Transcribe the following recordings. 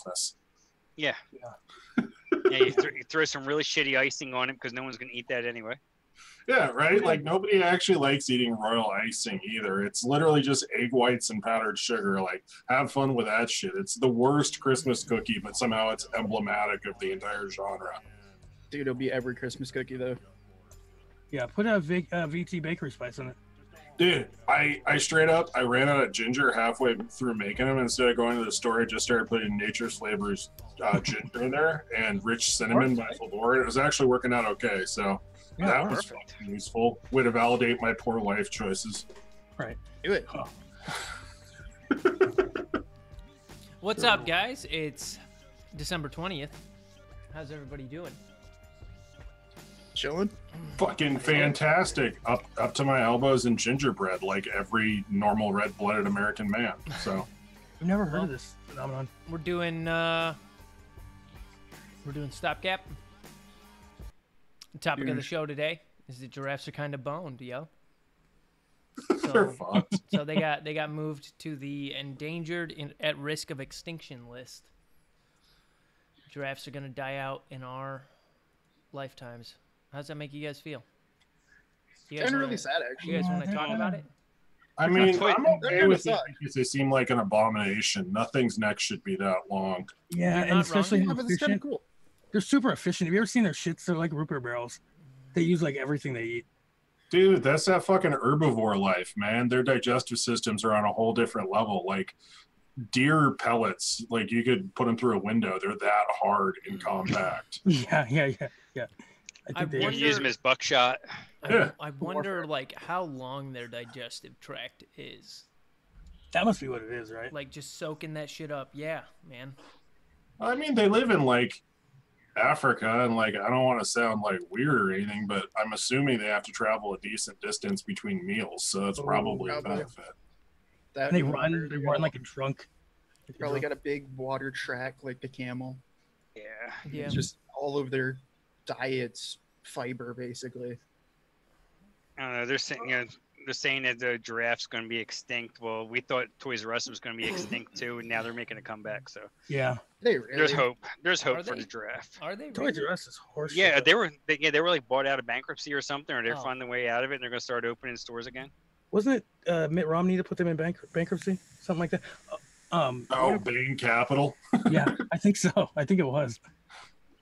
Christmas. Yeah. Yeah, you throw some really shitty icing on it because no one's going to eat that anyway. Yeah, right? Like, nobody actually likes eating royal icing either. It's literally just egg whites and powdered sugar. Like, have fun with that shit. It's the worst Christmas cookie, but somehow it's emblematic of the entire genre. Dude, it'll be every Christmas cookie, though. Yeah, put a VT bakery spice in it. Dude, I straight up, I ran out of ginger halfway through making them. Instead of going to the store, I just started putting Nature's Flavors ginger in there and rich cinnamon by Fedora. It was actually working out okay, so Yeah, that was fucking useful. Way to validate my poor life choices. Right. Do it. Oh. What's up, guys? It's December 20th. How's everybody doing? Chilling. Fucking fantastic. Up to my elbows in gingerbread, like every normal red-blooded American man. So I've never heard of this phenomenon. We're doing Stopgap. The topic of the show today is the giraffes are kind of boned, yo. they're fucked. So they got moved to the endangered at risk of extinction list. Giraffes are gonna die out in our lifetimes. How does that make you guys feel? Kind of really sad, actually. You guys want to talk about it? I mean, I'm okay with it suck. because they seem like an abomination. Nothing's neck should be that long. Yeah, You're and not especially wrong. Yeah, but it's kind of efficient. cool. They're super efficient. Have you ever seen their shits? They're like root beer barrels. They use like everything they eat. Dude, that's that fucking herbivore life, man. Their digestive systems are on a whole different level. Like deer pellets, like you could put them through a window. They're that hard and compact. Yeah. I think they wonder- You use them as buckshot. Yeah. I wonder, like, how long their digestive tract is. that must be what it is, right? Like, just soaking that shit up. Yeah, man. I mean, they live in like Africa, and like I don't want to sound like weird or anything, but I'm assuming they have to travel a decent distance between meals, so that's probably a probably. benefit. That And they run like a drunk. Probably got a big water track like the camel. Yeah. Yeah. It's just all of their diets fiber, basically. I don't know. They're saying that the giraffe's going to be extinct. Well, we thought Toys R Us was going to be extinct too, and now they're making a comeback. So Yeah. They really. there's hope. There's hope Are for they? the giraffe. Are they? Toys R Us is horse. Yeah, shit. they were like bought out of bankruptcy or something, or they're Oh. finding a way out of it, and they're going to start opening stores again. Wasn't it Mitt Romney to put them in bankruptcy? Something like that. Oh, Bain Capital. Yeah, I think so. I think it was.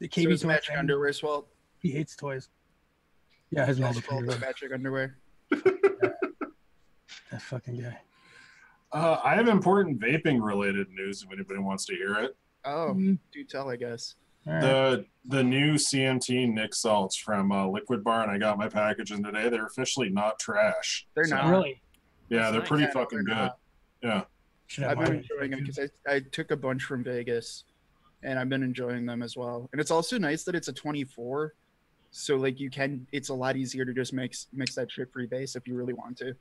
The So KB his toy magic fan, underwear swap. he hates toys. Yeah, his magic All the underwear. magic underwear. That fucking guy. I have important vaping related news if anybody wants to hear it. Oh, Mhm. do tell, I guess. All right. The new CMT Nick salts from Liquid Bar, and I got my package in today. They're officially not trash. They're So, not. Really? Yeah, That's they're nice. pretty Yeah, fucking they're good. not. Yeah. Should have I've been mine. enjoying them because I took a bunch from Vegas, and I've been enjoying them as well. And it's also nice that it's a 24, so like it's a lot easier to just mix that shit freebase if you really want to.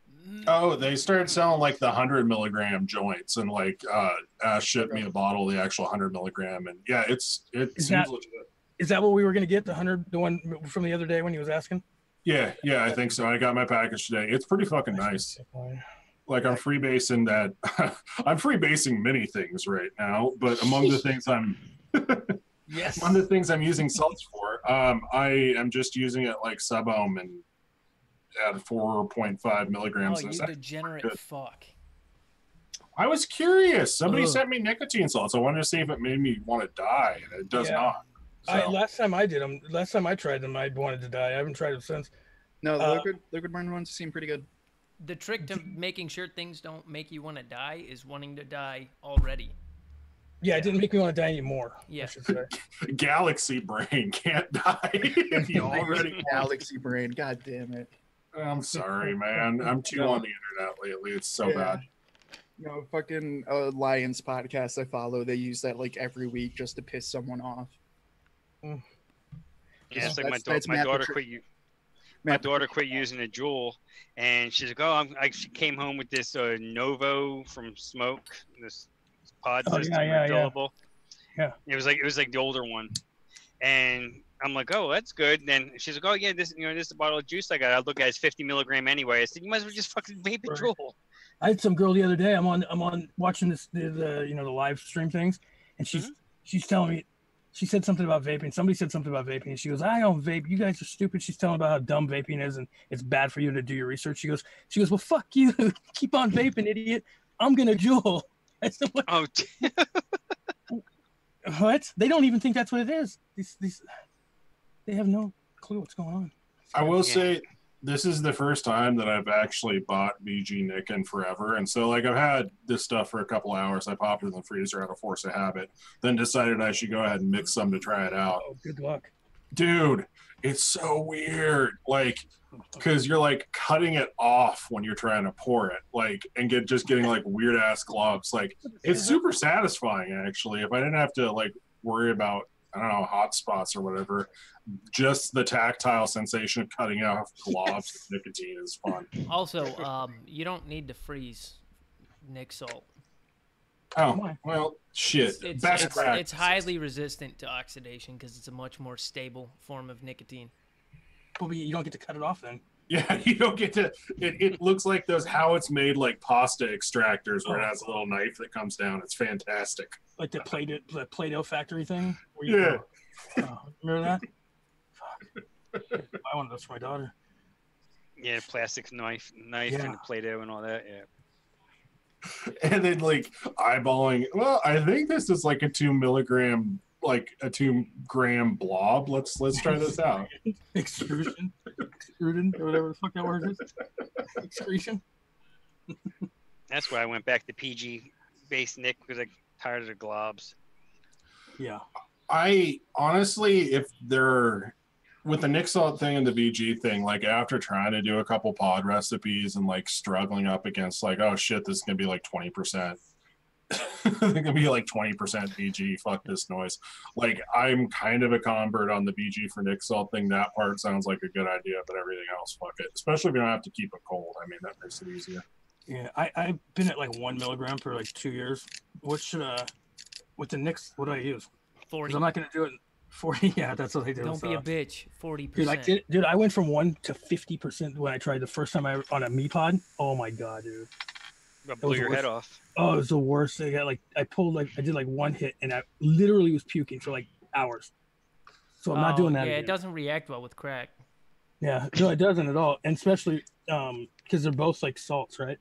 Oh, they started selling like the 100 milligram joints, and like Ash shipped me a bottle of the actual 100 milligram, and yeah, it Is seems that- legit. Is that what we were gonna get? The one from the other day when he was asking? Yeah, I think so. I got my package today. It's pretty fucking nice. Like I'm freebasing that. I'm freebasing many things right now, but among the things Yes. one of the things I'm using salts for, I am just using it like sub-ohm and at 4.5 milligrams. Oh, you It's actually degenerate good. fuck. I was curious. Somebody Ugh. sent me nicotine salts. I wanted to see if it made me want to die, and it does Yeah. not. So, Last time I tried them, I wanted to die. I haven't tried them since. No, the Uh, liquid burn ones seem pretty good. The trick to making sure things don't make you want to die is wanting to die already. Yeah, it didn't make me want to die anymore. Yeah. I should say. Galaxy brain can't die if you already. Galaxy brain. God damn it. I'm sorry, man. I'm too on the internet lately. It's so Yeah. bad. No, fucking Lions podcast I follow, they use that like every week just to piss someone off. Yeah, it's like That's my Matt daughter Patricia. quit. My daughter quit using a Juul, and she's like, "Oh, she came home with this Novo from Smoke, this pod Oh, system, yeah. refillable. Yeah. It was like the older one, and I'm like, "Oh, that's good." And then she's like, "Oh yeah, this is a bottle of juice I got. I look at it, it's 50 milligram anyway." I said, "You might as well just fucking vape a Right. Juul." I had some girl the other day. I'm on watching the live stream things, and she's she's telling me, she said something about vaping. Somebody said something about vaping. And she goes, I don't vape. You guys are stupid. She's telling about how dumb vaping is and it's bad for you to do your research. She goes, well, fuck you. Keep on vaping, idiot. I'm going to Juul. I said, what? Oh, What? They don't even think that's what it is. They have no clue what's going on. I will say this is the first time that I've actually bought BG Nick in forever. And so, like, I've had this stuff for a couple hours. I popped it in the freezer out of force of habit, then decided I should go ahead and mix some to try it out. Oh, good luck. Dude, it's so weird. Like, because you're, like, cutting it off when you're trying to pour it, like, and getting, like, weird-ass globs. Like, it's super satisfying, actually. If I didn't have to, like, worry about, I don't know, hot spots or whatever, just the tactile sensation of cutting off globs of nicotine is fun. Also, you don't need to freeze Nick salt. Oh, well, shit. It's highly resistant to oxidation because it's a much more stable form of nicotine. But you don't get to cut it off then. Yeah, you don't get to. It looks like those how it's made like pasta extractors where it has a little knife that comes down. It's fantastic. Like the Play-Doh factory thing. Yeah. Remember that? Fuck. I want those for my daughter. Yeah, plastic knife and the Play-Doh and all that. Yeah. And then like eyeballing. Well, I think this is like a 2 milligram, like a 2 gram blob. Let's try this out. Extrusion, or whatever the fuck that word is. Excretion. That's why I went back to PG based Nick because I'm tired of the globs. Yeah. I honestly, if they're with the Nick Salt thing and the VG thing, like after trying to do a couple pod recipes and like struggling up against like, oh shit, this is gonna be like 20%. It's gonna be like 20% VG. Fuck this noise. Like I'm kind of a convert on the VG for Nick Salt thing. That part sounds like a good idea, but everything else, fuck it. Especially if you don't have to keep it cold. I mean, that makes it easier. Yeah, I've been at like 1 milligram for like 2 years. What should with the Nicks? What do I use? 40. I'm not gonna do it. 40. Yeah, that's what I do. Don't be a bitch. 40%. Dude, I went from 1 to 50% when I tried the first time on a Me Pod. Oh my god, dude. Blew your head off. Oh, it was the worst. I did like one hit and I literally was puking for like hours. So I'm not doing that. Yeah, again. it doesn't react well with crack. Yeah, no, it doesn't at all. And especially because they're both like salts, right?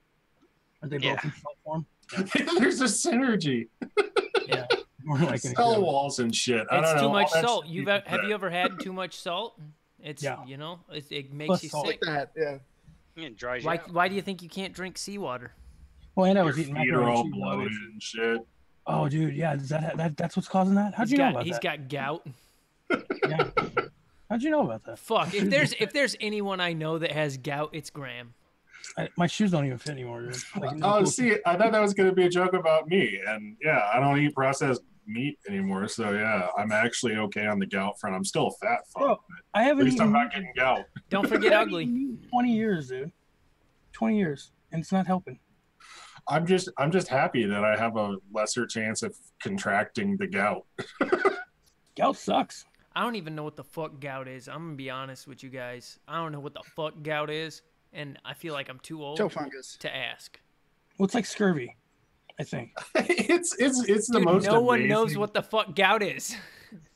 Are they both in salt form? Yeah. There's a synergy. Yeah. Cell walls and shit. I don't It's know. too much salt. Have you ever had too much salt? It's it makes Plus you salt. sick. Like that, yeah. It dries you out. Why do you think you can't drink seawater? Well, and I Your was eating feet are macaroni all and cheese. bloated and shit. Oh, dude, yeah. Is that's what's causing that? How'd you know about that? He's got gout. Yeah. How'd you know about that? Fuck. If there's anyone I know that has gout, it's Graham. My shoes don't even fit anymore, dude. See, I thought that was going to be a joke about me. And yeah, I don't eat processed meat anymore. So yeah, I'm actually okay on the gout front. I'm still a fat fuck. Bro, I haven't at least I'm eaten not getting gout. Don't forget ugly. 20 years, dude. 20 years. And it's not helping. I'm just happy that I have a lesser chance of contracting the gout. Gout sucks. I don't even know what the fuck gout is. I'm gonna be honest with you guys. I don't know what the fuck gout is, and I feel like I'm too old Toe fungus. to ask. Well, it's like scurvy, I think. It's the Dude, most. no one amazing, knows what the fuck gout is.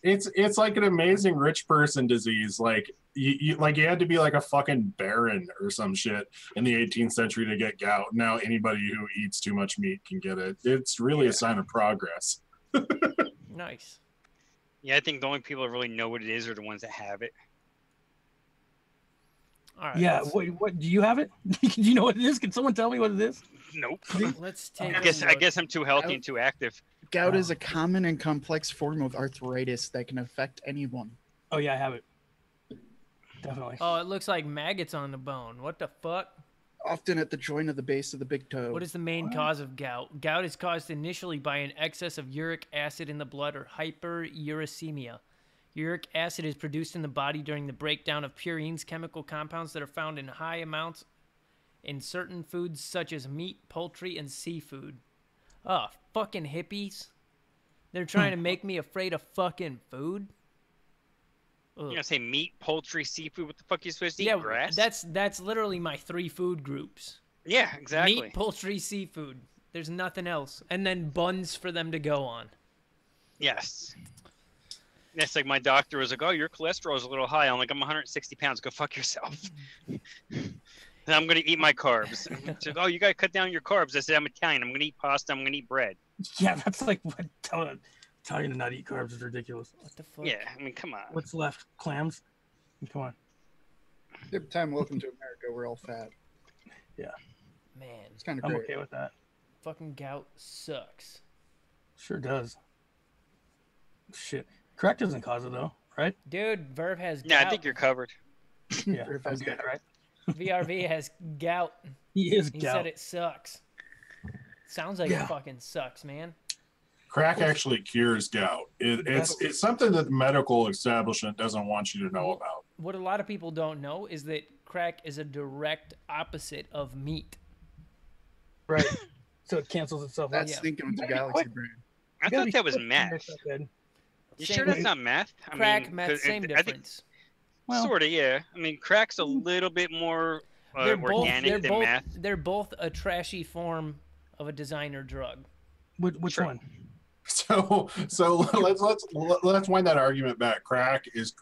It's like an amazing rich person disease. Like you had to be like a fucking baron or some shit in the 18th century to get gout. Now anybody who eats too much meat can get it. It's really a sign of progress. Nice. Yeah, I think the only people that really know what it is are the ones that have it. All right. Yeah. What do you have it? Do you know what it is? Can someone tell me what it is? Nope. Let's take. I guess I'm too healthy and too active. Gout is a common and complex form of arthritis that can affect anyone. Oh yeah, I have it. Definitely. Oh, it looks like maggots on the bone. What the fuck? Often at the joint of the base of the big toe. What is the main cause of gout? Gout is caused initially by an excess of uric acid in the blood or hyperuricemia. Uric acid is produced in the body during the breakdown of purines, chemical compounds that are found in high amounts in certain foods such as meat, poultry, and seafood. Oh, fucking hippies. They're trying to make me afraid of fucking food? You're gonna say meat, poultry, seafood? What the fuck are you supposed to eat? Grass? That's literally my 3 food groups. Yeah, exactly. Meat, poultry, seafood. There's nothing else. And then buns for them to go on. Yes. That's like my doctor was like, "Oh, your cholesterol is a little high." I'm like, "I'm 160 pounds. Go fuck yourself." And I'm gonna eat my carbs. She's like, "Oh, you gotta cut down your carbs." I said, "I'm Italian. I'm gonna eat pasta. I'm gonna eat bread." Yeah, that's like what Italian to not eat carbs is ridiculous. What the fuck? Yeah, I mean, come on. What's left? Clams? Come on. Every time welcome to America, we're all fat. Man, It's kind of I'm great. okay with that. fucking gout sucks. Sure does. Shit. Crack doesn't cause it though, right? Dude, Verve has Yeah, gout. I think you're covered. Yeah, Or if I'm that's good, good. right? VRV has gout. He is He gout. said it sucks. Sounds like Yeah. it fucking sucks, man. Crack actually cures gout. It's something that the medical establishment doesn't want you to know about. What a lot of people don't know is that crack is a direct opposite of meat. Right. So it cancels itself out. That's Yeah. thinking with the Gotta be galaxy quick. brain. I Gotta thought be that was quick to meth. make that good. You Same sure that's way. not meth? Crack, meth, same I think difference. Well, sort of, yeah. I mean, crack's a little bit more They're both organic than meth. they're both a trashy form of a designer drug. which Sure. one? So let's wind that argument back. Crack is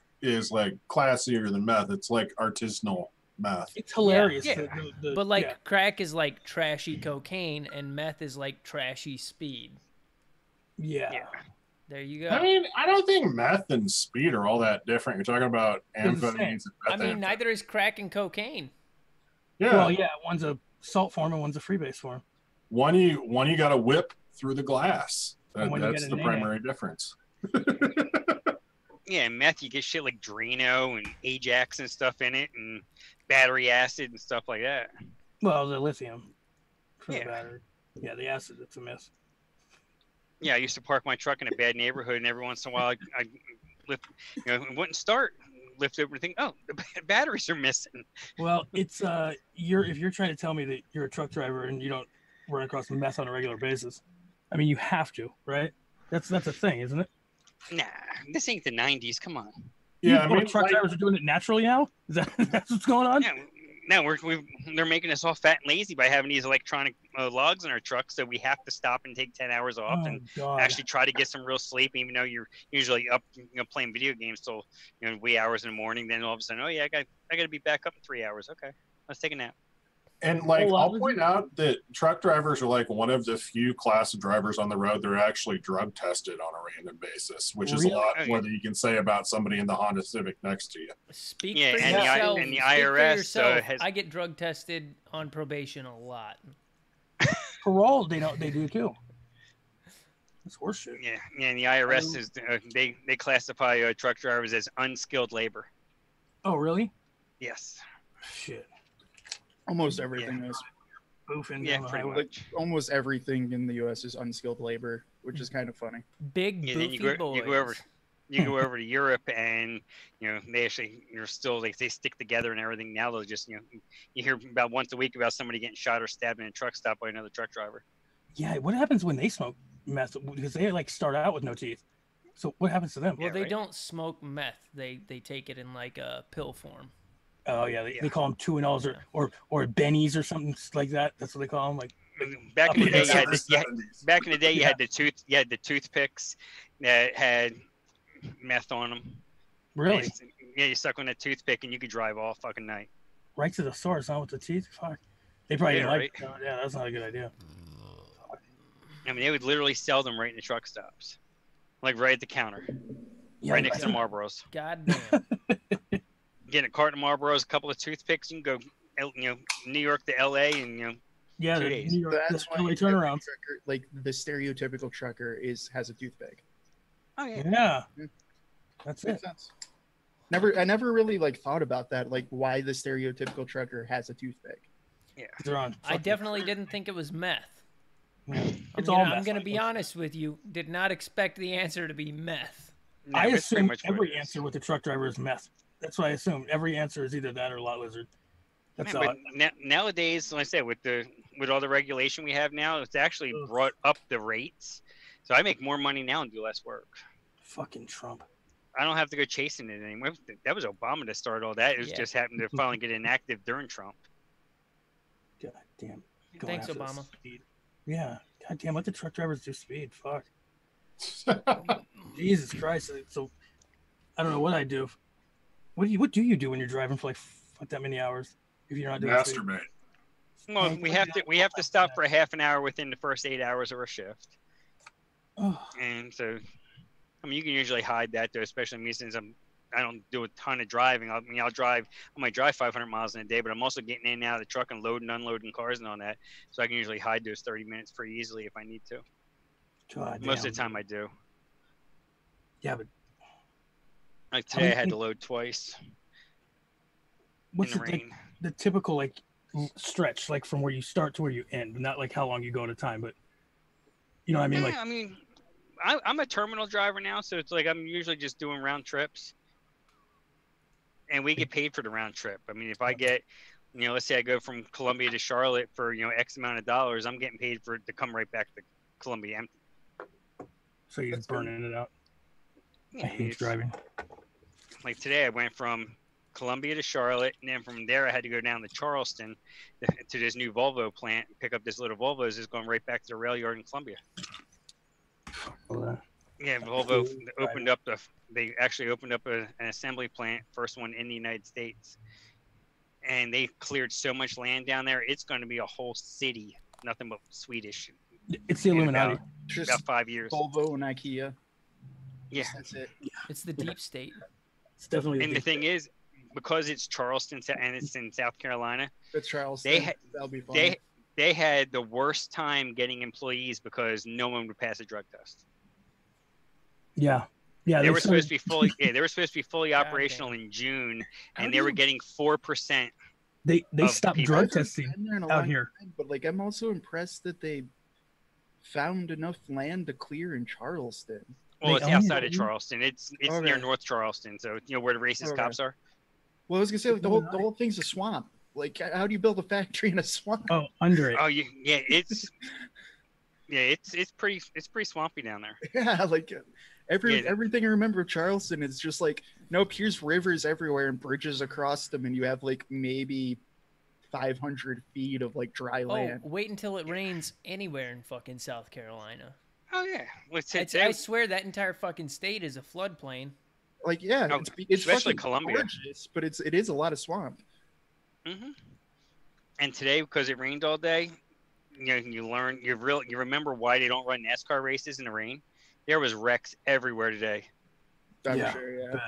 like classier than meth. It's like artisanal meth. It's hilarious. Yeah. But like yeah. crack is like trashy cocaine and meth is like trashy speed. Yeah. Yeah. There you go. I mean, I don't think meth and speed are all that different. You're talking about They're the amphetamines I and mean, methamphetamines. neither is crack and cocaine. Yeah. Well, yeah, one's a salt form and one's a freebase form. One you got to whip through the glass. And one you That's gotta the nail. primary difference. Yeah, meth, you get shit like Drano and Ajax and stuff in it, and battery acid and stuff like that. Well, the lithium for Yeah. the battery. Yeah, the acid, it's a miss. Yeah, I used to park my truck in a bad neighborhood, and every once in a while, I lift, it wouldn't start. Lift over and think, oh, the batteries are missing. Well, it's if you're trying to tell me that you're a truck driver and you don't run across meth on a regular basis, I mean you have to, right? That's a thing, isn't it? Nah, this ain't the '90s. Come on. Yeah, I What, mean, truck like, drivers are doing it naturally now. Is that's what's going on? Yeah, no, they're making us all fat and lazy by having these electronic logs in our trucks, so we have to stop and take 10 hours off Oh and God! actually try to get some real sleep, even though you're usually up, playing video games till wee hours in the morning. Then all of a sudden, oh yeah, I got to be back up in 3 hours. Okay, let's take a nap. and like Well, I'll point out that truck drivers are like one of the few class of drivers on the road that are actually drug tested on a random basis, which is a Really? lot Oh, more than you can say about somebody in the Honda Civic next to you. Speak Yeah, for and the yourself. and the Speak IRS, for yourself. has- I get drug tested on probation a lot. Parole, they do too. That's horseshit. Yeah, and the IRS is they classify truck drivers as unskilled labor. Oh really? Yes. Shit. Almost everything is. Boofing Yeah, down the pretty highway. much. Almost everything in the U.S. is unskilled labor, which is kind of funny. Big Yeah, boofy then you boys. go over you go over to Europe, and they actually still like they stick together and everything. Now they'll just you hear about once a week about somebody getting shot or stabbed in a truck stop by another truck driver. Yeah, what happens when they smoke meth? Because they like start out with no teeth. So what happens to them? Well, Yeah, they right. don't smoke meth. They take it in like a pill form. Oh yeah, they Yeah. call them 2-0s or bennies or something like that. That's what they call them. Like Back in the Up day, in you had the the, you had- back in the day, you had the toothpicks that had meth on them. really, Yeah, you suck on that toothpick and you could drive all fucking night. right to the source, not with the teeth. Fuck. They probably Yeah, didn't like. Oh, yeah, that's not a good idea. I mean, they would literally sell them right in the truck stops, like right at the counter, Yeah, right next to Marlboros. God damn. Get a carton of Marlboros, a couple of toothpicks, you can go, New York to L.A. and yeah, 2 the days. New York, That's the why LA every turnarounds. trucker, like the stereotypical trucker, has a toothpick. oh yeah, Yeah, Yeah. that's Makes it. sense. I never really thought about that, like why the stereotypical trucker has a toothpick. They're on. I definitely didn't think it was meth. Yeah. I'm It's all gonna, meth. I'm gonna be honest with you. Did not expect the answer to be meth. No, I it's pretty assume much what every it is. answer with the truck driver is meth. That's what I assume. Every answer is either that or lot lizard. That's Man, all. but nowadays, like I said, with all the regulation we have now, it's actually Ugh. brought up the rates. So I make more money now and do less work. Fucking Trump. I don't have to go chasing it anymore. That was Obama that started all that. It was Yeah. just happened to finally get inactive during Trump. God damn. Thanks, after the Obama. speed. Yeah. God damn. Let the truck drivers do speed. Fuck. Jesus Christ! So I don't know what I do. What do you do when you're driving for like that many hours if you're not doing speed? Masturbate. Well, we have to stop for a half an hour within the first 8 hours of our shift. Oh, And so, I mean, you can usually hide that though, especially me since I don't do a ton of driving. I might drive 500 miles in a day, but I'm also getting in and out of the truck and loading, unloading cars and all that. So I can usually hide those 30 minutes pretty easily if I need to. God Most damn. of the time I do. Yeah, but Like today I had to load twice what's in the the rain. the typical like stretch, like from where you start to where you end, not like how long you go at a time, but you know what I mean? Yeah, Like, I mean, I'm a terminal driver now, so it's like I'm usually just doing round trips. And we get paid for the round trip. I mean, if I get, let's say I go from Columbia to Charlotte for, X amount of dollars, I'm getting paid for it to come right back to Columbia empty. so you're just burning it out. Yeah, I hate driving. Like today, I went from Columbia to Charlotte, and then from there, I had to go down to Charleston to this new Volvo plant and pick up this little Volvo. It's just going right back to the rail yard in Columbia. Yeah, Volvo they actually opened up an assembly plant, first one in the United States. And they cleared so much land down there, it's going to be a whole city, nothing but Swedish. It's the Illuminati. About 5 years. Volvo and IKEA. Yeah. That's it. It's the deep state. It's definitely. And the thing is, because it's Charleston and it's in South Carolina, It's Charleston. That'll be fun. they had the worst time getting employees because no one would pass a drug test. Yeah. They were supposed to be fully. Yeah, they were supposed to be fully God operational damn. in June, How and do they were you- getting 4%. They of stopped people. drug I've been testing there in a out long here. time, but like I'm also impressed that they found enough land to clear in Charleston. Well, They it's own outside it. of Charleston. It's Okay. near North Charleston, so where the racist Okay. cops are. Well, I was gonna say like, the whole thing's a swamp. Like, how do you build a factory in a swamp? Oh, under it. Oh, it's pretty swampy down there. Yeah, like Yeah. everything I remember of Charleston is just like, nope, here's rivers everywhere and bridges across them, and you have like maybe 500 feet of like dry Oh, land. wait until it rains anywhere in fucking South Carolina. Oh yeah, I swear that entire fucking state is a floodplain. Like, yeah, Oh, it's especially fucking Columbia. gorgeous, but it is a lot of swamp. hmm And today, because it rained all day, you remember why they don't run NASCAR races in the rain. There was wrecks everywhere today. I'm Yeah. sure, yeah. Bet.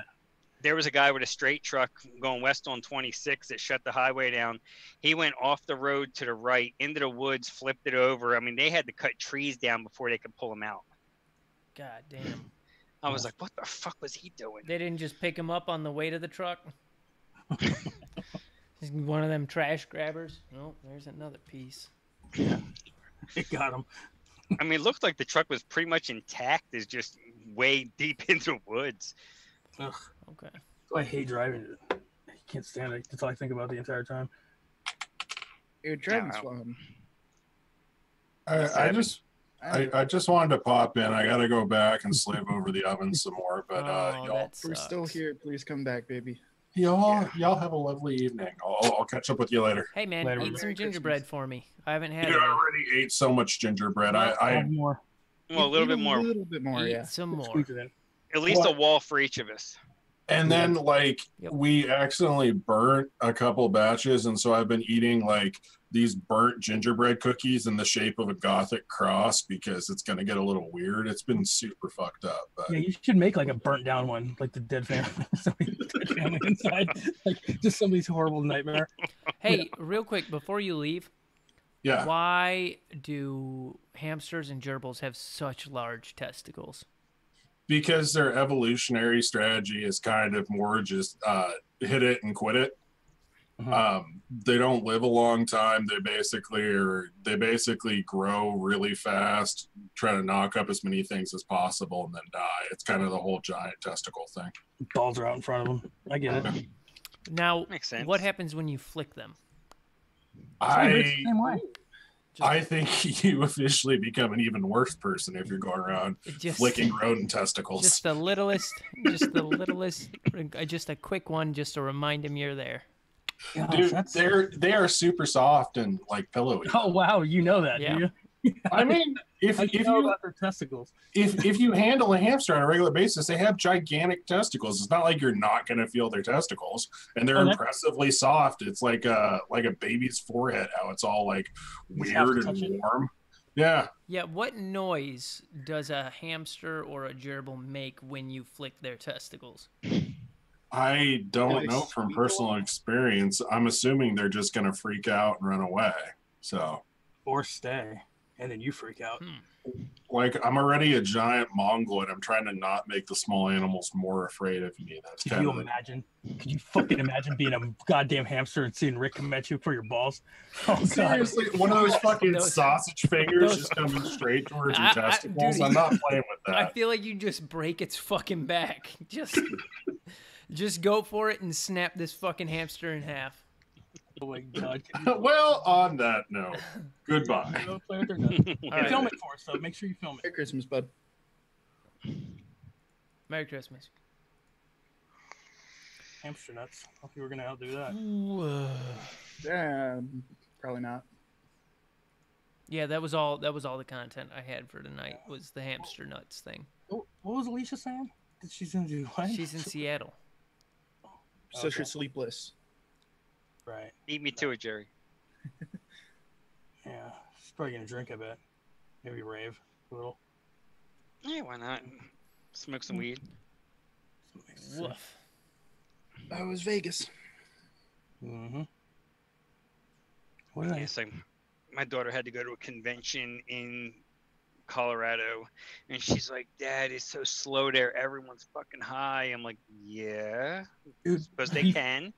There was a guy with a straight truck going west on 26 that shut the highway down. He went off the road to the right into the woods, flipped it over. I mean, they had to cut trees down before they could pull him out. God damn. I was like, what the fuck was he doing? They didn't just pick him up on the way to the truck. One of them trash grabbers. Oh, there's another piece. It got him. I mean, it looked like the truck was pretty much intact. It's just way deep into the woods. Ugh. Okay. I hate driving. I can't stand it. That's all I think about the entire time. It driving's No. fun. I just wanted to pop in. I got to go back and slave over the oven some more. But Oh, y'all, that We're still sucks. here. Please come back, baby. y'all have a lovely evening. I'll catch up with you later. Hey man, Later. eat Merry some gingerbread Christmas. for me. I haven't had You it. already ate so much gingerbread. Have I more. Well, a little bit more. A little bit more, Eat yeah. some more. Squeeze it in. At least What? a wall for each of us. and then Yep. we accidentally burnt a couple batches, and so I've been eating like these burnt gingerbread cookies in the shape of a Gothic cross because it's gonna get a little weird. It's been super fucked up. But Yeah, you should make like a burnt down one, like the dead family, dead family inside, like just somebody's horrible nightmare. Hey, real quick before you leave, yeah. why do hamsters and gerbils have such large testicles? Because their evolutionary strategy is kind of more just hit it and quit it. They don't live a long time. They basically grow really fast, try to knock up as many things as possible, and then die. It's kind of the whole giant testicle thing. Balls are out in front of them. I get it. Now, Makes sense. what happens when you flick them? Same way. I think you officially become an even worse person if you're going around Just, flicking rodent testicles. just the littlest, just a quick one, just to remind him you're there. Gosh, Dude, they are super soft and like pillowy. Oh wow, you know that, Yeah. do you? I mean, if How do you know about their testicles? if you handle a hamster on a regular basis, they have gigantic testicles. It's not like you're not going to feel their testicles, and they're impressively soft. It's like a baby's forehead, how it's all like weird and warm. Yeah. Yeah. What noise does a hamster or a gerbil make when you flick their testicles? I don't know from personal experience. I'm assuming they're just going to freak out and run away. So. Or stay, and then you freak out. Like, I'm already a giant mongoloid. I'm trying to not make the small animals more afraid of me. That's Could you imagine? Could you fucking imagine being a goddamn hamster and seeing Rick come at you for your balls? Oh, God. Seriously, one of those fucking sausage fingers just coming straight towards your testicles. I'm not playing with that. I feel like you just break its fucking back. Just go for it and snap this fucking hamster in half. Oh my God. Well, on that note, goodbye. Film it for us, though. Make sure you film it. Merry Christmas, bud. Merry Christmas. Hamster nuts. Hope you were gonna outdo that. Yeah, probably not. Yeah, that was all the content I had for tonight was the hamster nuts thing. What was Alicia saying? That she's gonna do what? She's in Seattle. So she's sleepless. Right. Beat me to it, Jerry. Yeah, she's probably gonna drink a bit. Maybe rave a little. Yeah, why not? Smoke some weed. Woof. Oh, it was Vegas. Mm-hmm. So my daughter had to go to a convention in Colorado, and she's like, "Dad, it's so slow there. Everyone's fucking high." I'm like, "Yeah, because they can."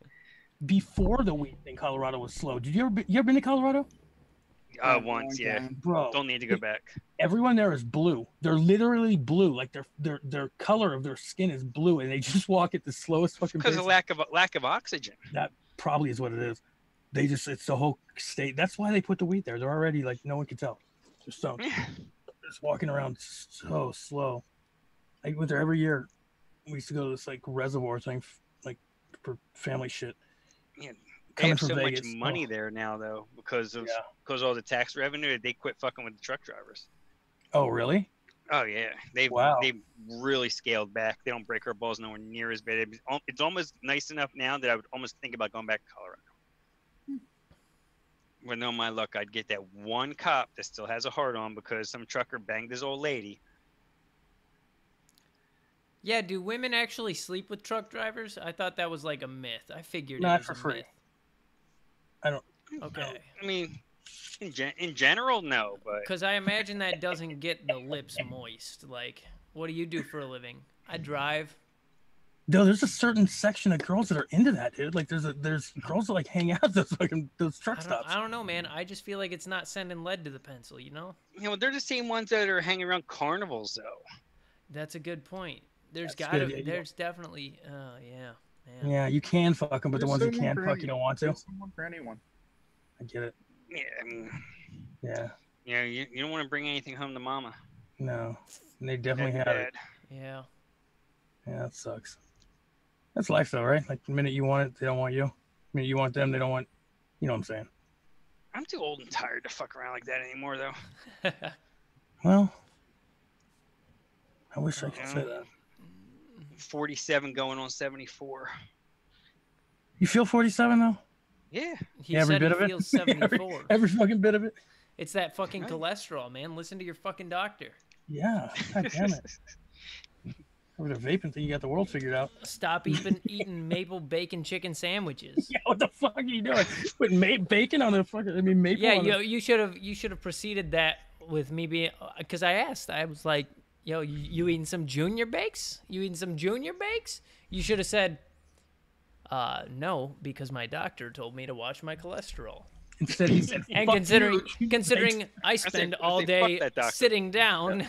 Before the weed thing, Colorado was slow. Did you ever been to Colorado? Once, yeah. Bro, don't need to go back. Everyone there is blue. They're literally blue. Like their color of their skin is blue, and they just walk at the slowest fucking pace. Because of lack of oxygen. That probably is what it is. It's the whole state. That's why they put the weed there. They're already like no one can tell. Just so they're just walking around so slow. I went there every year. We used to go to this like reservoir thing, like for family shit. Yeah, they have so much money there now, though, because of all the tax revenue. They quit fucking with the truck drivers. Oh, really? Oh yeah, they've really scaled back. They don't break our balls nowhere near as bad. It's almost nice enough now that I would almost think about going back to Colorado. With no my luck, I'd get that one cop that still has a heart on because some trucker banged his old lady. Yeah, do women actually sleep with truck drivers? I thought that was like a myth. I figured not it was for a free. myth. I don't. Okay. I mean, in general, no, but because I imagine that doesn't get the lips moist. Like, what do you do for a living? I drive. No, there's a certain section of girls that are into that, dude. Like, there's girls that like hang out at those truck stops. I don't know, man. I just feel like it's not sending lead to the pencil, you know? You know, they're the same ones that are hanging around carnivals, though. That's a good point. There's definitely, yeah. Man. Yeah, you can fuck them, but the ones you can't fuck, you don't want to. Someone for anyone. I get it. Yeah, I mean. Yeah. You know, you don't want to bring anything home to mama. No, and they definitely have it. Yeah. Yeah, that sucks. That's life, though, right? Like the minute you want it, they don't want you. The minute you want them, they don't want. You know what I'm saying? I'm too old and tired to fuck around like that anymore, though. Well, I wish I could say that. 47 going on 74. You feel 47 though? Yeah. Every bit of it. Feels 74. every fucking bit of it. It's that fucking cholesterol, man. Listen to your fucking doctor. Yeah. God damn it. Over the vaping thing, you got the world figured out. Stop eating maple bacon chicken sandwiches. Yeah, what the fuck are you doing? Putting bacon on the fucking? I mean, maple. Yeah, you should have preceded that with me being because I asked. I was like, "Yo, you eating some junior bakes? You eating some junior bakes?" You should have said, "No, because my doctor told me to watch my cholesterol." Instead, he said, and considering I spend all day sitting down.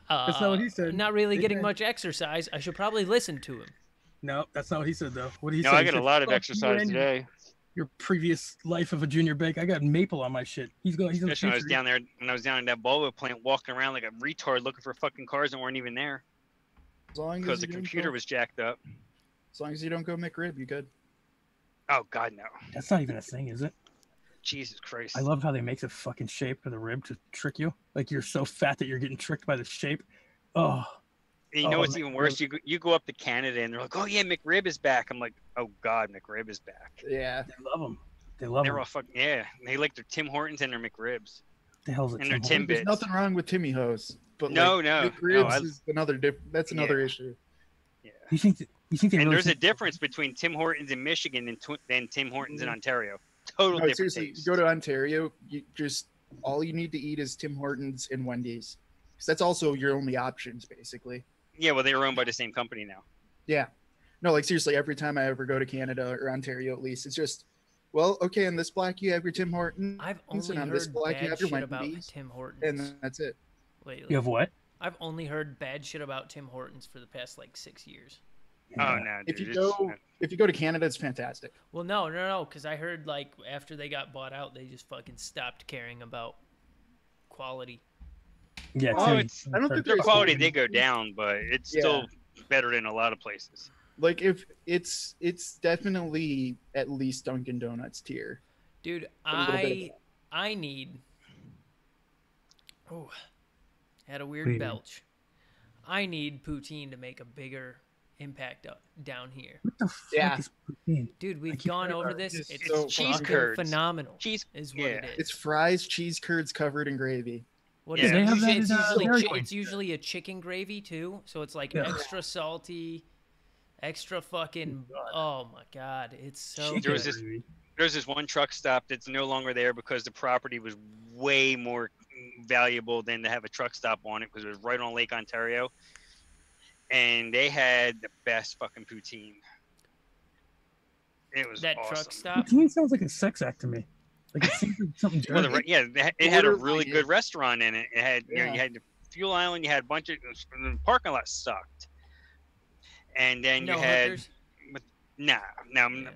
That's not what he said. Not really getting much exercise. I should probably listen to him. No, that's not what he said, though. What did he say? I get a lot of exercise today. Your previous life of a junior bake, I got maple on my shit. He's when I was down there, when I was down in that Volvo plant, walking around like a retard, looking for fucking cars that weren't even there. Because the computer was jacked up. As long as you don't go McRib, you good. Oh God, no. That's not even a thing, is it? Jesus Christ. I love how they make the fucking shape of the rib to trick you. Like you're so fat that you're getting tricked by the shape. Oh. And you know what's McRib. even worse? You go up to Canada and they're like, oh yeah, McRib is back. I'm like, oh God, McRib is back. Yeah. They love them. They love They're them. all fucking, yeah. They like their Tim Hortons and their McRibs. The hell's it? And their Tim Timbits. There's nothing wrong with Timmy Hose, but No, like, no, McRibs no, is another that's another issue. Yeah. You think they And really there's a think- difference between Tim Hortons in Michigan and Tim Hortons in Ontario. Total No, different seriously, taste. you go to Ontario, you just all you need to eat is Tim Hortons and Wendy's, because that's also your only options basically. Yeah, well, they were owned by the same company now. Yeah. No, like seriously, every time I ever go to Canada or Ontario, at least, it's just, well, okay, in this block you have your Tim Hortons, I've and only on this heard block you bad have your shit about Wendy's, Tim Hortons and that's it. lately. You have what? I've only heard bad shit about Tim Hortons for the past like 6 years. Oh no, If dude. you go to Canada, it's fantastic. Well, no, because I heard like after they got bought out, they just fucking stopped caring about quality. Yeah, Oh, Tim. it's- I don't think Their there's quality did go down, but it's Yeah. still better than a lot of places. Like if it's definitely at least Dunkin' Donuts tier. Dude, A little bit I need. Oh, had a What do weird you need? belch. I need poutine to make a bigger impact down here. What the fuck Yeah. is poutine? Dude, we've keep gone hearing over about this. it. It's It's so cheese fucking curds. phenomenal. Cheese, Is what yeah. it is. It's fries, cheese curds covered in gravy. What Yeah. is They it? have that It's in, usually, Dairy chi- Queen. it's usually a chicken gravy too, so it's like Yeah. extra salty, extra fucking. God. Oh my god, it's so Chicken There was good. this- gravy. There's this one truck stop that's no longer there because the property was way more valuable than to have a truck stop on it because it was right on Lake Ontario, and they had the best fucking poutine. It was That awesome. truck stop. Poutine sounds like a sex act to me. Like it seems like something Well, dirty. it had a Literally, really yeah. good restaurant in it. It had Yeah. you had the fuel island, you had a bunch of the parking lot sucked, and then No you had hookers. no. Yeah.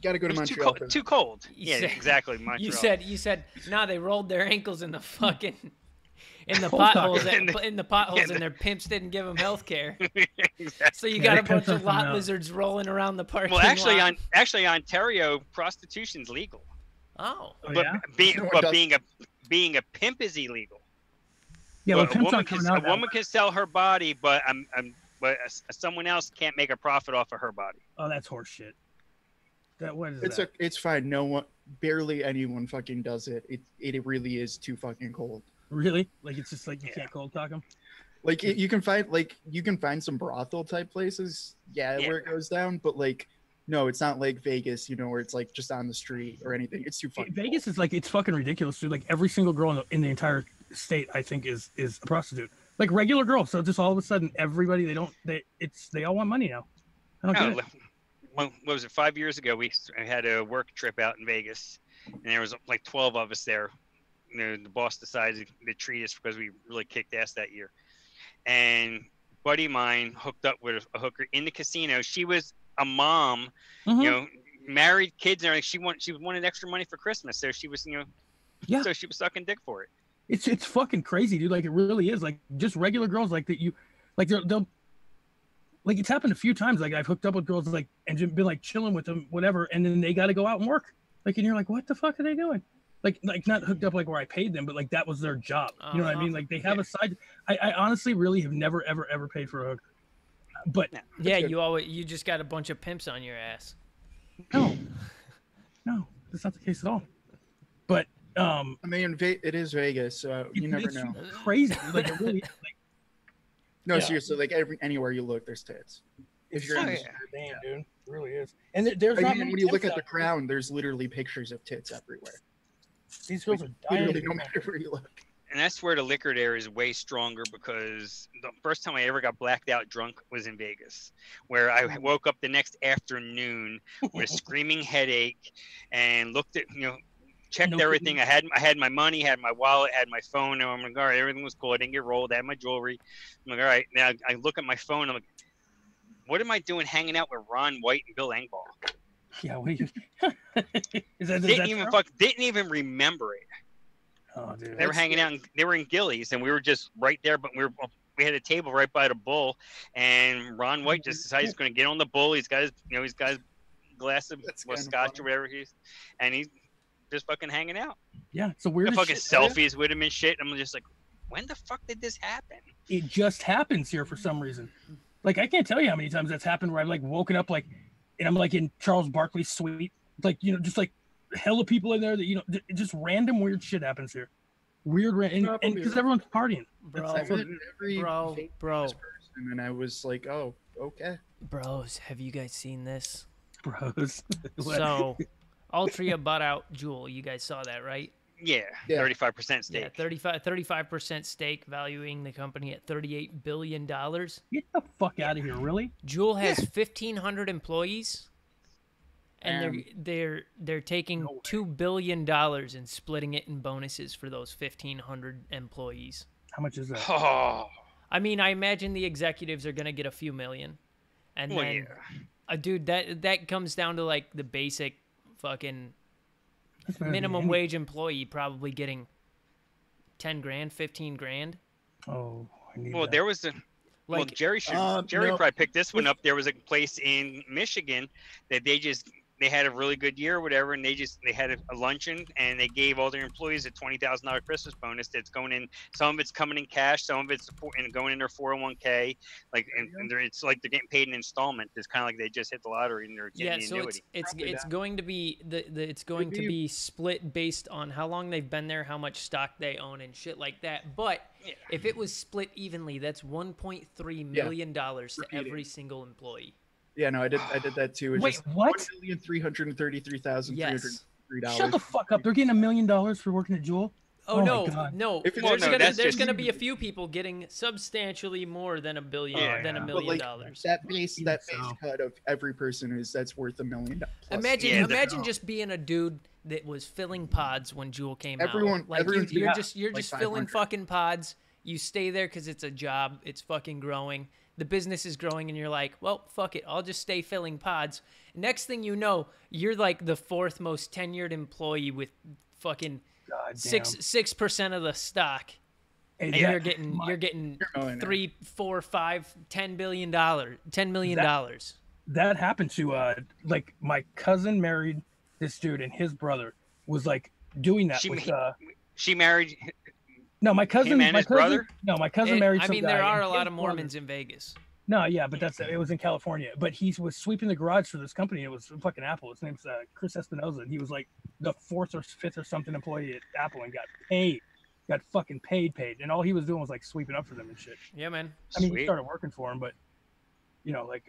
Got to go It to was Montreal. too cold. You Yeah, said- exactly. Montreal. You said nah. They rolled their ankles in the fucking in the Cold potholes taco. in the potholes, Yeah, and their pimps didn't give them health care. Exactly. So you Yeah, got they a cut bunch of something lot out. lizards rolling around the parking Well, lot. actually, Ontario, prostitution's legal, Oh, Oh, but yeah? No one does. being a pimp is illegal. Yeah, well, But pimps aren't coming out a that woman way. can sell her body, but someone else can't make a profit off of her body. Oh, that's horse shit. What is that? It's fine. No one, barely anyone fucking does it. It really is too fucking cold. Really? Like it's just like you Yeah. can't cold talk them? Like you can find some brothel type places, yeah, Yeah. where it goes down, but like no, it's not like Vegas, where it's like just on the street or anything. It's too fucking Vegas is like it's fucking ridiculous, dude. Like every single girl in the entire state, I think, is a prostitute. Like regular girls. So just all of a sudden, everybody they all want money now. I don't No, get it. what was it? 5 years ago, I had a work trip out in Vegas, and there was like 12 of us there. The boss decided to treat us because we really kicked ass that year. And buddy of mine hooked up with a hooker in the casino. She was a mom, Mhm. married, kids, and everything. She wanted extra money for Christmas, so she was, Yeah. so she was sucking dick for it. It's fucking crazy, dude. Like it really is. Like just regular girls like that. They'll like it's happened a few times. Like I've hooked up with girls like and just been like chilling with them, whatever, and then they got to go out and work. Like and you're like, what the fuck are they doing? Like not hooked up like where I paid them, but like that was their job. You know what I mean? Like they have a side. I honestly really have never ever paid for a hooker. But yeah. good. You just got a bunch of pimps on your ass. no, that's not the case at all. But I mean, it is Vegas, so you never it's know. crazy. Like it really. Like, No, yeah. seriously, like anywhere you look, there's tits. If you're Oh, in the yeah. street. damn, dude, it really is. And there's I not mean, many when you look pimps at the out there. crown, there's literally pictures of tits everywhere. These girls are dying. Literally, no matter where you look. And that's where the liquor there is way stronger because the first time I ever got blacked out drunk was in Vegas, where I woke up the next afternoon with a screaming headache and looked at, checked No everything. I had my money, had my wallet, had my phone. And I'm like, all right, everything was cool. I didn't get rolled. I had my jewelry. I'm like, all right. Now I look at my phone. I'm like, what am I doing hanging out with Ron White and Bill Engvall? Yeah, what do you? is that Didn't even remember it. Oh, dude. They were hanging out. They were in Gillies, and we were just right there. But we had a table right by the bull, and Ron White just decided he's going to get on the bull. He's got his glass of That's kinda scotch funny. or whatever and just fucking hanging out. Yeah, it's the weirdest fucking shit. selfies with him and shit. I'm just like, when the fuck did this happen? It just happens here for some reason. Like, I can't tell you how many times that's happened where I've like woken up like, and I'm like in Charles Barkley's suite, like, you know, just like hella people in there that, you know, just random weird shit happens here. Weird, and because everyone's partying. Bro, Every bro. person, and I was like, oh, okay. Bros, have you guys seen this? Bros. So, Altria bought out Juul. You guys saw that, right? Yeah, 35% stake. Yeah, 35% stake, valuing the company at $38 billion. Get the fuck out of here, really? Juul has 1,500 employees, and they're taking $2 billion and splitting it in bonuses for those 1,500 employees. How much is that? Oh, I mean, I imagine the executives are gonna get a few million, and then, dude, that comes down to like the basic fucking minimum wage employee probably getting 10 grand, 15 grand. Oh, I need well, that. there was a. Well, Like, Jerry probably picked this one up. There was a place in Michigan that they had a really good year or whatever, and they had a luncheon, and they gave all their employees a $20,000 Christmas bonus that's going in. Some of it's coming in cash, some of it's going in their 401k, like, and it's like they're getting paid in installment. It's kind of like they just hit the lottery and they're getting the annuity. It's going to be it's going to be split based on how long they've been there, how much stock they own, and shit like that. But if it was split evenly, that's $1.3 million to every single employee. Yeah, no, I did that too. It's Wait, just what? $1,333,303. Shut the fuck up. They're getting $1 million for working at Juul? Oh, my no, God. no. If it's Well, just- no, that's There's just- gonna be a few people getting substantially more than $1 billion, than $1 But million. like that base cut of every person that's worth $1 million. Plus. Imagine just being a dude that was filling pods when Juul came out. Everyone's You're got, just like, filling 500. fucking pods. You stay there because it's a job. It's fucking growing. The business is growing, and you're like, well, fuck it. I'll just stay filling pods. Next thing you know, you're like the fourth most tenured employee with fucking 6% of the stock. Hey, And that- you're getting millionaire. $3, $4, $5, $10 billion, $10 million. That happened to like my cousin married this dude, and his brother was like doing that She married. no, my cousin Him and his brother? No, my cousin married some guy, there are and a lot his of brother- Mormons in Vegas. No, yeah, but it was in California. But he was sweeping the garage for this company. It was fucking Apple. His name's Chris Espinoza. And he was like the fourth or fifth or something employee at Apple and got fucking paid. And all he was doing was like sweeping up for them and shit. Yeah, man. I mean, he Sweet. started working for him, but you know, like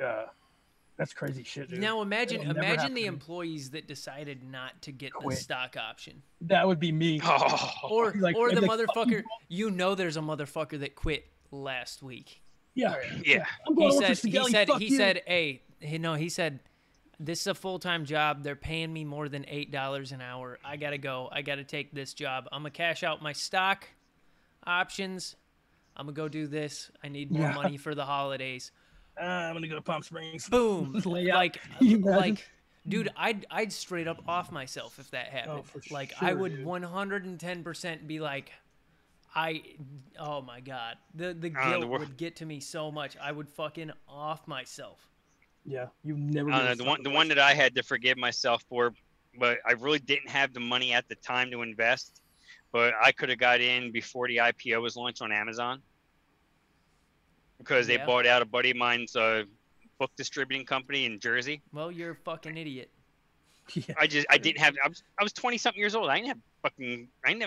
that's crazy shit, dude. Now imagine It'll never happen the to me. employees that decided not to get the Quit. stock option, That would be me. Oh, or Like, or the like, fuck motherfucker. You know, there's a motherfucker that quit last week. Yeah. yeah. I'm He going to work for said, Skelly, fuck you. he said, this is a full-time job. They're paying me more than $8 an hour. I gotta go. I gotta take this job. I'm gonna cash out my stock options. I'm gonna go do this. I need more money for the holidays. I'm gonna go to Palm Springs. Boom. Lay out. Like, Can you imagine? like, dude, I'd straight up off myself if that happened. for Like, I sure, would dude. 110% be like, oh my God, the guilt would get to me so much. I would fucking off myself. Yeah, you never. I don't know, the one that I had to forgive myself for, but I really didn't have the money at the time to invest. But I could have got in before the IPO was launched on Amazon, because they bought out a buddy of mine's book distributing company in Jersey. Well, you're a fucking idiot. Yeah. I didn't have. I was 20-something years old. I didn't have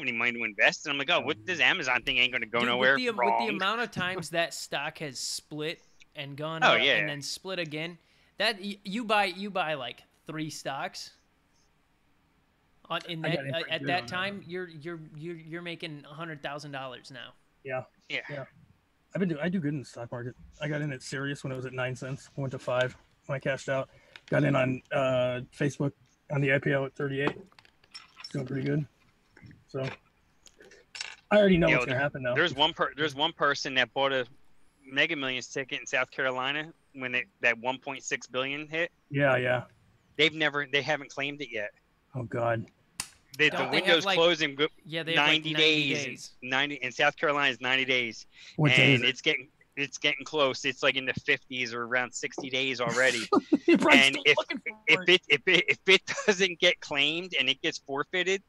any money to invest. And I'm like, oh, what this Amazon thing ain't going to go Dude, nowhere. with the Wrong. amount of times that stock has split and gone Oh, up yeah. and then split again, that you buy like 3 stocks. At that time, you're making $100,000 now. Yeah. Yeah. I do good in the stock market. I got in at Sirius when it was at 9 cents. Went to 5 when I cashed out. Got in on Facebook on the IPO at 38. It's doing pretty good. So I already know what's gonna happen now. There's one person that bought a Mega Millions ticket in South Carolina when that 1.6 billion hit. Yeah. They haven't claimed it yet. Oh God. The Don't they have, window's like- closing. Yeah, they have 90 like 90 days. days. 90 in South Carolina is 90 days, What day is and it? it's getting it's getting close. It's like in the 50s or around 60 days already. Brian's And still looking for it. if it doesn't get claimed and it gets forfeited,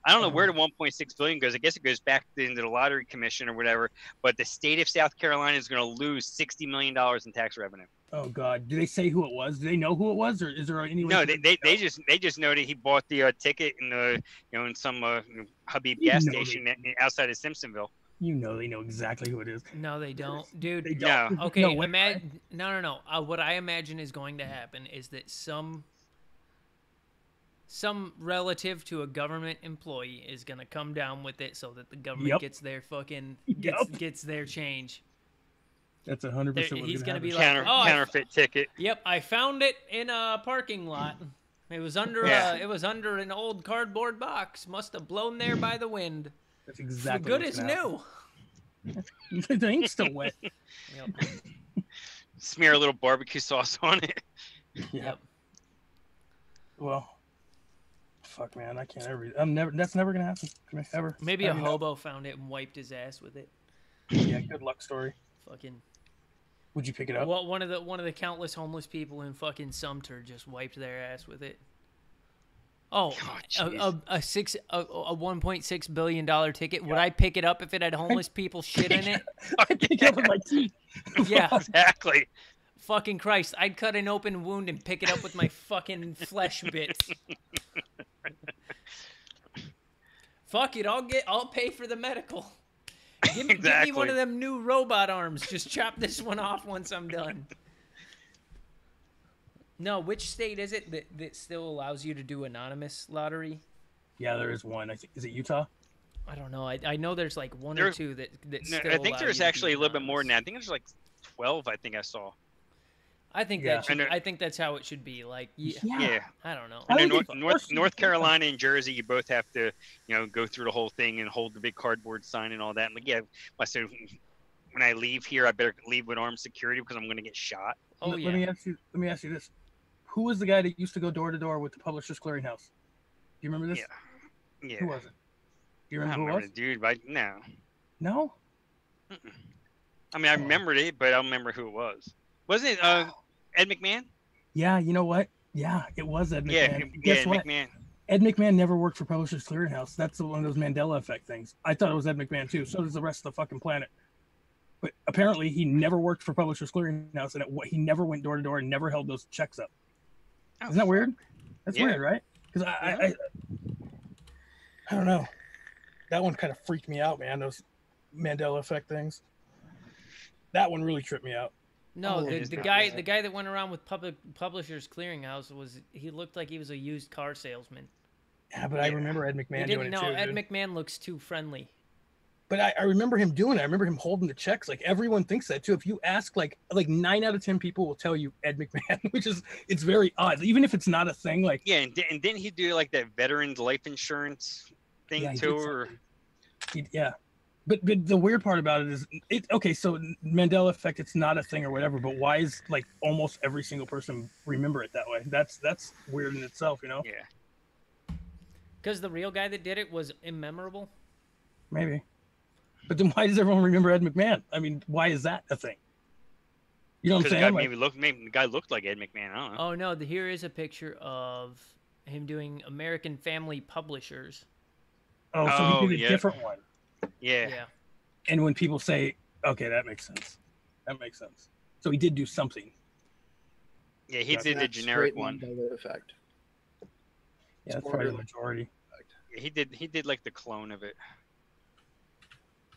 I don't know where the 1.6 billion goes. I guess it goes back into the lottery commission or whatever. But the state of South Carolina is going to lose $60 million in tax revenue. Oh God! Do they say who it was? Do they know who it was, or is there any way? No, they just know that he bought the ticket in the in some Habib gas station outside of Simpsonville. You know they know exactly who it is. No, they don't, dude. They don't. No. Okay, No way, no. What I imagine is going to happen is that some relative to a government employee is gonna come down with it so that the government gets their fucking gets their change. That's 100%. He's gonna be like, counterfeit ticket. Yep, I found it in a parking lot. It was under an old cardboard box. Must have blown there by the wind. That's exactly. Good as new. The ink's still wet. Yep. Smear a little barbecue sauce on it. Yep. Well, fuck, man, I can't ever. That's never gonna happen ever. Maybe a hobo found it and wiped his ass with it. Yeah, good luck story. Fucking. Would you pick it up? Well, one of the countless homeless people in fucking Sumter just wiped their ass with it. Oh, a $1.6 billion ticket. Would I pick it up if it had homeless people shit in it? I'd pick it up with my teeth. Yeah, exactly. Fucking Christ! I'd cut an open wound and pick it up with my fucking flesh bits. Fuck it! I'll pay for the medical. Give me one of them new robot arms. Just chop this one off once I'm done. No, which state is it that still allows you to do anonymous lottery? Yeah, there is one. I think is it Utah? I don't know. I know there's like one or two that still I think there's actually a little bit more than that. I think there's like 12. I think I saw. I think I think that's how it should be. Like, yeah. I don't know. And then North Carolina and Jersey, you both have to, go through the whole thing and hold the big cardboard sign and all that. And like, I said, when I leave here, I better leave with armed security because I'm going to get shot. Oh yeah. Let me ask you this: who was the guy that used to go door to door with the Publishers Clearinghouse? Do you remember this? Yeah. Who was it? Do you remember who it was? The dude, but no. No. Mm-mm. I mean, I remembered it, but I don't remember who it was. Wasn't it Ed McMahon? Yeah, you know what? Yeah, it was Ed McMahon. Guess what? McMahon. Ed McMahon never worked for Publishers Clearinghouse. That's one of those Mandela effect things. I thought it was Ed McMahon too. So does the rest of the fucking planet. But apparently he never worked for Publishers Clearinghouse, and he never went door to door and never held those checks up. Oh, isn't that weird? That's weird, right? Because I don't know. That one kind of freaked me out, man. Those Mandela effect things. That one really tripped me out. No, the guy that went around with Publishers Clearinghouse he looked like he was a used car salesman. Yeah, but I remember Ed McMahon doing it too. No, Ed McMahon looks too friendly. But I remember him doing it. I remember him holding the checks. Like everyone thinks that too. If you ask, like 9 out of 10 people will tell you Ed McMahon, it's very odd. Even if it's not a thing, like and didn't he do like that veterans life insurance thing too? Or But the weird part about it is, okay, so Mandela effect, it's not a thing or whatever, but why is like almost every single person remember it that way? That's weird in itself, Yeah. Because the real guy that did it was immemorable? Maybe. But then why does everyone remember Ed McMahon? I mean, why is that a thing? You know what I'm saying? Maybe the guy looked like Ed McMahon. I don't know. Oh, no, here is a picture of him doing American Family Publishers. Oh, so he did a different one. Yeah. And when people say, okay, that makes sense. That makes sense. So he did do something. Yeah, he did the generic one. Effect. Yeah, that's probably the majority. Yeah, he did like the clone of it.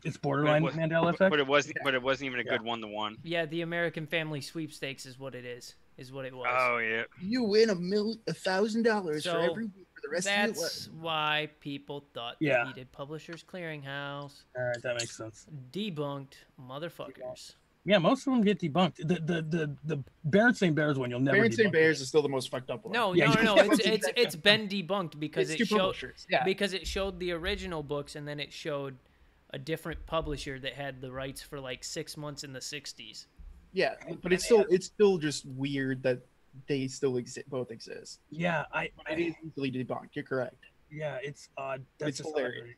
It's borderline Mandela effect? But it wasn't even a good one-to-one. Yeah, the American Family Sweepstakes is what it is what it was. Oh, yeah. You win $1,000 for every week for the rest of your life. That's why people thought that he did Publishers Clearinghouse. All right, that makes sense. Debunked, motherfuckers. Yeah, most of them get debunked. The Berenstain Bears one, you'll never. Berenstain Bears is still the most fucked up one. No. It's been debunked because it showed the original books and then it showed a different publisher that had the rights for like 6 months in the 60s. Yeah, but it's still just weird that they still both exist. Yeah, it is easily debunked. You're correct. Yeah, it's odd. It's hilarious.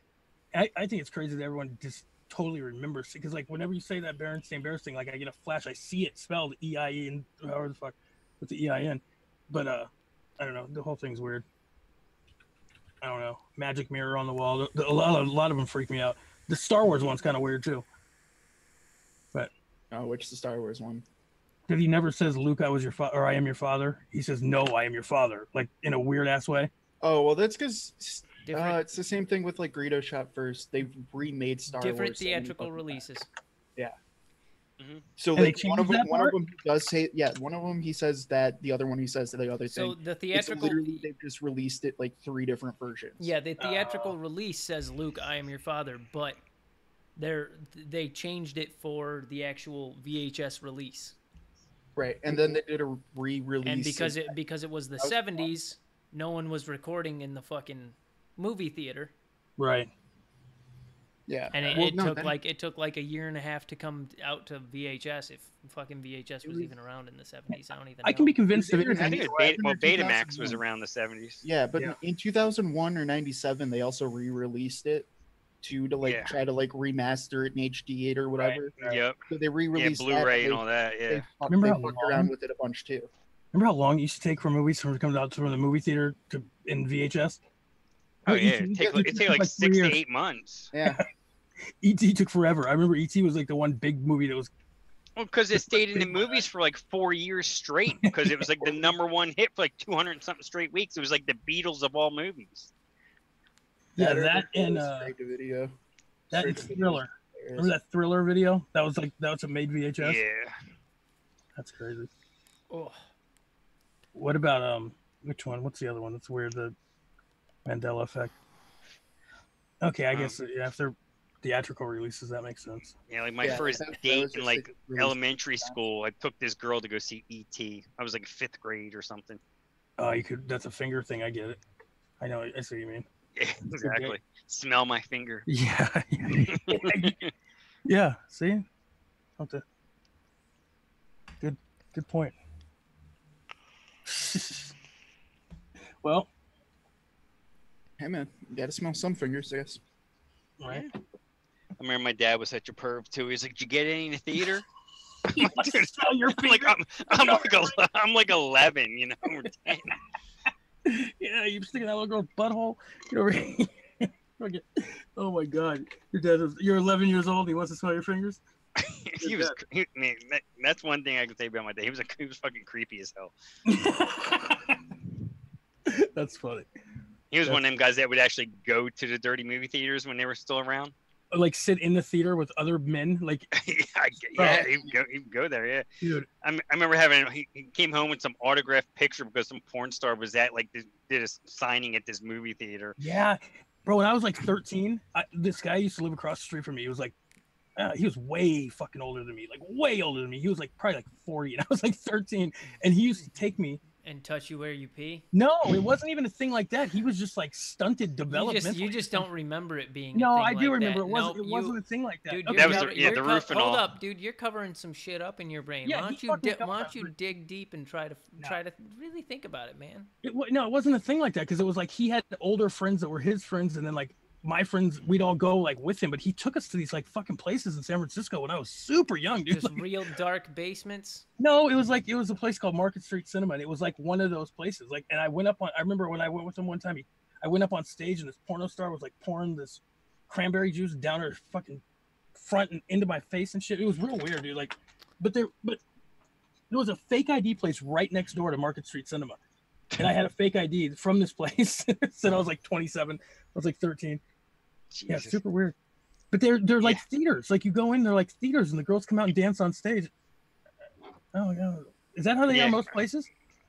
I think it's crazy that everyone just totally remember because like whenever you say that Berenstain, like I get a flash, I see it spelled E-I-E, and however the fuck with the E-I-N, but I don't know. The whole thing's weird. I don't know. Magic mirror on the wall. A lot of them freak me out. The Star Wars one's kind of weird too. But which the Star Wars one? That he never says, "Luke, I was your father," or "I am your father." He says, "No, I am your father," like in a weird ass way. Oh well, that's because Different, it's the same thing with like Greedo shot first. They've remade Star different Wars. theatrical releases. Yeah. Mm-hmm. So And like one of them he does say one of them he says that, the other one he says the other So thing. the It's theatrical, literally they've just released it like 3 different versions. yeah, the theatrical release says Luke, I am your father, but they changed it for the actual VHS release. Right, and then they did a re-release. And because it was the 70s, no one was recording in the fucking movie theater. Right. Yeah, And it took like a year and a half to come out to VHS. If fucking VHS was even around in the 70s, I don't even know. I can be convinced of I anything. think it was Betamax was around the 70s. Yeah, but in 2001 or 97, they also re-released it to try to like remaster it in HD8 or whatever. Right. Yep. So they re-released Blu-ray and all that. Yeah. They fucked around with it a bunch too. Remember how long it used to take for movies to come out from the movie theater to in VHS? Oh yeah, it take like 6 to 8 months. Yeah. E.T. took forever. I remember E.T. was like the one big movie that was. Well, because it stayed in the movies for like 4 years straight, because it was like the #1 hit for like 200 and something straight weeks. It was like the Beatles of all movies. Yeah, that and video. That and Thriller. Remember that Thriller video? That was a made VHS. Yeah. That's crazy. Oh. What about which one? What's the other one? That's weird. The Mandela effect. Okay, I guess if they're theatrical releases, that makes sense. Yeah, like my first date in like elementary school, I took this girl to go see E.T. I was like 5th grade or something. Oh, you could. That's a finger thing. I get it. I know. I see what you mean. Yeah, exactly. Smell my finger. Yeah. Yeah. See. Good point. Well. Hey man, you gotta smell some fingers, I guess. Right. I remember my dad was such a perv too. He's like, "Did you get any in the theater?" You must smell your finger. I'm like 11, you know. Or 10. Yeah, you're sticking that little girl's butthole. Oh my god, you're 11 years old. And he wants to smell your fingers. Man, that's one thing I can say about my dad. He was fucking creepy as hell. That's funny. He was one of them guys that would actually go to the dirty movie theaters when they were still around. Like sit in the theater with other men, like he'd go there. Yeah, dude. I remember he came home with some autographed picture because some porn star was at did a signing at this movie theater. Yeah, bro. When I was like 13, this guy used to live across the street from me. He was like, he was way fucking older than me, like way older than me. He was like probably like 40, and I was like 13, and he used to take me. And touch you where you pee? No, it wasn't even a thing like that. He was just like stunted development. You just don't remember it being. No, a thing I do like remember. That. It wasn't a thing like that. Dude, okay. That was the roof and all. Hold up, dude. You're covering some shit up in your brain. Yeah, why don't you dig deep and try to really think about it, man? It wasn't a thing like that because it was like he had older friends that were his friends, and then like my friends, we'd all go like with him. But he took us to these like fucking places in San Francisco when I was super young, dude. Just real dark basements. No, it was a place called Market Street Cinema, and it was like one of those places. Like, and I remember when I went with him one time, I went up on stage and this porno star was like pouring this cranberry juice down her fucking front and into my face and shit. It was real weird, dude. Like, but there was a fake ID place right next door to Market Street Cinema, and I had a fake ID from this place. Said I was like 27. I was like 13. Jesus. Yeah, super weird. But they're like theaters. Like you go in, they're like theaters, and the girls come out and dance on stage. Oh yeah, is that how they are most places?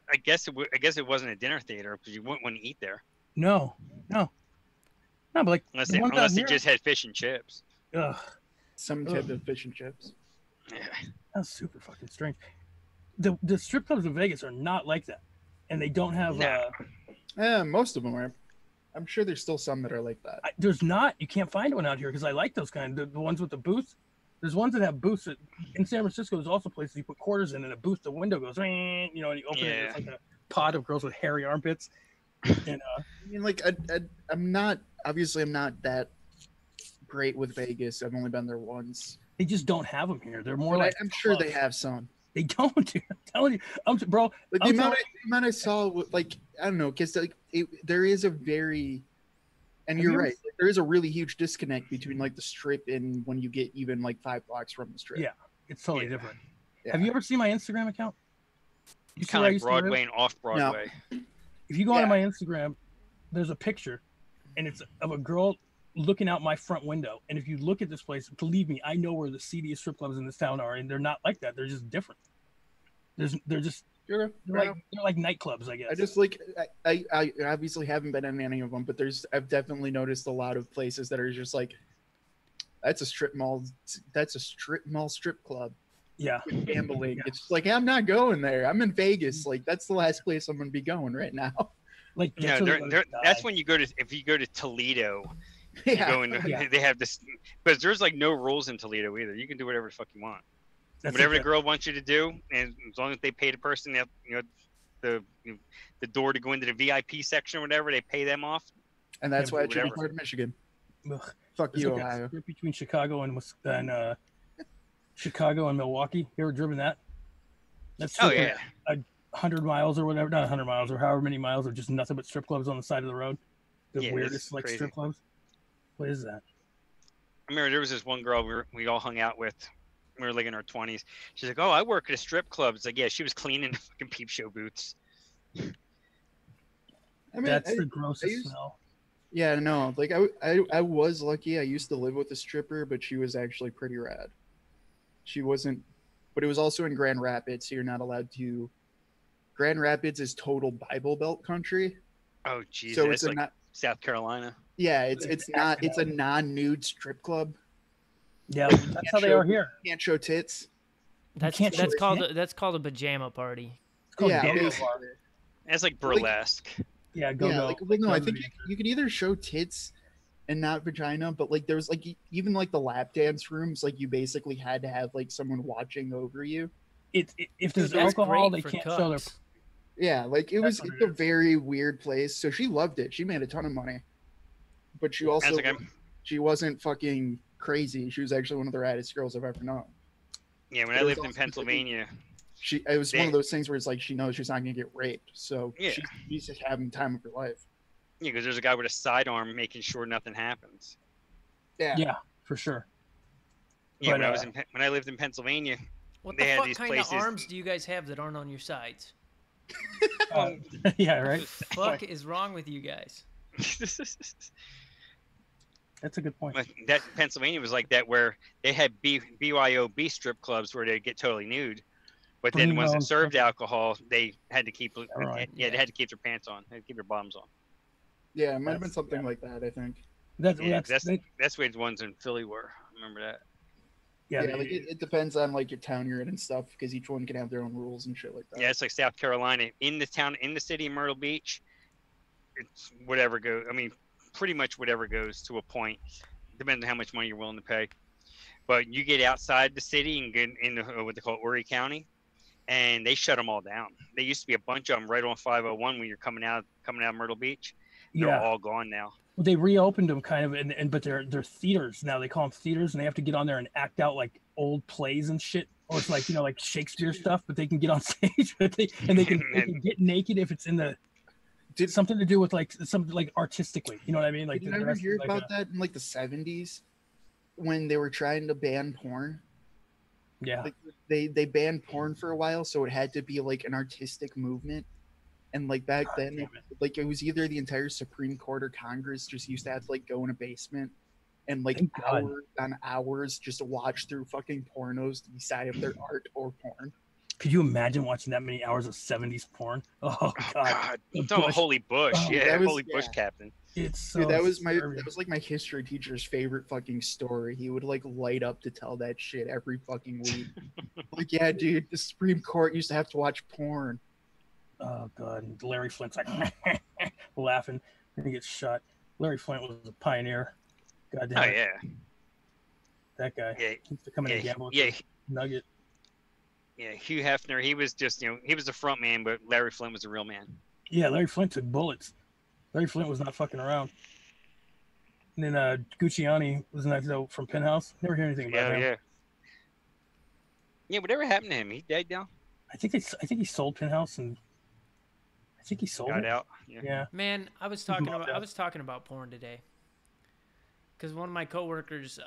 I guess it wasn't a dinner theater because you wouldn't want to eat there. No, but like unless they just had fish and chips. Ugh. Some type of fish and chips. Yeah. That's super fucking strange. The strip clubs in Vegas are not like that, and they don't have. Yeah, most of them are. I'm sure there's still some that are like that. There's not. You can't find one out here because I like those kind. The ones with the booths. There's ones that have booths. In San Francisco, there's also places you put quarters in, and a booth, the window goes, and you open it. It's like a pod of girls with hairy armpits. And I mean, like, I'm not that great with Vegas. I've only been there once. They just don't have them here. They're more But like I'm sure they clubs. have some. They don't. Dude. I'm telling you, bro. Like the amount I saw, like I don't know, because like there is a very, and Have you're you ever right. Like, there is a really huge disconnect between like the Strip and when you get even like 5 blocks from the Strip. Yeah, it's totally different. Yeah. Have you ever seen my Instagram account? You see Kind where I of like used to live? Broadway and off Broadway. If you go onto my Instagram, there's a picture, and it's of a girl looking out my front window. And if you look at this place, believe me, I know where the seediest strip clubs in this town are, and they're not like that. They're just different. They're like nightclubs, I guess. I just like I obviously haven't been in any of them, but I've definitely noticed a lot of places that are just like that's a strip mall. That's a strip mall strip club. Yeah. With gambling. Yeah. It's like I'm not going there. I'm in Vegas. Like that's the last place I'm gonna be going right now. Like that's when you go to if you go to Toledo. Yeah. They have this because there's like no rules in Toledo either. You can do whatever the fuck you want. Whatever the girl wants you to do, and as long as they pay the person that the door to go into the VIP section or whatever, they pay them off. And that's why I chose part of Michigan. Ugh. Fuck you, Ohio. Between Chicago and Chicago and Milwaukee. You ever driven that? That's 100 miles or whatever, not 100 miles or however many miles of just nothing but strip clubs on the side of the road. The weirdest like strip clubs. What is that? I remember there was this one girl we all hung out with. We were like in our 20s. She's like, "Oh, I work at a strip club." It's like, yeah, she was cleaning the fucking peep show booths. I mean, that's the grossest smell. Yeah, no, like I was lucky. I used to live with a stripper, but she was actually pretty rad. She wasn't, but it was also in Grand Rapids, so you're not allowed to. Grand Rapids is total Bible Belt country. Oh, Jesus. So it's like not South Carolina. Yeah, it's not. It's a non-nude strip club. Yeah, that's how they are here. Can't show tits. That's called a pajama party. It's like burlesque. No, I think you could either show tits and not vagina, but like there's like even like the lap dance rooms, like you basically had to have like someone watching over you. If there's alcohol, they can't show their. Yeah, like it's a very weird place. So she loved it. She made a ton of money, but she also she wasn't fucking crazy. She was actually one of the raddest girls I've ever known. Yeah, when I lived in Pennsylvania, it was one of those things where it's like she knows she's not gonna get raped, so she's just having time of her life. Yeah, because there's a guy with a sidearm making sure nothing happens. Yeah, for sure. Yeah, but, when I lived in Pennsylvania, what the fuck kind of arms do you guys have that aren't on your sides? Yeah, right. What the fuck is wrong with you guys? That's a good point. That Pennsylvania was like that, where they had BYOB strip clubs where they get totally nude, but then once it served alcohol, they had to keep they had to keep their pants on, they had to keep their bottoms on. Yeah, it might have been something like that. I think. That's where the ones in Philly were. I remember that. Yeah, like it depends on like your town you're in and stuff, because each one can have their own rules and shit like that. Yeah, it's like South Carolina. In the city of Myrtle Beach, it's whatever goes. I mean, pretty much whatever goes to a point. Depends on how much money you're willing to pay. But you get outside the city and get into what they call Horry County, and they shut them all down. There used to be a bunch of them right on 501 when you're coming out of Myrtle Beach. They're all gone now. Well, they reopened them kind of, but they're theaters now. They call them theaters, and they have to get on there and act out like old plays and shit, or it's like like Shakespeare stuff. But they can get on stage, they can get naked if it's in the. Did something to do with like something like artistically, you know what I mean? Like, did you ever hear about that in like the 70s when they were trying to ban porn? Yeah, like, they banned porn for a while, so it had to be like an artistic movement. And like back then, it was either the entire Supreme Court or Congress just used to have to like go in a basement and like hours on hours just to watch through fucking pornos to decide if they're art or porn. Could you imagine watching that many hours of 70s porn? Oh God. Holy Bush. Holy Bush Captain. It's so Dude, that was like my history teacher's favorite fucking story. He would like light up to tell that shit every fucking week. Like, yeah, dude, the Supreme Court used to have to watch porn. Oh God, Larry Flint's like laughing. You're gonna get shot. Larry Flint was a pioneer. God damn. Oh yeah. That guy. Yeah. He used to come in and gamble. Nugget. Yeah, Hugh Hefner. He was just he was the front man, but Larry Flint was the real man. Yeah, Larry Flint took bullets. Larry Flint was not fucking around. And then Gucciani was next though from Penthouse. Never hear anything about him. Yeah. Yeah, whatever happened to him? He died now? I think he sold Penthouse and I think he sold Got it. out. Yeah. Man, I was talking about porn today. Because one of my coworkers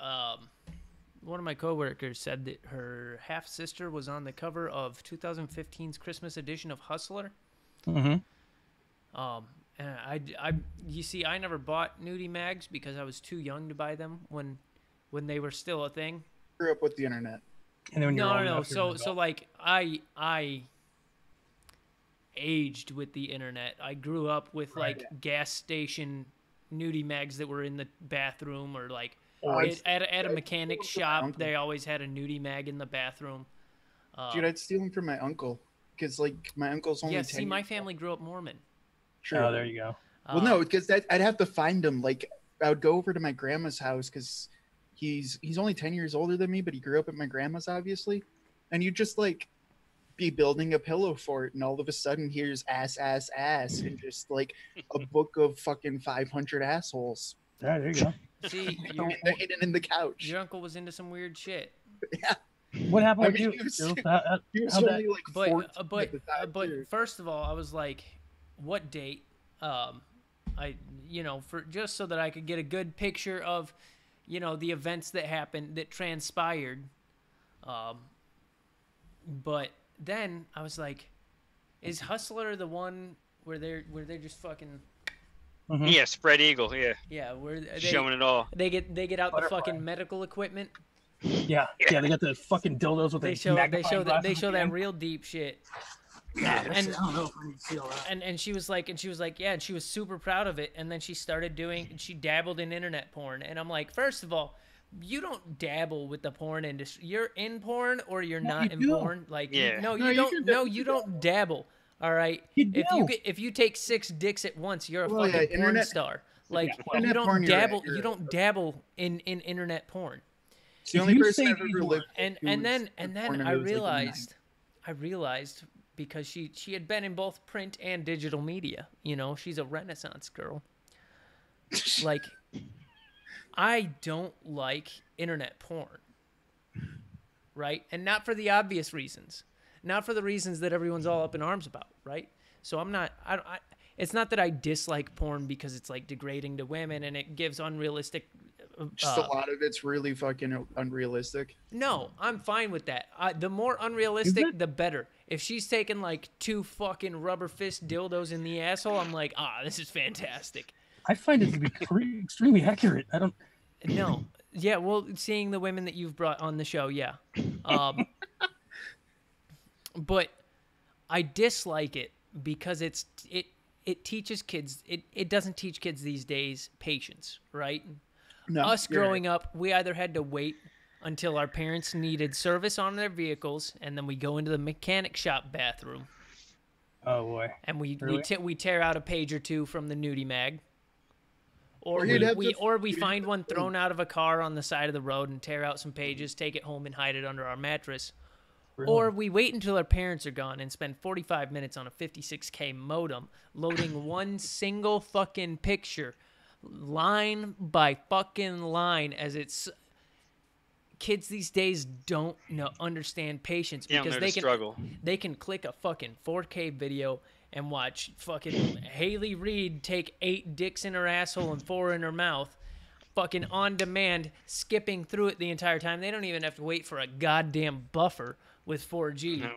said that her half sister was on the cover of 2015's Christmas edition of Hustler. Mm-hmm. And you see, I never bought nudie mags because I was too young to buy them when they were still a thing. Grew up with the internet. And then No. So like I aged with the internet. I grew up with like gas station nudie mags that were in the bathroom or like at a mechanic shop. They always had a nudie mag in the bathroom. Dude, I'd steal them from my uncle because like my uncle's only 10 see, my years family grew up Mormon. True. Oh, there you go. Well, no, because I'd have to find them. Like, I would go over to my grandma's house because he's only 10 years older than me, but he grew up at my grandma's, obviously. And you just like be building a pillow fort, and all of a sudden here's ass, and just like a book of fucking 500 assholes. Yeah, there you go. See, hidden in the couch. your uncle was into some weird shit. Yeah. What happened with I mean, you? he was How'd only like 14 But at the time, too. first of all, I was like, what date? For just so that I could get a good picture of, the events that happened, that transpired. But then I was like, is Hustler the one where they're just fucking Mm-hmm. Yeah, spread eagle. Yeah, where they showing it all. they get out Butterfly. the fucking medical equipment? Yeah, they got the fucking dildos with They the show magnifying glasses that at the end. real deep shit. Yeah, and- I don't know if I need to see all that. And she was like, yeah, and she was super proud of it. And then she dabbled in internet porn. And I'm like, first of all, you don't dabble with the porn industry. You're in porn or you're not in porn. Like, Yeah. you don't dabble. All right. You do. If you take 6 dicks at once, you're a Well, yeah, fucking porn internet- star. Like, Yeah, you don't porn, you're right, dabble. you're You don't dabble in internet porn. It's the If only you person say I've ever these lived And with who then was porn I it was, like, in realized because she had been in both print and digital media. She's a Renaissance girl. Like, I don't like internet porn, right? And not for the obvious reasons, not for the reasons that everyone's all up in arms about, right? So it's not that I dislike porn because it's like degrading to women and it gives unrealistic. Just a lot of it's really fucking unrealistic. No, I'm fine with that. The more unrealistic, the better. If she's taking like 2 fucking rubber fist dildos in the asshole, I'm like, this is fantastic. I find it to be extremely accurate. I don't. No. Yeah, well, seeing the women that you've brought on the show, yeah. But I dislike it because it teaches kids. It doesn't teach kids these days patience, right? No, Us you're growing up, we either had to wait until our parents needed service on their vehicles, and then we go into the mechanic shop bathroom, Oh boy. and we Really? tear out a page or two from the nudie mag, or Or you'd have we find one thrown out of a car on the side of the road and tear out some pages, take it home and hide it under our mattress. Or we wait until our parents are gone and spend 45 minutes on a 56K modem loading one single fucking picture, line by fucking line, as it's. Kids these days don't understand patience because they can click a fucking 4K video and watch fucking Haley Reid take 8 dicks in her asshole and 4 in her mouth, fucking on demand, skipping through it the entire time. They don't even have to wait for a goddamn buffer with 4G. No.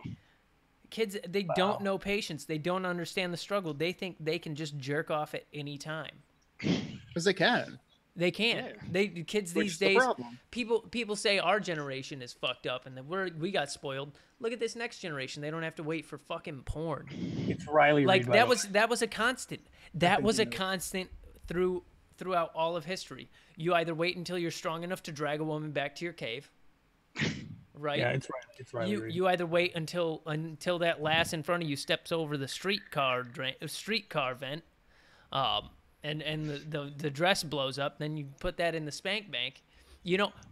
Kids, they don't know patience. They don't understand the struggle. They think they can just jerk off at any time. Because they can. They can't. Kids Which these is the days. problem. People say our generation is fucked up and that we got spoiled. Look at this next generation. They don't have to wait for fucking porn. It's Riley Like Reid, by that the was a constant. That was a constant throughout all of history. You either wait until you're strong enough to drag a woman back to your cave, right? Yeah, it's Riley Reid. You either wait until that lass in front of you steps over the streetcar vent, and the dress blows up. Then you put that in the spank bank.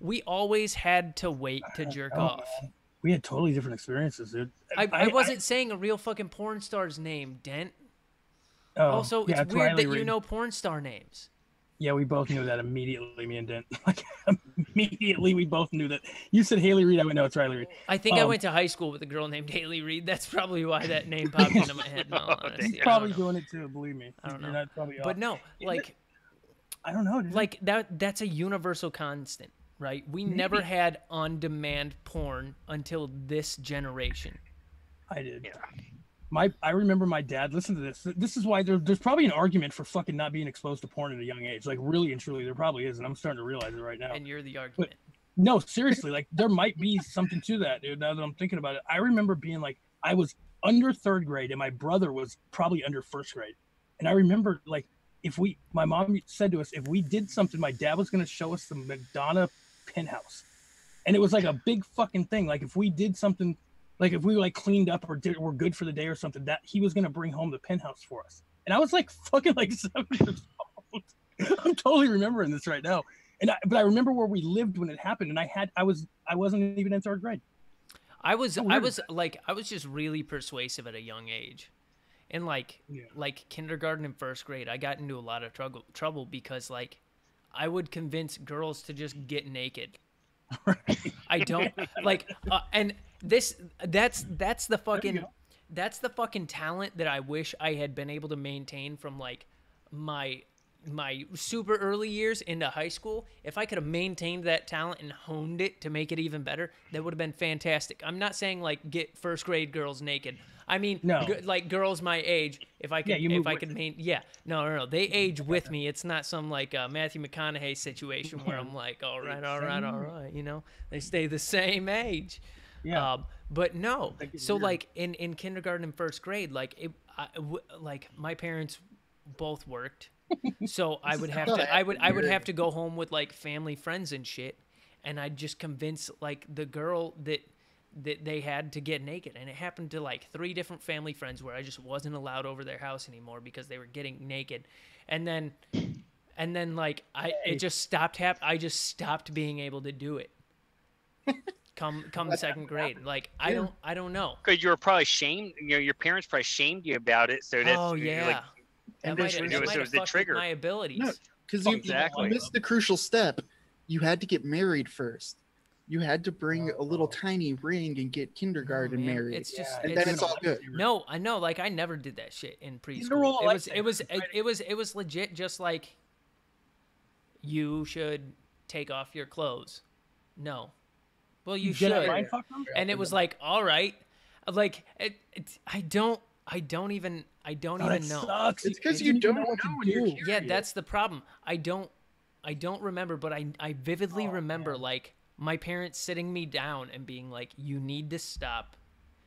We always had to wait to jerk off. Man. We had totally different experiences, dude. I wasn't saying a real fucking porn star's name, Dent. Oh, Also, yeah, it's weird Riley that you Reid. know porn star names. Yeah, we both knew that immediately, me and Dent. Like, immediately, we both knew that. You said Haley Reid. I went, no, it's Riley Reid. I think I went to high school with a girl named Haley Reid. That's probably why that name popped into my head. In all honesty. He's probably doing it too, believe me. I don't know. You're not probably But off. no, like, I don't know, dude. like that's a universal constant, right? We never had on-demand porn until this generation. I did. Yeah. I remember my dad. Listen to this. This is why there's probably an argument for fucking not being exposed to porn at a young age. Like, really and truly, there probably is, and I'm starting to realize it right now. And you're the argument. No, seriously, like there might be something to that, dude. Now that I'm thinking about it, I remember being like, I was under 3rd grade, and my brother was probably under 1st grade, and I remember like my mom said to us, if we did something, my dad was going to show us the Madonna penthouse, and it was like a big fucking thing. Like if we did something. Like if we like cleaned up or were good for the day or something, that he was gonna bring home the penthouse for us. And I was like fucking like 7 years old. I'm totally remembering this right now. But I remember where we lived when it happened, and I wasn't even in 3rd grade. I was just really persuasive at a young age. And like kindergarten and 1st grade, I got into a lot of trouble because like I would convince girls to just get naked. Right. I don't like and that's the fucking talent that I wish I had been able to maintain from like my super early years into high school. If I could have maintained that talent and honed it to make it even better, that would have been fantastic. I'm not saying like get 1st grade girls naked. I mean, no. Like girls my age. If I could, no. They age with me. It's not some like Matthew McConaughey situation where I'm like, all right. You know, they stay the same age. Yeah. But no. So like in kindergarten and 1st grade, like like my parents both worked, so I would have to go home with like family friends and shit, and I'd just convince like the girl that they had to get naked. And it happened to like 3 different family friends where I just wasn't allowed over their house anymore because they were getting naked. And then like it just stopped I just stopped being able to do it. Come 2nd grade. Like I don't know. Because you were probably shamed. You know, your parents probably shamed you about it. So that's Like, and that might have the fucked trigger. with my abilities. No, because Exactly. you missed the crucial step. You had to get married first. You had to bring a little tiny ring and get kindergarten man, married. it's just and then it's all good. No, I know. Like I never did that shit in preschool. It was legit. Just like you should take off your clothes. No, well you should. And it was like, all right, like I don't even know. Sucks. It's because you don't know when you're curious. Yeah, that's the problem. I don't remember, but I vividly remember like my parents sitting me down and being like, you need to stop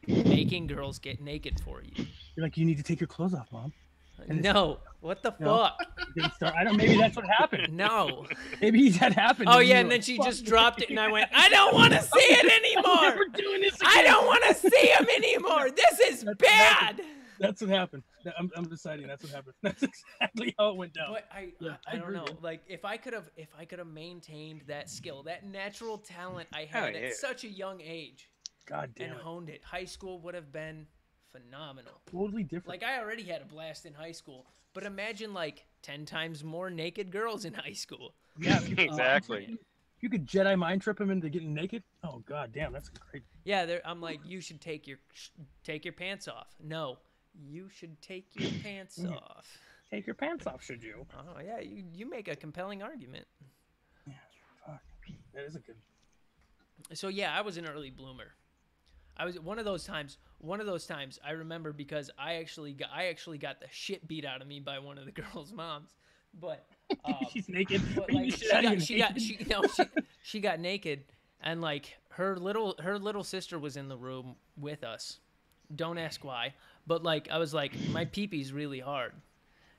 making girls get naked for you. You're like, you need to take your clothes off, Mom. And no, what the fuck? I don't. Maybe that's what happened. No, maybe that happened. Oh yeah, and then she just dropped it, and I went, I don't want to see it anymore. I don't want to see him anymore. This is bad. That's what happened. I'm deciding that's what happened. That's exactly how it went down. But I don't know. Like if I could have maintained that skill, that natural talent I had at such a young age, God damn, and honed it, high school would have been phenomenal. Totally different. Like I already had a blast in high school, but imagine like 10 times more naked girls in high school. Yeah, exactly. You could Jedi mind trip them into getting naked. Oh god damn, that's great. Yeah, I'm like, you should take your pants off. No, you should take your pants off. Take your pants off, should you? Oh yeah, you make a compelling argument. Yeah, fuck. That is a good. So yeah, I was an early bloomer. I was one of those times I remember because I actually got the shit beat out of me by one of the girls' moms. But she's naked. But like she got naked, and like her little sister was in the room with us. Don't ask why, but like I was like, my pee-pee's really hard.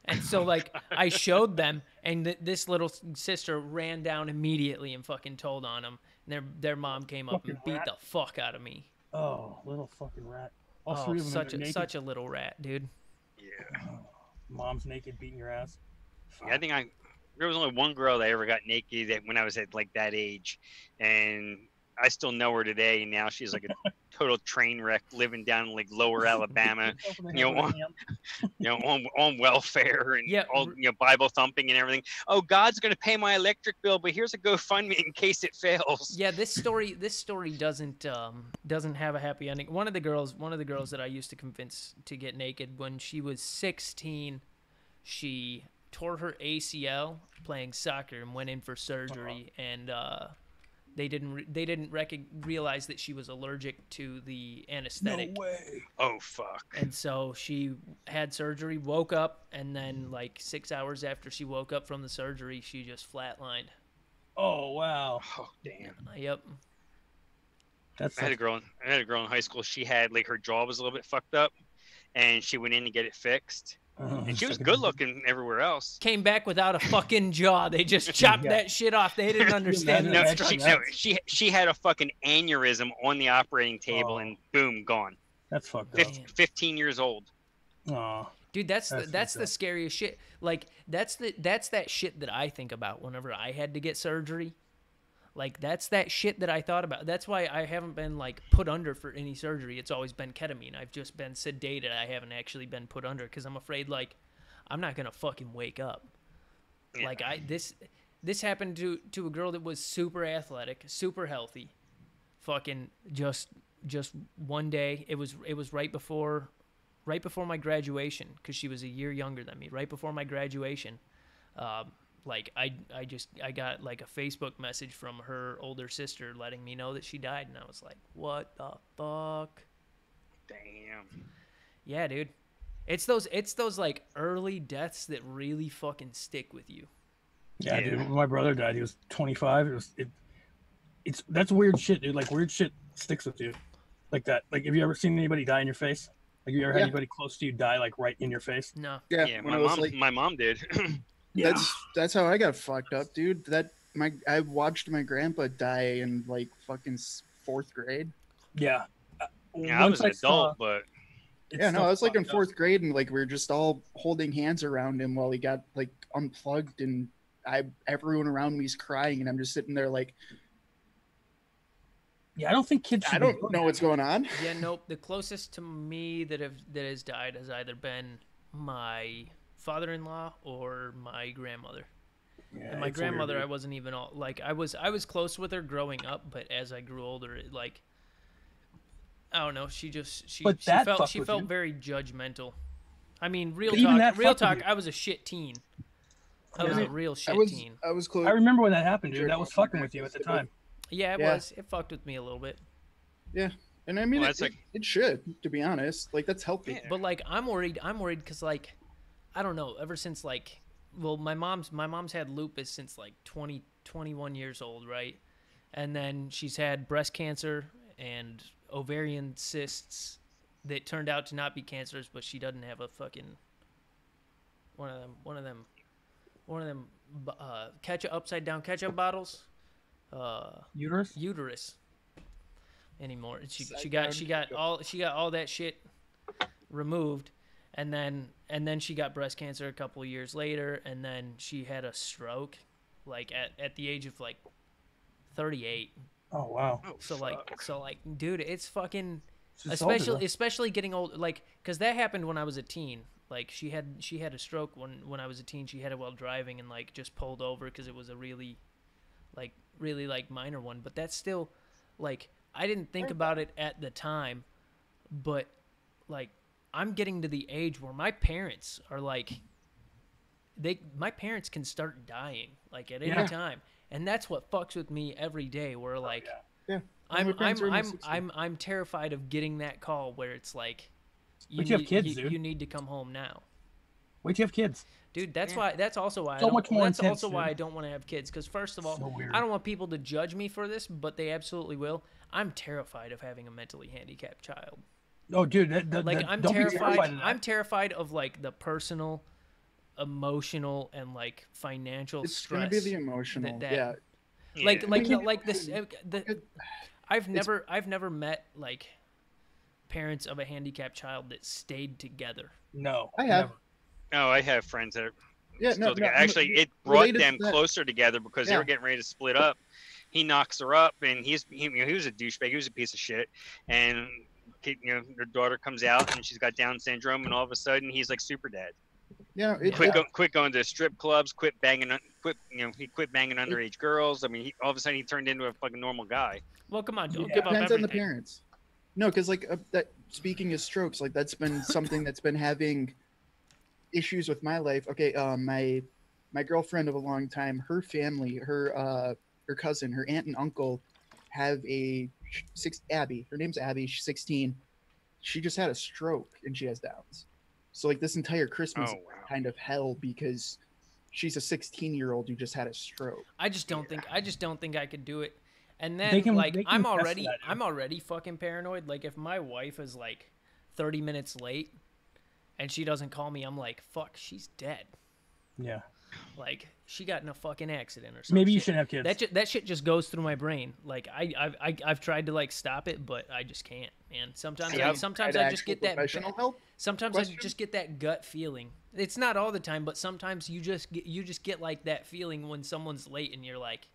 And so like I showed them, and this little sister ran down immediately and fucking told on them. And their mom came up and beat the fuck out of me. Oh, little fucking rat! All Oh, three of them such a little rat, dude. Yeah. Oh, mom's naked, beating your ass. Yeah, I think there was only one girl that ever got naked when I was at like that age, and I still know her today. Now she's like a total train wreck, living down in like Lower Alabama, on welfare and Yeah. all Bible thumping and everything. Oh, God's gonna pay my electric bill, but here's a GoFundMe in case it fails. Yeah, this story doesn't have a happy ending. One of the girls that I used to convince to get naked, when she was 16, she tore her ACL playing soccer and went in for surgery, and they didn't realize that she was allergic to the anesthetic. No way. Oh fuck. And so she had surgery, woke up, and then like 6 hours after she woke up from the surgery, she just flatlined. Oh wow. Oh damn. Yep. I had a girl in high school. She had like her jaw was a little bit fucked up, and she went in to get it fixed. And she was good looking everywhere else. Came back without a fucking jaw. They just chopped that shit off. They didn't understand No, that. she had a fucking aneurysm on the operating table, and boom, gone. That's fucked up. 15 years old. Aw. Dude, that's the scariest shit. Like that's that shit that I think about whenever I had to get surgery. Like that's that shit that I thought about. That's why I haven't been like put under for any surgery. It's always been ketamine. I've just been sedated. I haven't actually been put under because I'm afraid like I'm not gonna fucking wake up. Yeah. Like this happened to a girl that was super athletic, super healthy. Fucking just one day. It was right before my graduation, because she was a year younger than me. Right before my graduation, like I got like a Facebook message from her older sister letting me know that she died, and I was like, what the fuck? Damn. Yeah, dude. It's those like early deaths that really fucking stick with you. Yeah, dude. When my brother died, he was 25. That's weird shit, dude. Like weird shit sticks with you, like that. Like, have you ever seen anybody die in your face? Like, have you ever had anybody close to you die like right in your face? No. Yeah, my mom did. Yeah. That's how I got fucked up, dude. I watched my grandpa die in like fucking 4th grade. Yeah. I was an adult, but yeah, no, I was like in 4th grade, and like we were just all holding hands around him while he got like unplugged, and everyone around me's crying, and I'm just sitting there like, yeah, I don't think kids. I don't know what's going on. Yeah, nope. The closest to me that has died has either been my father-in-law or my grandmother. Yeah, and my grandmother, weird. I wasn't even all like I was close with her growing up, but as I grew older, like I don't know, she felt very judgmental. I mean, real talk. I was a shit teen. I was a real shit teen. I was close. I remember when that happened, dude. That was fucking with you at the time. Yeah, it was. It fucked with me a little bit. Yeah, and I mean, it should, to be honest. Like, that's healthy. Yeah. But like, I'm worried because like, I don't know. Ever since like, well, my mom's had lupus since like 21 years old, right? And then she's had breast cancer and ovarian cysts that turned out to not be cancers, but she doesn't have a fucking one of them upside down ketchup bottles. Uterus anymore. She got all that shit removed, and then she got breast cancer a couple of years later, and then she had a stroke like at the age of like 38. Oh wow. So like dude, it's fucking especially getting old, like, because that happened when I was a teen. Like she had a stroke when I was a teen. She had it while driving and like just pulled over because it was a really minor one, but that's still like, I didn't think about it at the time, but like I'm getting to the age where my parents are like, my parents can start dying like at any time, and that's what fucks with me every day. Where like, I'm terrified of getting that call where it's like, you need to come home now. Wait till you have kids. Dude, that's why. That's also why. I don't want to have kids. Because first of all, I don't want people to judge me for this, but they absolutely will. I'm terrified of having a mentally handicapped child. Oh, dude, I'm terrified. I'm terrified of like the personal, emotional, and like financial stress. It's gonna be the emotional. I've never met like parents of a handicapped child that stayed together. No, I have. Never. Oh, I have friends that are still together. Actually, it brought them closer together because they were getting ready to split up. he knocks her up, and he was a douchebag. He was a piece of shit, and her daughter comes out, and she's got Down syndrome, and all of a sudden he's like super dad. Yeah, Quit going to strip clubs. He quit banging underage girls. I mean, all of a sudden he turned into a fucking normal guy. Well, come on, don't it give up depends everything. on the parents. No, because like that. Speaking of strokes, like that's been something that's been having issues with my life. Okay, my girlfriend of a long time, her family, her cousin, her aunt and uncle have Abby. Her name's Abby. She's 16. She just had a stroke and she has Downs. So like this entire Christmas is kind of hell because she's a 16-year-old who just had a stroke. I just don't think I could do it. And then I'm already fucking paranoid. Like if my wife is like 30 minutes late and she doesn't call me, I'm like, fuck, she's dead. Yeah. Like she got in a fucking accident or something. Maybe you shouldn't have kids. That shit just goes through my brain. Like I've tried to like stop it, but I just can't, man. Sometimes I just get that professional help. Sometimes I just get that gut feeling. It's not all the time, but sometimes you just get like that feeling when someone's late and you're like,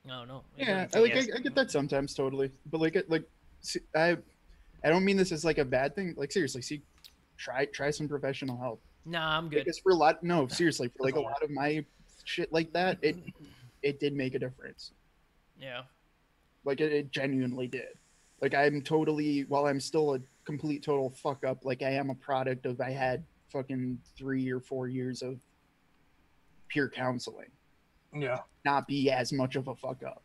oh no. Yeah, I get that sometimes totally, but I don't mean this as like a bad thing. Like seriously, try some professional help. Nah, I'm good. Because for a lot of my shit like that, it did make a difference. Yeah. Like it genuinely did. Like I'm totally, while I'm still a complete total fuck up, like I am a product of I had fucking 3 or 4 years of pure counseling. Yeah. Not be as much of a fuck up.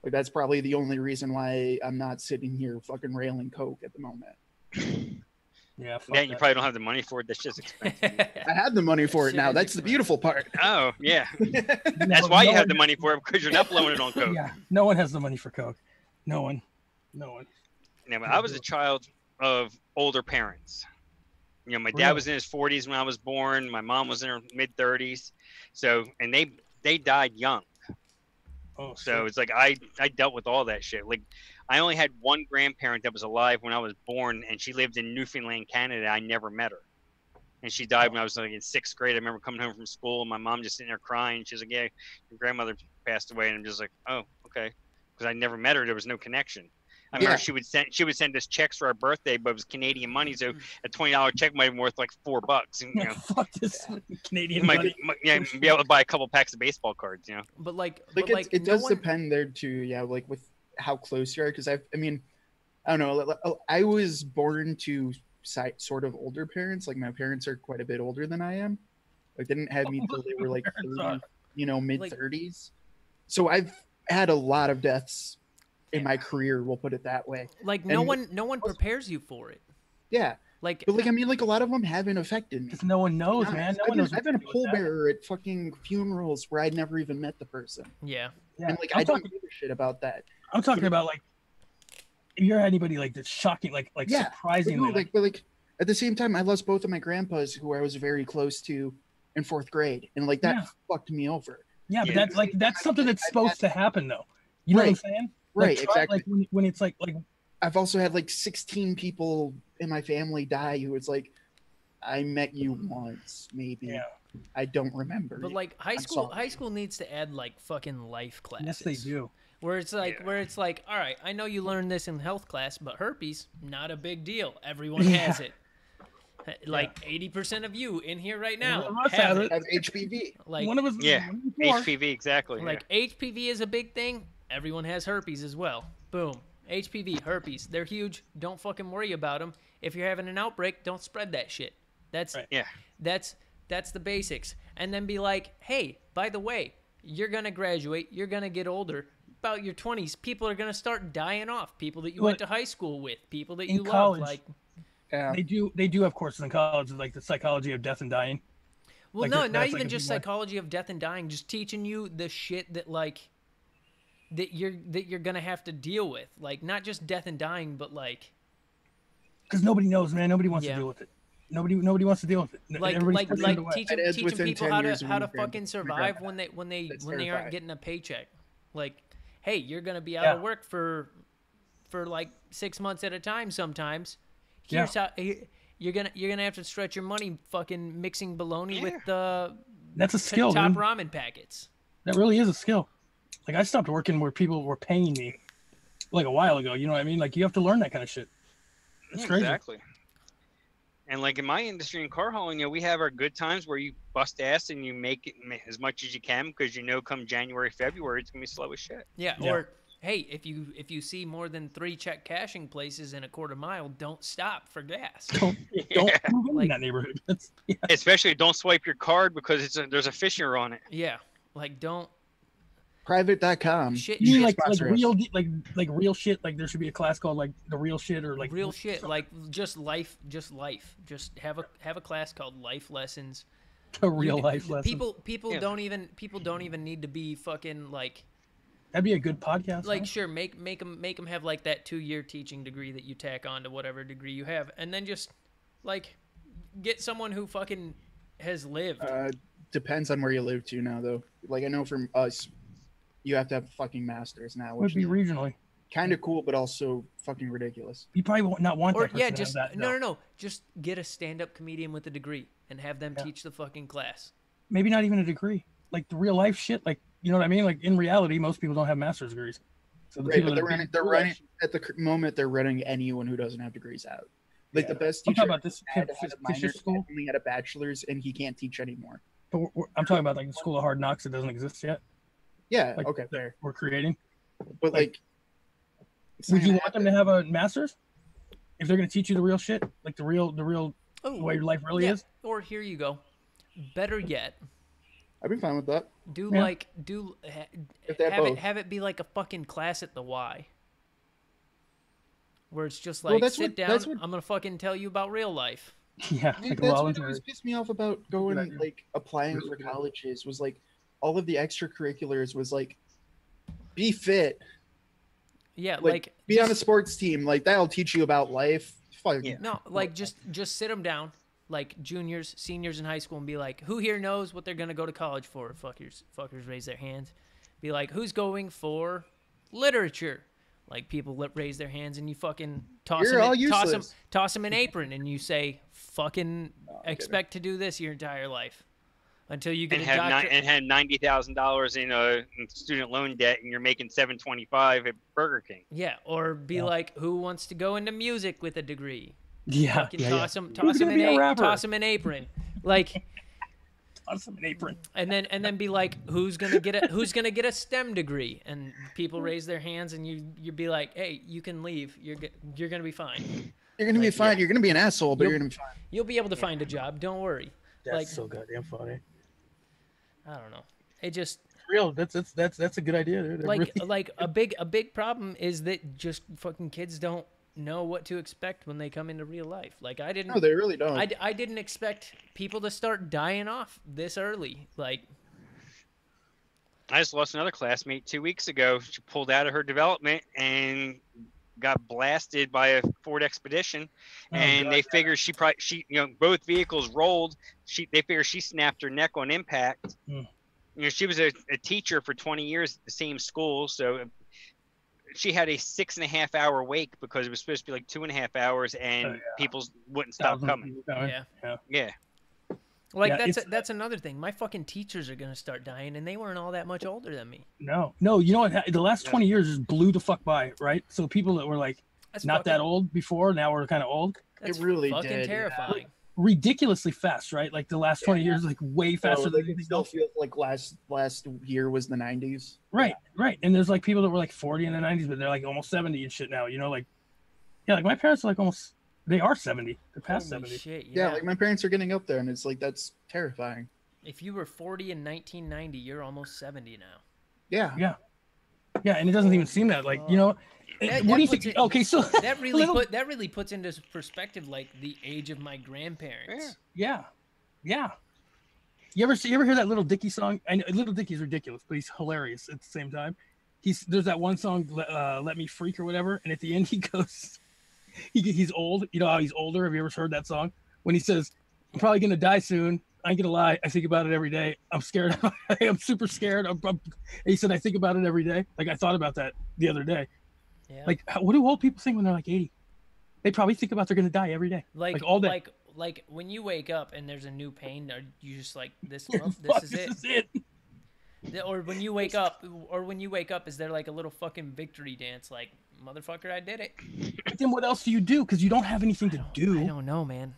Like that's probably the only reason why I'm not sitting here fucking railing coke at the moment. Yeah, you probably don't have the money for it. That's just expensive. I have the money for it now. That's the beautiful part. Oh, yeah. That's why you have the money for it, because you're not blowing it on coke. Yeah, no one has the money for coke. No one. Yeah, but I was a child of older parents. You know, my dad was in his 40s when I was born. My mom was in her mid-30s. So, and they died young. Oh, so it's like I dealt with all that shit. Like I only had one grandparent that was alive when I was born, and she lived in Newfoundland, Canada. I never met her, and she died when I was like in 6th grade. I remember coming home from school and my mom just sitting there crying. She's like, "Yeah, your grandmother passed away," and I'm just like, "Oh, okay," because I never met her. There was no connection. I remember she would send us checks for our birthday, but it was Canadian money, so a $20 check might have been worth like $4. And, you know, fuck this Canadian money. Be able to buy a couple packs of baseball cards, you know. But it does depend there too. Yeah, like with how close you are, because I mean, I don't know. I was born to sort of older parents. Like my parents are quite a bit older than I am. Like they didn't have me until they were like 30, mid 30s. So I've had a lot of deaths in my career, we'll put it that way. Like no one prepares you for it. Yeah. Like, but I mean, like a lot of them haven't affected me. Because no one knows, man. I've been a pallbearer at fucking funerals where I'd never even met the person. Yeah. And like I don't give a shit about that. I'm talking about like if you're anybody like that's shocking, like surprisingly. But at the same time, I lost both of my grandpas who I was very close to in 4th grade, and like that fucked me over. Yeah, but that's something that's supposed to happen though. You know what I'm saying? Right, exactly. Like when it's like I've also had like 16 people in my family die who was like, I met you once, maybe. Yeah. I don't remember. But like high school needs to add like fucking life classes. Yes, they do. Where it's like, all right, I know you learned this in health class, but herpes, not a big deal. Everyone has it. Like 80% of you in here right now have HPV. Like one of us, HPV, exactly. Like HPV is a big thing. Everyone has herpes as well. Boom. HPV, herpes, they're huge. Don't fucking worry about them. If you're having an outbreak, don't spread that shit. That's the basics. And then be like, hey, by the way, you're gonna graduate. You're gonna get older. About your 20s, people are gonna start dying off. People that you went to high school with, people that you love. Like, they do have courses in college, like the psychology of death and dying. Well, like not even just psychology of death and dying. Just teaching you the shit that that you're gonna have to deal with, like not just death and dying, but like because nobody knows, man. Nobody wants to deal with it. Nobody wants to deal with it. Like teaching people how to fucking survive when they aren't getting a paycheck. Like, hey, you're gonna be out of work for like 6 months at a time sometimes. Here's how you're gonna have to stretch your money fucking mixing bologna with the that's a skill, top man. ramen packets. That really is a skill. Like I stopped working where people were paying me like a while ago. You know what I mean? Like you have to learn that kind of shit. It's crazy. Exactly. And like in my industry in car hauling, we have our good times where you bust ass and you make it as much as you can because come January, February, it's gonna be slow as shit. Yeah. Or hey, if you see more than 3 check cashing places in a quarter mile, don't stop for gas. Don't move in that neighborhood. Especially don't swipe your card because there's a fisher on it. Yeah. Like don't. Private.com. Shit. You mean like sponsor us. real like real shit? Like there should be a class called like the real shit or like real shit. Like just life. Just have a class called life lessons. a real life lesson. People don't even need to be fucking like. That'd be a good podcast. Like, sure, make them have like that 2-year teaching degree that you tack on to whatever degree you have, and then just like get someone who fucking has lived. Depends on where you live too now, though. Like I know from us, you have to have a fucking master's now, Would which be is regionally. kind of cool, but also fucking ridiculous. You probably won't not want Or that person yeah, to just have that. no. Just get a stand-up comedian with a degree and have them teach the fucking class. Maybe not even a degree. Like the real life shit. Like you know what I mean? Like in reality, most people don't have master's degrees. So the Right, people but they're running at the moment. They're running anyone who doesn't have degrees out. Like the best I'm teacher talking about this had a fictitious minor, school. only had a bachelor's, and he can't teach anymore. But I'm talking about like the School of Hard Knocks that doesn't exist yet. Yeah, Like, okay, fair. We're creating. But like, it's Would not you gonna want them to have a master's if they're going to teach you the real shit, like the real way your life really is? Or here you go. Better yet, I'd be fine with that. If they have both. have it be like a fucking class at the Y. Where it's just Well, like, that's sit what- down, that's what- I'm going to fucking tell you about real life. Yeah, Dude, like that's what voluntary. always pissed me off about going like applying for colleges was like all of the extracurriculars was like be fit, Yeah, like be on a sports team, like that'll teach you about life. Fuck. Yeah. No, like just sit them down, like juniors, seniors in high school, and be like, who here knows what they're gonna go to college for? Fuckers raise their hands. Be like, who's going for literature? Like people raise their hands, and you fucking toss them an apron, and you say, fucking expect to do this your entire life until you get And a doctorate. and had $90,000 in student loan debt, and you're making $725 at Burger King. Yeah, or be like, who wants to go into music with a degree? Yeah, Fucking toss Who's gonna be a rapper? toss him an apron, like, Toss them an apron. and then be like, who's gonna get a STEM degree? And people raise their hands, and you be like, hey, you can leave. You're gonna be fine. You're gonna be fine. You're gonna be an asshole, but you're gonna be fine. You'll be able to find a job. Don't worry. That's like, so goddamn funny. I don't know. It just Real. That's a good idea, dude. like a big problem is that just fucking kids don't know what to expect when they come into real life. Like I didn't. No, they really don't. I didn't expect people to start dying off this early. Like I just lost another classmate 2 weeks ago. She pulled out of her development and got blasted by a Ford Expedition, and they figure she both vehicles rolled. They figure she snapped her neck on impact. She was a teacher for 20 years at the same school, so she had a 6.5 hour wake because it was supposed to be like 2.5 hours, and people wouldn't stop coming. Yeah. Like Yeah, that's another thing. My fucking teachers are gonna start dying, and they weren't all that much older than me. No. You know what? The last 20 years just blew the fuck by, right? So people that were like That's not that old before now we're kind of old. That's It really fucking did, yeah. terrifying. Ridiculously fast, right? Like the last 20 years, like way faster So, than like, it anything still else. feels like last year was the 90s. Right. And there's like people that were like 40 in the 90s, but they're like almost 70 and shit now. You know, like like my parents are like almost. They are 70. They're past Holy 70. shit, Yeah, like my parents are getting up there, and it's like that's terrifying. If you were 40 in 1990, you're almost 70 now. Yeah. Yeah, and it doesn't even seem that like what do you think? Okay, so That really puts into perspective like the age of my grandparents. yeah. You ever hear that Little Dicky song? I know Little Dicky's ridiculous, but he's hilarious at the same time. There's that one song, "Let Me Freak" or whatever, and at the end he goes, he's old. You know how he's older? Have you ever heard that song? When he says, "I'm probably gonna die soon. I ain't gonna lie. I think about it every day. I'm scared. I'm super scared." And he said, "I think about it every day." Like I thought about that the other day. Yeah. Like, what do old people think when they're like 80? They probably think about they're gonna die every day, like all day. Like when you wake up and there's a new pain, are you just like this? Fuck, This is it. Or when you wake up, is there like a little fucking victory dance? Like, motherfucker, I did it. But then what else do you do? Because you don't have anything to do. I don't know, man.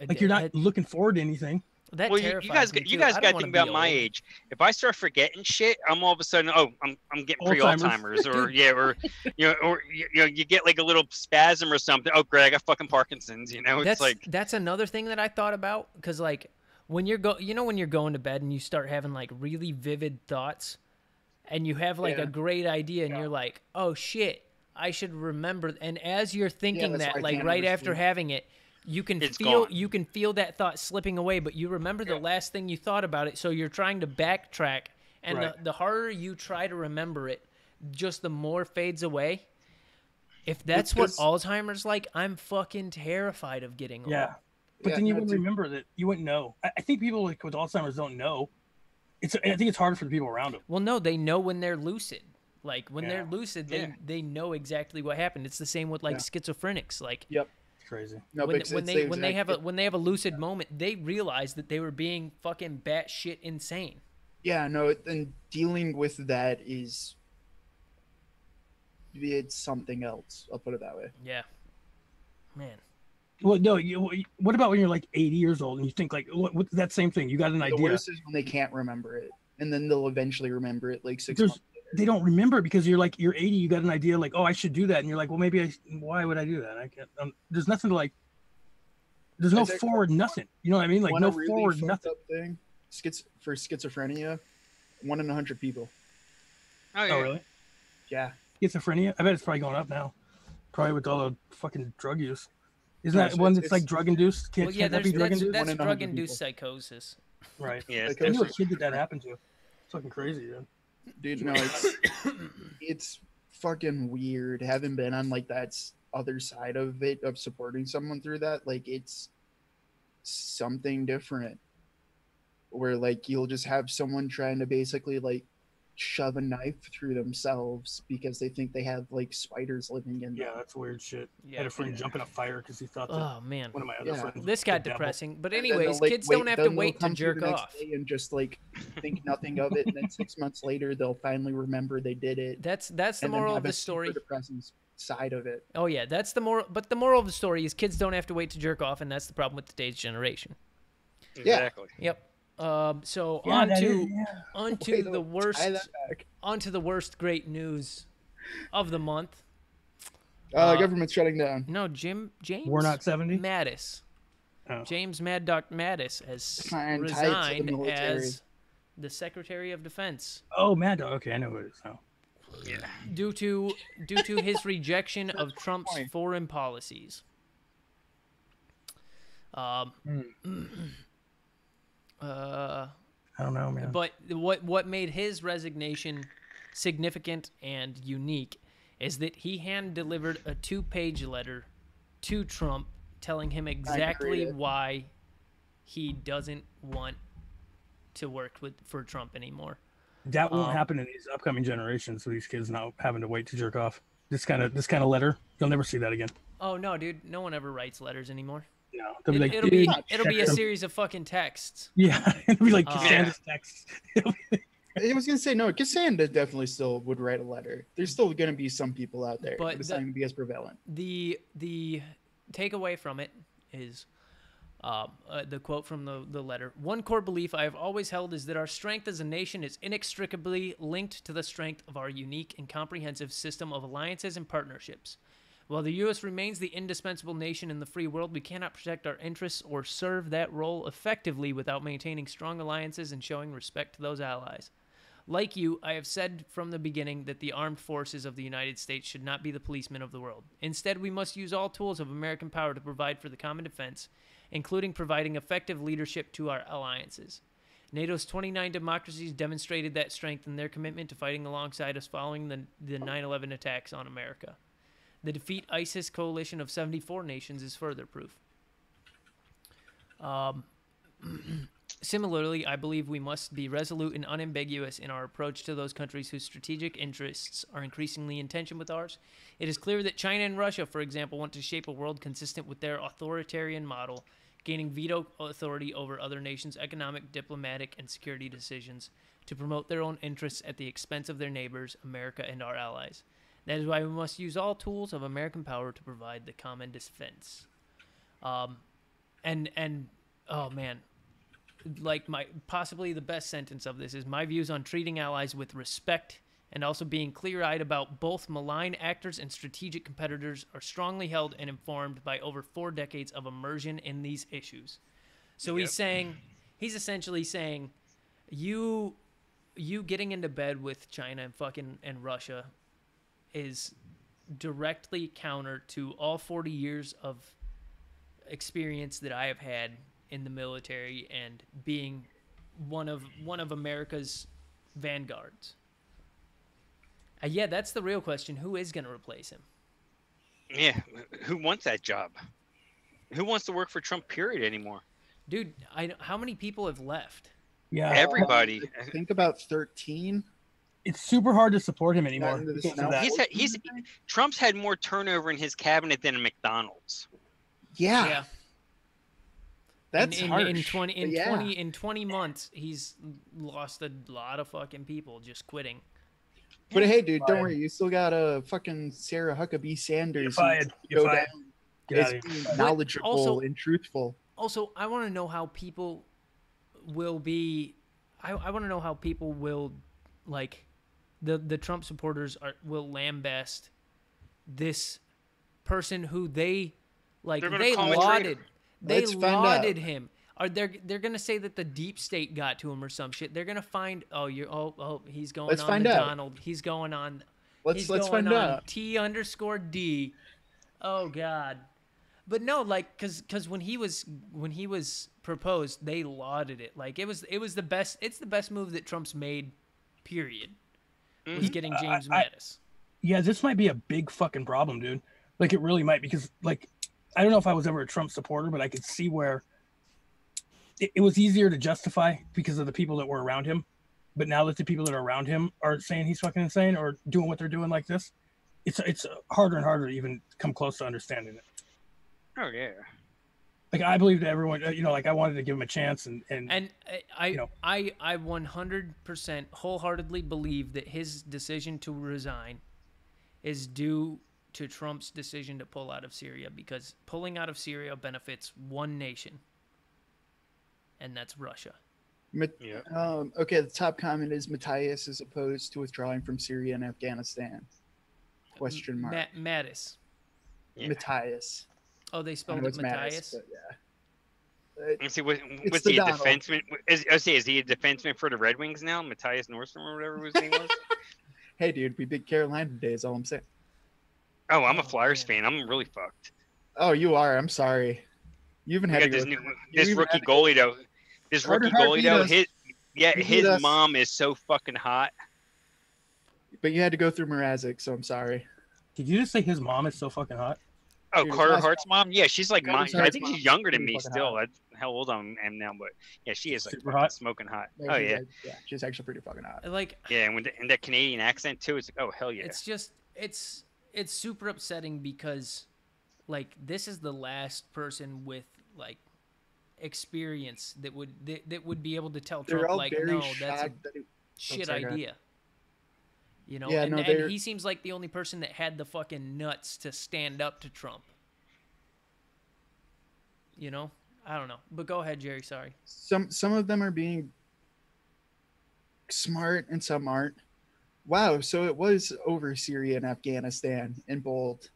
Like, you're not looking forward to anything. That Well, terrifies me, you too. guys I got don't to wanna think be about my old. age. If I start forgetting shit, I'm all of a sudden, I'm getting Alzheimer's. pre-Alzheimer's, or you get like a little spasm or something. Oh, great, I got fucking Parkinson's. It's like That's another thing that I thought about, because like when you're when you're going to bed and you start having like really vivid thoughts, and you have like a great idea, and you're like, oh shit, I should remember. And as you're thinking that's why that, I like can't right ever after sleep. having it, you can It's feel gone. that thought slipping away, but you remember the last thing you thought about it, so you're trying to backtrack, and Right. the harder you try to remember it, just the more fades away. If that's what Because- Alzheimer's like, I'm fucking terrified of getting old. Yeah. But Yeah, then you no, wouldn't dude. remember that. You wouldn't know. I think people like with Alzheimer's don't know. I think it's harder for the people around them. Well, no, they know when they're lucid. Like when they're Yeah. lucid, Yeah. they know exactly what happened. It's the same with like schizophrenics. Like Yep. It's crazy. No, when, but when it's they the when they exact- have a lucid moment, they realize that they were being fucking batshit insane. Yeah, no, and dealing with that is it's something else. I'll put it that way. Yeah, man. Well, no. What about when you're like 80 years old and you think like what that same thing? You got an The idea. worst is when they can't remember it, and then they'll eventually remember it like 6 There's- months. They don't remember it because you're 80. You got an idea like, oh, I should do that, and you're like, well, maybe why would I do that? I can't. There's nothing to like. There's no I think- forward nothing. You know what I mean? Like One no really forward fucked nothing. up thing. For schizophrenia, 1 in 100 people. oh yeah. Oh really? Yeah. Schizophrenia? I bet it's probably going up now. Probably with all the fucking drug use. Isn't No, that so one it's- that's like drug induced? Well, yeah, Can't that be drug induced? that's 1 in 100 drug induced people. psychosis. Right. Yeah, Like, it's I knew a definitely- kid that happened to. It's fucking crazy, dude. Dude, no, it's fucking weird. Having been on like that other side of it, of supporting someone through that, like it's something different. Where like you'll just have someone trying to basically like shove a knife through themselves because they think they have like spiders living in them. Yeah, that's weird shit. Yeah. Had a friend jump in a fire because he thought that Oh man, one of my other Yeah. friends. this was got the devil. depressing. But And then anyways, they'll, like, kids don't have to then they'll wait to come through jerk the next off. day and just like think nothing of it, and then 6 months later they'll finally remember they did it. That's the and then moral of have the a super story. depressing side of it. Oh yeah, that's the moral. But the moral of the story is kids don't have to wait to jerk off, and that's the problem with today's generation. Exactly. Yep. So Yeah, on that to is- yeah. onto Wait, the tie worst that back. onto the worst great news of the month. Government's shutting down. No, James We're not 70. Mattis. Oh. James Mad Dog Mattis has Signed tied to the resigned military. as the Secretary of Defense Oh, Mad Dog. Okay, I know who it is now. due to his rejection of Trump's point. foreign policies. I don't know, man. But what made his resignation significant and unique is that he hand delivered a 2-page letter to Trump telling him exactly it. why he doesn't want to work for Trump anymore. That won't happen in these upcoming generations. So these kids not having to wait to jerk off. This kind of letter, you'll never see that again. Oh no, dude, no one ever writes letters anymore. No, they'll be like, It'll dude, be a check series of fucking texts. yeah, it'll be like Yeah. Cassandra's texts. I was gonna say no. Cassandra definitely still would write a letter. There's still gonna be some people out there, But but it's the- not gonna be as prevalent. The takeaway from it is the quote from the letter. One core belief I have always held is that our strength as a nation is inextricably linked to the strength of our unique and comprehensive system of alliances and partnerships. While the U.S. remains the indispensable nation in the free world, we cannot protect our interests or serve that role effectively without maintaining strong alliances and showing respect to those allies. Like you, I have said from the beginning that the armed forces of the United States should not be the policemen of the world. Instead, we must use all tools of American power to provide for the common defense, including providing effective leadership to our alliances. NATO's 29 democracies demonstrated that strength in their commitment to fighting alongside us following the 9/11 attacks on America. The defeat ISIS coalition of 74 nations is further proof. Similarly, I believe we must be resolute and unambiguous in our approach to those countries whose strategic interests are increasingly in tension with ours. It is clear that China and Russia, for example, want to shape a world consistent with their authoritarian model, gaining veto authority over other nations' economic, diplomatic, and security decisions to promote their own interests at the expense of their neighbors, America, and our allies. That is why we must use all tools of American power to provide the common defense. And oh man, like possibly the best sentence of this is my views on treating allies with respect and also being clear-eyed about both malign actors and strategic competitors are strongly held and informed by over 4 decades of immersion in these issues. So he's essentially saying, you getting into bed with China and Russia is directly counter to all 40 years of experience that I have had in the military and being one of America's vanguards. Yeah, that's the real question. Who is going to replace him? Yeah, who wants that job? Who wants to work for Trump, period, anymore? Dude, how many people have left? Yeah, Everybody. I think about 13. it's super hard to support him anymore. into the because of snow. that. Trump's had more turnover in his cabinet than a McDonald's. Yeah. That's in harsh. 20 months, he's lost a lot of fucking people just quitting. But hey, dude, don't worry. You still got a fucking Sarah Huckabee Sanders. You're fired. Go You're fired. down Get as out of here. being knowledgeable Also- and truthful. Also, I want to know how people will be. I want to know how people will, like, the Trump supporters will lambast this person who they like. They're gonna They call him a lauded. traitor. They Let's find out. lauded him. They're gonna say that the deep state got to him or some shit. They're gonna find he's going Let's on find the out. Donald. He's going on. Let's going find on out. T_D. Oh God. But no, like, cause when he was proposed, they lauded it. Like it was the best. It's the best move that Trump's made. Period. Was getting James Mattis. Yeah, this might be a big fucking problem, dude. Like, it really might, because, like, I don't know if I was ever a Trump supporter, but I could see where it was easier to justify because of the people that were around him. But now that the people that are around him are saying he's fucking insane or doing what they're doing like this, it's harder and harder to even come close to understanding it. Oh yeah. Like, I believe that everyone, like, I wanted to give him a chance, and I 100% wholeheartedly believe that his decision to resign is due to Trump's decision to pull out of Syria, because pulling out of Syria benefits one nation, and that's Russia. Okay, the top comment is Matthias is opposed to withdrawing from Syria and Afghanistan. Question mark. Mattis. Yeah. Matthias. Oh, they I spelled know it it's Matthias. Mattis, but yeah. Let's see, was It's he the a Donald. defenseman? Is he a defenseman for the Red Wings now? Matthias Nordstrom or whatever his name was? Hey, dude, we beat Carolina today is all I'm saying. Oh, I'm a Oh, Flyers man. fan. I'm really fucked. Oh, you are. I'm sorry. You even We had to got go. this through- this even rookie had to go- goalie though. This Carter rookie Hart goalie beat though, us. his He beat his us. mom is so fucking hot. But you had to go through Mrazek, so I'm sorry. did you just say his mom is so fucking hot? Oh, Dude, Carter his Hart's mom? Yeah, she's like Carter I Hart's think mom she's is younger than pretty me fucking still. hot. How old I am now, but yeah, she is like Super fucking hot? smoking hot. No, Oh she's yeah. like- she's actually pretty fucking hot. Like, Yeah, and that Canadian accent too. It's like, oh hell yeah. it's just it's super upsetting because, like, this is the last person with like experience that would be able to tell They're Trump, all like, very no, that's a shocked that it, shit sorry, go ahead. idea. You know, Yeah, and, no, and they're- he seems like the only person that had the fucking nuts to stand up to Trump. You know, I don't know, but go ahead, Jerry. Sorry. some of them are being smart and some aren't. Wow, so it was over Syria and Afghanistan in bold.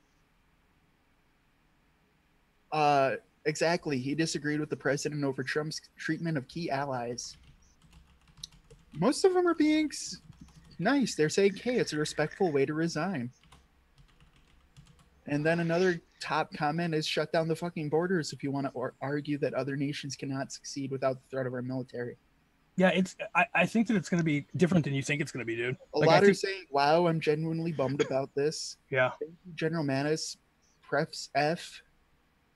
Exactly. He disagreed with the president over Trump's treatment of key allies. Most of them are being nice. They're saying, hey, it's a respectful way to resign. And then another top comment is shut down the fucking borders if you want to argue that other nations cannot succeed without the threat of our military. Yeah, I think that it's going to be different than you think it's going to be, dude. A Like, I lot are think- saying, wow, I'm genuinely bummed about this. Yeah. Thank you, General Mattis, prefs F.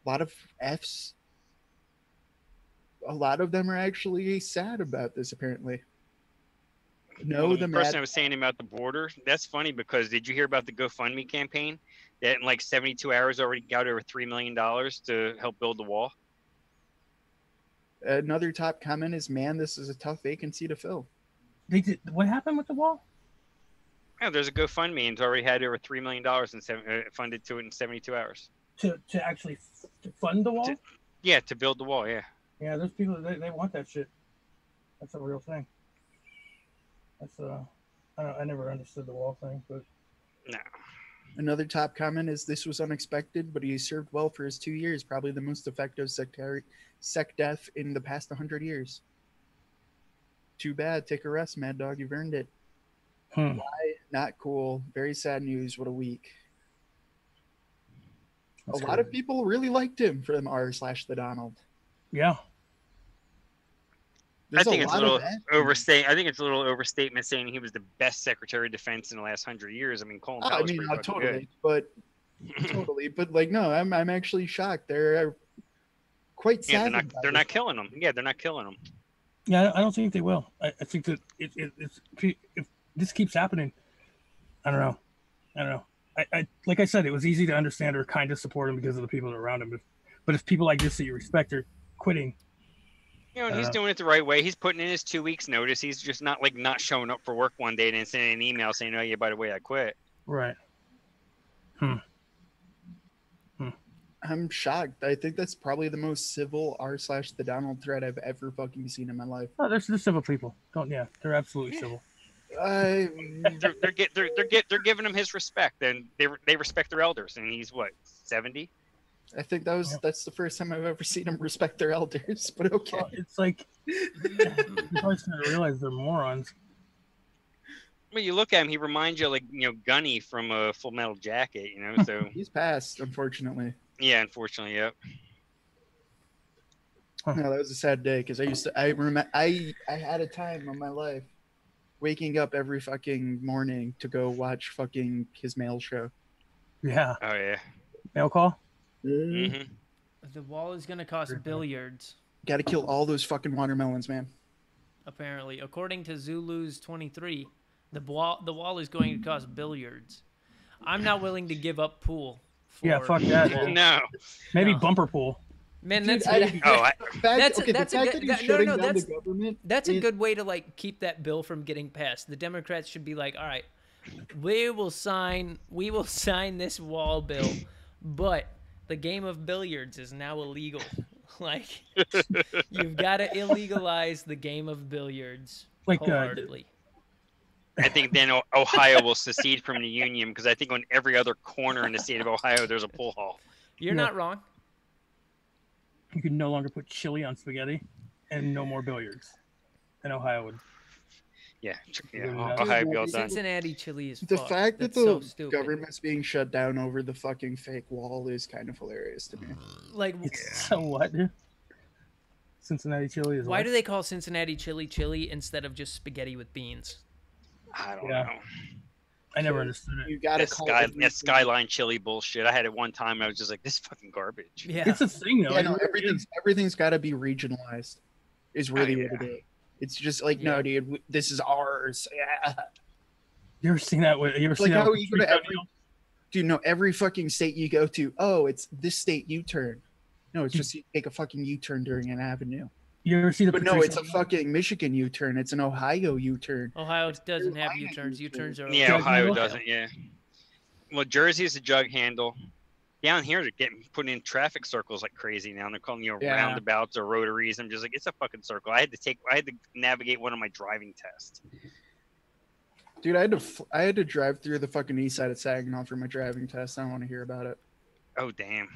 A lot of Fs. A lot of them are actually sad about this, apparently. No, the the person I was saying about the border. That's funny because did you hear about the GoFundMe campaign that in like 72 hours already got over $3 million to help build the wall? Another top comment is, man, this is a tough vacancy to fill. They did. What happened with the wall? Yeah, there's a GoFundMe and it's already had over $3 million funded to it in 72 hours. To actually to fund the wall? Yeah, to build the wall. Yeah. Yeah, there's people they want that shit. That's a real thing. That's I never understood the wall thing, but No. Another top comment is, this was unexpected, but he served well for his 2 years. Probably the most effective sec def in the past 100 years. Too bad. Take a rest, Mad Dog. You've earned it. Why? Not cool. Very sad news. What a week. That's a lot of people really liked him from r/the Donald. Yeah. There's I think it's a little overstatement. I think it's a little overstatement saying he was the best Secretary of Defense in the last 100 years. I mean, Colin Powell was pretty fucking totally, good. but like, no, I'm actually shocked. They're quite sad. Yeah, they're not killing them. Yeah, they're not killing them. Yeah, I don't think they will. I think that it's if this keeps happening, I don't know. I like I said, it was easy to understand or kind of support him because of the people around him. But if people like this that you respect are quitting. You know, and he's doing it the right way. He's putting in his 2 weeks notice. He's just not showing up for work one day and then sending an email saying, "Oh yeah, by the way, I quit." Right. I'm shocked. I think that's probably the most civil r/the Donald thread I've ever fucking seen in my life. Oh, they're civil people. They're absolutely civil. They're giving him his respect, and they respect their elders. And he's what, 70? I think that's the first time I've ever seen them respect their elders. But okay, Well, it's like you're always gonna realize they're morons. When you look at him, he reminds you of Gunny from a Full Metal Jacket. You know, so he's passed, unfortunately. Yeah, unfortunately, yep. No, that was a sad day because I had a time in my life waking up every fucking morning to go watch fucking his mail show. Yeah. Oh yeah. Mail call. Mm-hmm. The wall is going to cost billiards. Got to kill all those fucking watermelons, man. Apparently, according to Zulu's 23, the wall is going to cost billiards. I'm not willing to give up pool. Yeah, fuck that. Wall. No. Maybe bumper pool. Man, Dude, that's that's a good way to keep that bill from getting passed. The Democrats should be like, all right, we will sign this wall bill, but the game of billiards is now illegal. You've got to illegalize the game of billiards wholeheartedly. I think then Ohio will secede from the union because I think on every other corner in the state of Ohio there's a pool hall. You're not wrong. You can no longer put chili on spaghetti, and no more billiards. And Ohio would. Yeah. Ohio would be all done. Cincinnati chili is the fucked. fact that That's the government's being shut down over the fucking fake wall is kind of hilarious to me. So what? Cincinnati chili is. Why do they call Cincinnati chili instead of just spaghetti with beans? I don't know. I never understood it. You gotta that Skyline chili bullshit. I had it one time. I was just like, this is fucking garbage. Yeah, it's a thing though. Yeah, no, everything's got to be regionalized. Is really what it is. It's just like, no, dude, this is ours. Yeah. You ever seen that? You ever seen like that? How you go to every fucking state you go to. Oh, it's this state U-turn. No, it's just you take a fucking U-turn during an avenue. You ever see the? But no, it's a fucking Michigan U-turn. It's an Ohio U-turn. Ohio doesn't have U-turns. U-turns are. Yeah, Ohio doesn't. Yeah. Well, Jersey is a jug handle. Down here, they're putting in traffic circles like crazy now. They're calling roundabouts or rotaries. I'm just like, it's a fucking circle. I had to navigate one of my driving tests. Dude, I had to drive through the fucking east side of Saginaw for my driving test. I don't want to hear about it. Oh damn.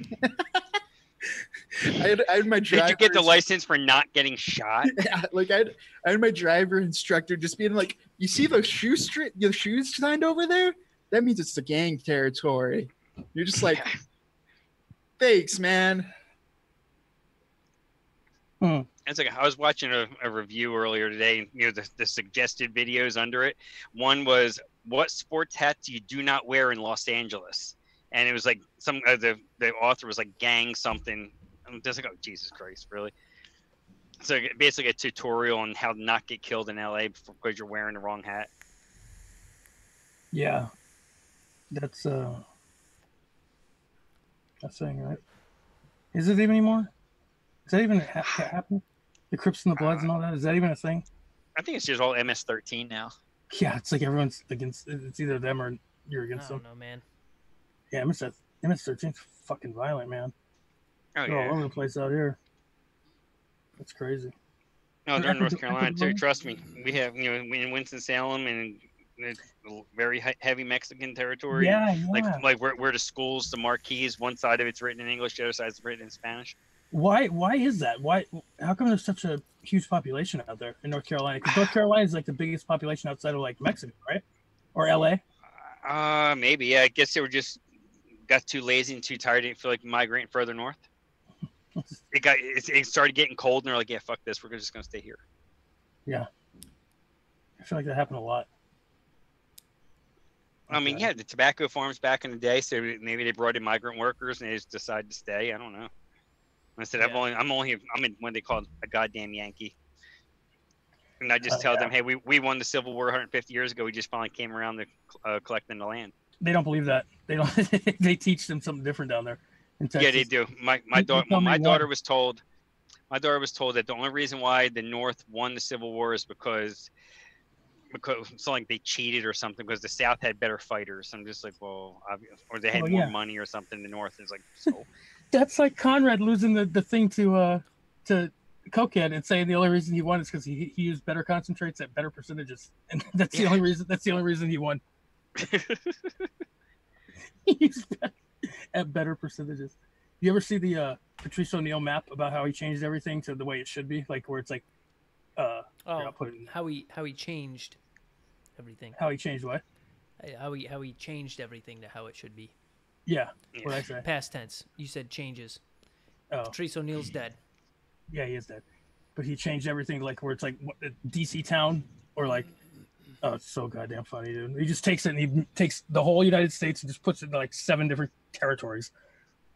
I had my driver. Did you get the license for not getting shot? Yeah, I had my driver instructor just being like, "You see those shoes signed over there? That means it's the gang territory." You're just like, "Thanks, man." It's like I was watching a review earlier today. The suggested videos under it. One was, "What sports hats you do not wear in Los Angeles?" And it was like the author was like gang something. I'm just like, oh Jesus Christ, really? So basically a tutorial on how to not get killed in LA because you're wearing the wrong hat. Yeah, that's saying right. Is it even anymore? Is that even happening? The Crips and the Bloods and all that. Is that even a thing? I think it's just all MS-13 now. Yeah, it's like everyone's against. It's either them or you're I against don't them. know, man. Yeah, MS-13's fucking violent, man. Oh They're all yeah. over the place out here. That's crazy. No, they're in North Carolina too. Ecuador? Trust me. We have, in Winston-Salem and very heavy Mexican territory. Yeah. Like where the schools, the marquees, one side of it's written in English, the other side is written in Spanish. Why is that? How come there's such a huge population out there in North Carolina? Because North Carolina is like the biggest population outside of like Mexico, right? Or LA? Maybe. Yeah, I guess they were just got too lazy and too tired. Didn't feel like migrating further north. It started getting cold, and they're like, "Yeah, fuck this. We're just gonna stay here." Yeah. I feel like that happened a lot. I mean, yeah, the tobacco farms back in the day, so maybe they brought in migrant workers and they just decided to stay. I don't know. I said, I'm in what they call a goddamn Yankee. And I just tell them, hey, we won the Civil War 150 years ago. We just finally came around to collecting the land. They don't believe that. They don't. They teach them something different down there in Texas. Yeah, they do. My daughter was told that the only reason why the North won the Civil War is because it's like they cheated or something, because the South had better fighters. I'm just like, well, or they had more money or something. The North is like, so. That's like Conrad losing the thing to Cokehead and saying the only reason he won is because he used better concentrates at better percentages, and that's the only reason. That's the only reason he won. He used at better percentages. You ever see the Patrice O'Neill map about how he changed everything to the way it should be, like where it's like, I'll put it in. How he changed everything. How he changed what? How he changed everything to how it should be. Yeah. What I say? Past tense. You said changes. Oh. Patrice O'Neill's dead. Yeah, he is dead. But he changed everything, like where it's like DC town, or like, oh, it's so goddamn funny, dude. He just takes it and he takes the whole United States and just puts it in like 7 different territories,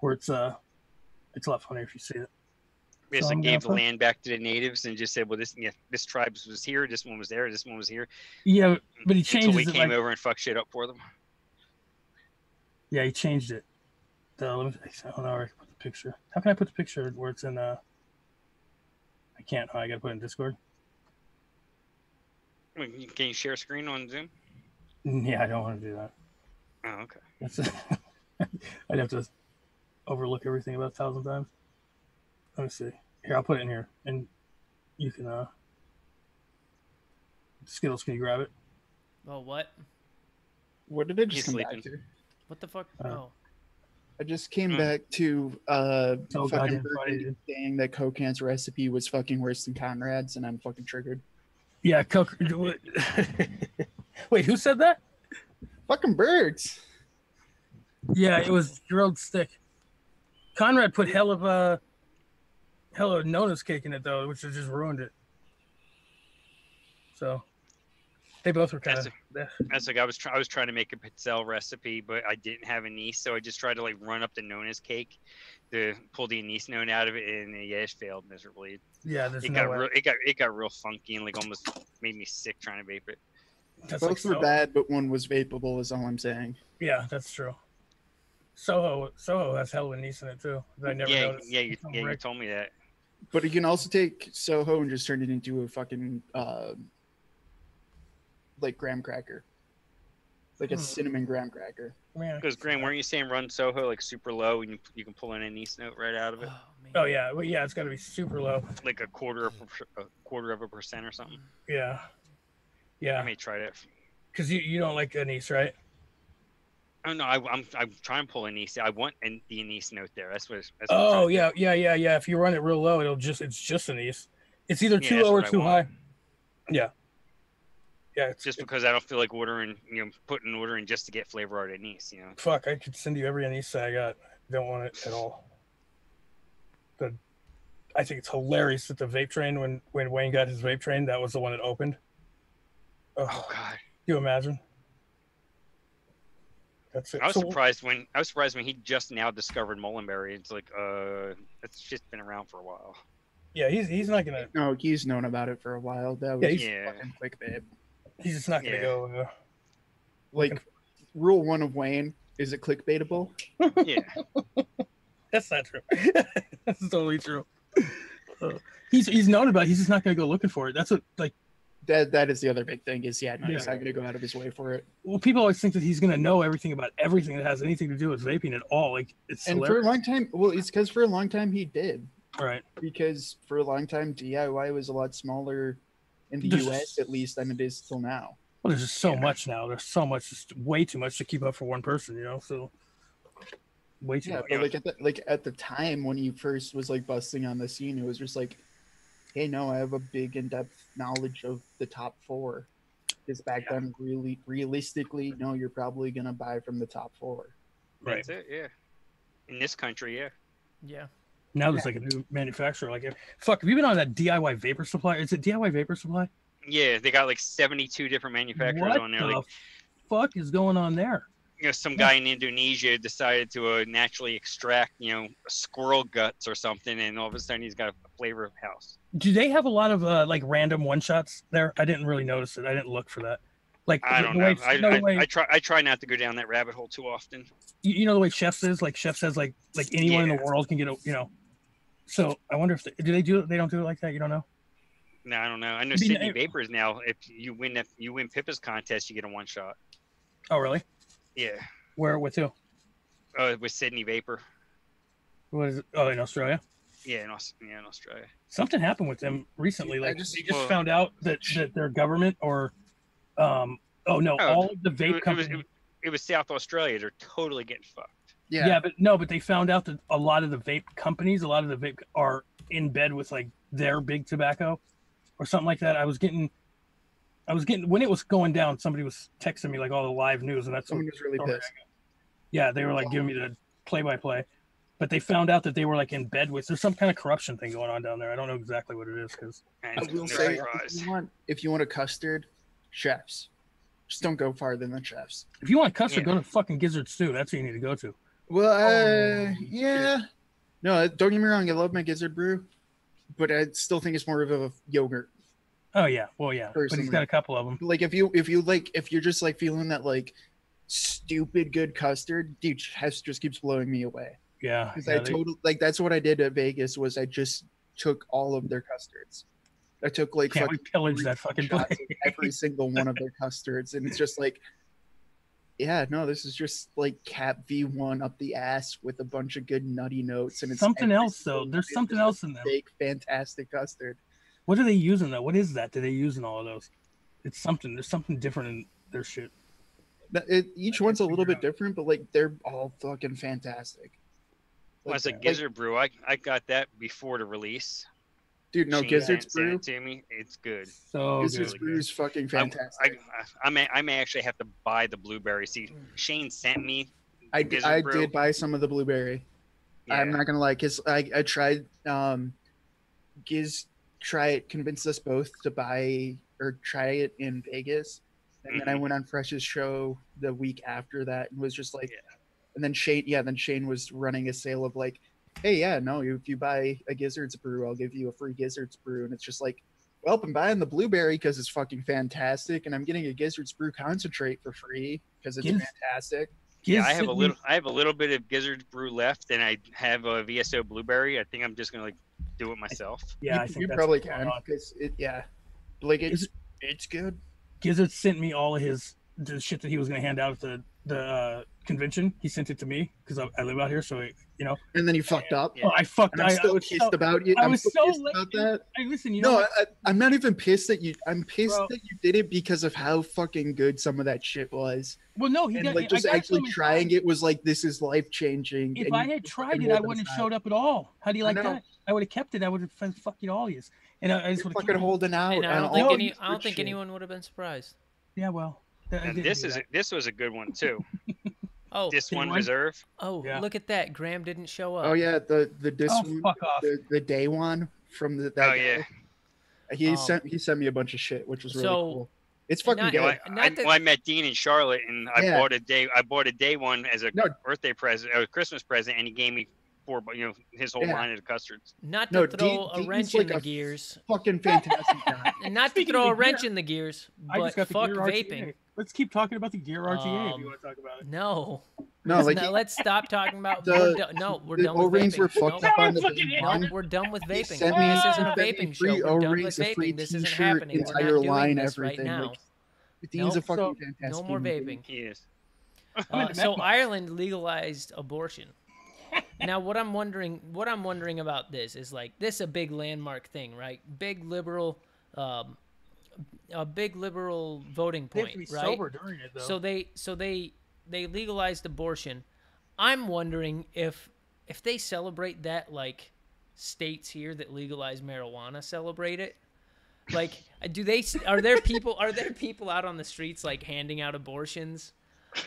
where it's a lot funnier if you see it. Basically gave the land back to the natives and just said, well, this tribe was here, this one was there, this one was here. Yeah, but he changed it. Until we came over and fucked shit up for them. Yeah, he changed it. I don't know where I can put the picture. How can I put the picture where it's in I can't. I gotta put it in Discord. Can you share a screen on Zoom? Yeah, I don't want to do that. Oh, okay. I'd have to overlook everything about 1,000 times. Let me see. Here, I'll put it in here, and you can. Skittles, can you grab it? Oh, what? What did I just He's come sleeping. back to? What the fuck? I just came back to fucking Burgundy saying that Cocan's recipe was fucking worse than Conrad's, and I'm fucking triggered. Yeah, Coke. Wait, who said that? Fucking birds. Yeah, it was grilled stick. Conrad put hell of Nona's cake in it though, which just ruined it. So they both were kind of. That's like I was trying to make a pizzelle recipe, but I didn't have anise, so I just tried to like run up the Nona's cake to pull the anise note out of it, and yeah, it failed miserably. Yeah, it got real funky and like almost made me sick trying to vape it. Both were bad, but one was vapable. Is all I'm saying. Yeah, that's true. Soho has hell of anise in it too. I never noticed. Yeah, you told me that. But you can also take Soho and just turn it into a fucking like graham cracker, like a cinnamon graham cracker. Because Graham, weren't you saying run Soho like super low and you can pull an anise note right out of it? Oh yeah, well, yeah, it's got to be super low, like a quarter of a percent or something. Yeah. I may try that. Because you don't like anise, right? Oh no, I'm trying to pull anise. I want the anise note there. That's what. Yeah. If you run it real low, it's just anise. It's either too low or too high. Yeah. Yeah. Just because I don't feel like putting an order in just to get flavor out of anise. Fuck, I could send you every anise I got. Don't want it at all. I think it's hilarious that the vape train, when Wayne got his vape train, that was the one that opened. Oh God. Can you imagine? That's it. I was surprised when he just now discovered Mullenberry. It's like, it's just been around for a while. Yeah, he's not gonna. No, he's known about it for a while. That was fucking clickbait. He's just not gonna go. Like, rule 1 of Wayne: is it clickbaitable? Yeah. That's not true. That's totally true. He's known about it. He's just not going to go looking for it. That's what, like, That is the other big thing is, no, he's Yeah. not going to go out of his way for it. well, people always think that he's going to know everything about everything that has anything to do with vaping at all. Like, it's And for a long time, it's because for a long time he did. right. Because for a long time, DIY was a lot smaller in the There's- US, at least, than it is till now. Well, there's just so much now. There's so much, just way too much to keep up for one person, So way too Yeah, much. but like at the time when he first was like busting on the scene, it was just like, hey, no, I have a big in-depth knowledge of the top 4. Because back then, really, realistically, no, you're probably gonna buy from the top 4. Right. That's it, yeah. In this country, yeah. Yeah. Now there's like a new manufacturer. Like, fuck, have you been on that DIY vapor supply? Is it DIY vapor supply? Yeah, they got like 72 different manufacturers What on there. the Like, fuck is going on there? some guy in Indonesia decided to naturally extract, squirrel guts or something, and all of a sudden he's got a flavor of house. Do they have a lot of like random one shots there? I didn't really notice it. I didn't look for that. Like, I the don't way- know. you know the way- I try not to go down that rabbit hole too often. you know the way Chef says, like Chef says, like anyone in Yeah. the world can get a. So I wonder if they do it. They don't do it like that. You don't know. No, I don't know. I know I mean, Sydney Vapors now. If you win Pippa's contest, you get a one shot. Oh really? Yeah, Where with who? with Sydney Vapor. What is it? Oh, in Australia. Yeah, in Australia. Something happened with them recently. Like they just well- found out that their government or, all of the vape companies. It was South Australia. They're totally getting fucked. Yeah, but they found out that a lot of the vape companies, a lot of the vape are in bed with like their big tobacco or something like that. I was getting when it was going down, somebody was texting me like all the live news, and that's Someone was really pissed. Yeah, they were like giving me the play-by-play, but they found out that they were like in bed with. There's some kind of corruption thing going on down there. I don't know exactly what it is because And I will no say, surprise. if you want a custard, Chefs. Just don't go farther than Chefs. if you want custard, Yeah. go to fucking Gizzard Stew. That's who you need to go to. Well, yeah. No, don't get me wrong. I love my Gizzard Brew, but I still think it's more of a yogurt. Oh yeah, well yeah, but he's Personally. got a couple of them. Like if you're just like feeling that like stupid good custard, dude, Chefs just keeps blowing me away. Yeah, Because yeah, they- that's what I did at Vegas was I just took all of their custards. I took like can't we fucking pillage 3 that fucking shots place? of every single one of their custards, and it's just like, yeah, no, this is just like Cap V1 up the ass with a bunch of good nutty notes, and it's Something every else though. single There's one is something just else in them. fake, fantastic custard. What are they using though? What is that? Do they use in all of those? It's something. There's something different in their shit. Each one's a little figure bit out. different, but like they're all fucking fantastic. Well, Like, it's a Gizzard Brew. I got that before the release. dude, no, Shane Gizzard's sent Brew. it to me. It's good. So Gizzard's good. Brew is fucking fantastic. I may actually have to buy the blueberry. See, Shane sent me. I Gizzard Brew. did buy some of the blueberry. Yeah. I'm not gonna lie, cause I tried convinced us both to buy or try it in Vegas, and then I went on Fresh's show the week after that and was just like, Yeah. and then Shane was running a sale of like, hey, yeah, no, if you buy a Gizzard's Brew, I'll give you a free Gizzard's Brew, and it's just like, well, I'm buying the blueberry because it's fucking fantastic, and I'm getting a Gizzard's Brew concentrate for free because it's Giz- fantastic. Yeah, Giz I have sent a me- little. I have a little bit of Gizzard Brew left, and I have a VSO blueberry. I think I'm just gonna like do it myself. Yeah, I you, think you that's probably what's going can on. because like Is it's good. Gizzard sent me all of the shit that he was going to hand out at the convention. He sent it to me because I live out here, so And then you fucked up. Yeah. Oh, I fucked. And I'm still was pissed so- about you. I I'm was still so pissed late. about that. Listen, you know, No, what? I'm not even pissed that you. I'm pissed Bro. that you did it because of how fucking good some of that shit was, well, no, he and got like I just got actually so many trying times. it was like this is life changing. If I had tried it, I wouldn't have showed up at all. How do you I like know. that? I would have kept it. I would have fucked you all yous. And I just You're would have fucking holding out. And I on don't all think this I don't good think shit. anyone would have been surprised. Yeah, well. I And didn't do that. this was a good one too. Oh, This Did one one? reserve. oh, Yeah. look at that. Graham didn't show up. Oh yeah, the this Oh, one, fuck off. the day one from that. Oh guy. yeah. He sent me a bunch of shit, which was really So, cool. It's fucking not- You know, good. I met Dean in Charlotte, and I Yeah. bought a day one as a No. birthday present, or a Christmas present, and he gave me his whole Yeah. line of the custards. Not to No, throw a Dean's wrench like in the a gears. Fucking fantastic guy. And not to Speaking throw of a the wrench gear, in the gears, I but just got the fuck Gear vaping. RTA. Let's keep talking about the Gear RTA if you Um, want to talk about it. No. No, like Now let's stop talking about. the We're the done with O-rings vaping. were fucked Nope. up on the Fucking day hell. one. Nope, we're done with He vaping. sent me, This isn't a he sent me vaping free show. We're done with O-rings, a free vaping. This isn't T-shirt, happening. We're entire not doing line, this right everything. now. Like, Dean's a Nope. fucking So, fantastic. No more human being. vaping. He is. I'm into So Mech Ireland legalized abortion. Now, what I'm wondering about this is like this is a big landmark thing, right? Big liberal, a big liberal voting They have point, to be right? sober during it, though. So they legalized abortion. I'm wondering if they celebrate that like states here that legalize marijuana celebrate it. Like, are there people out on the streets like handing out abortions?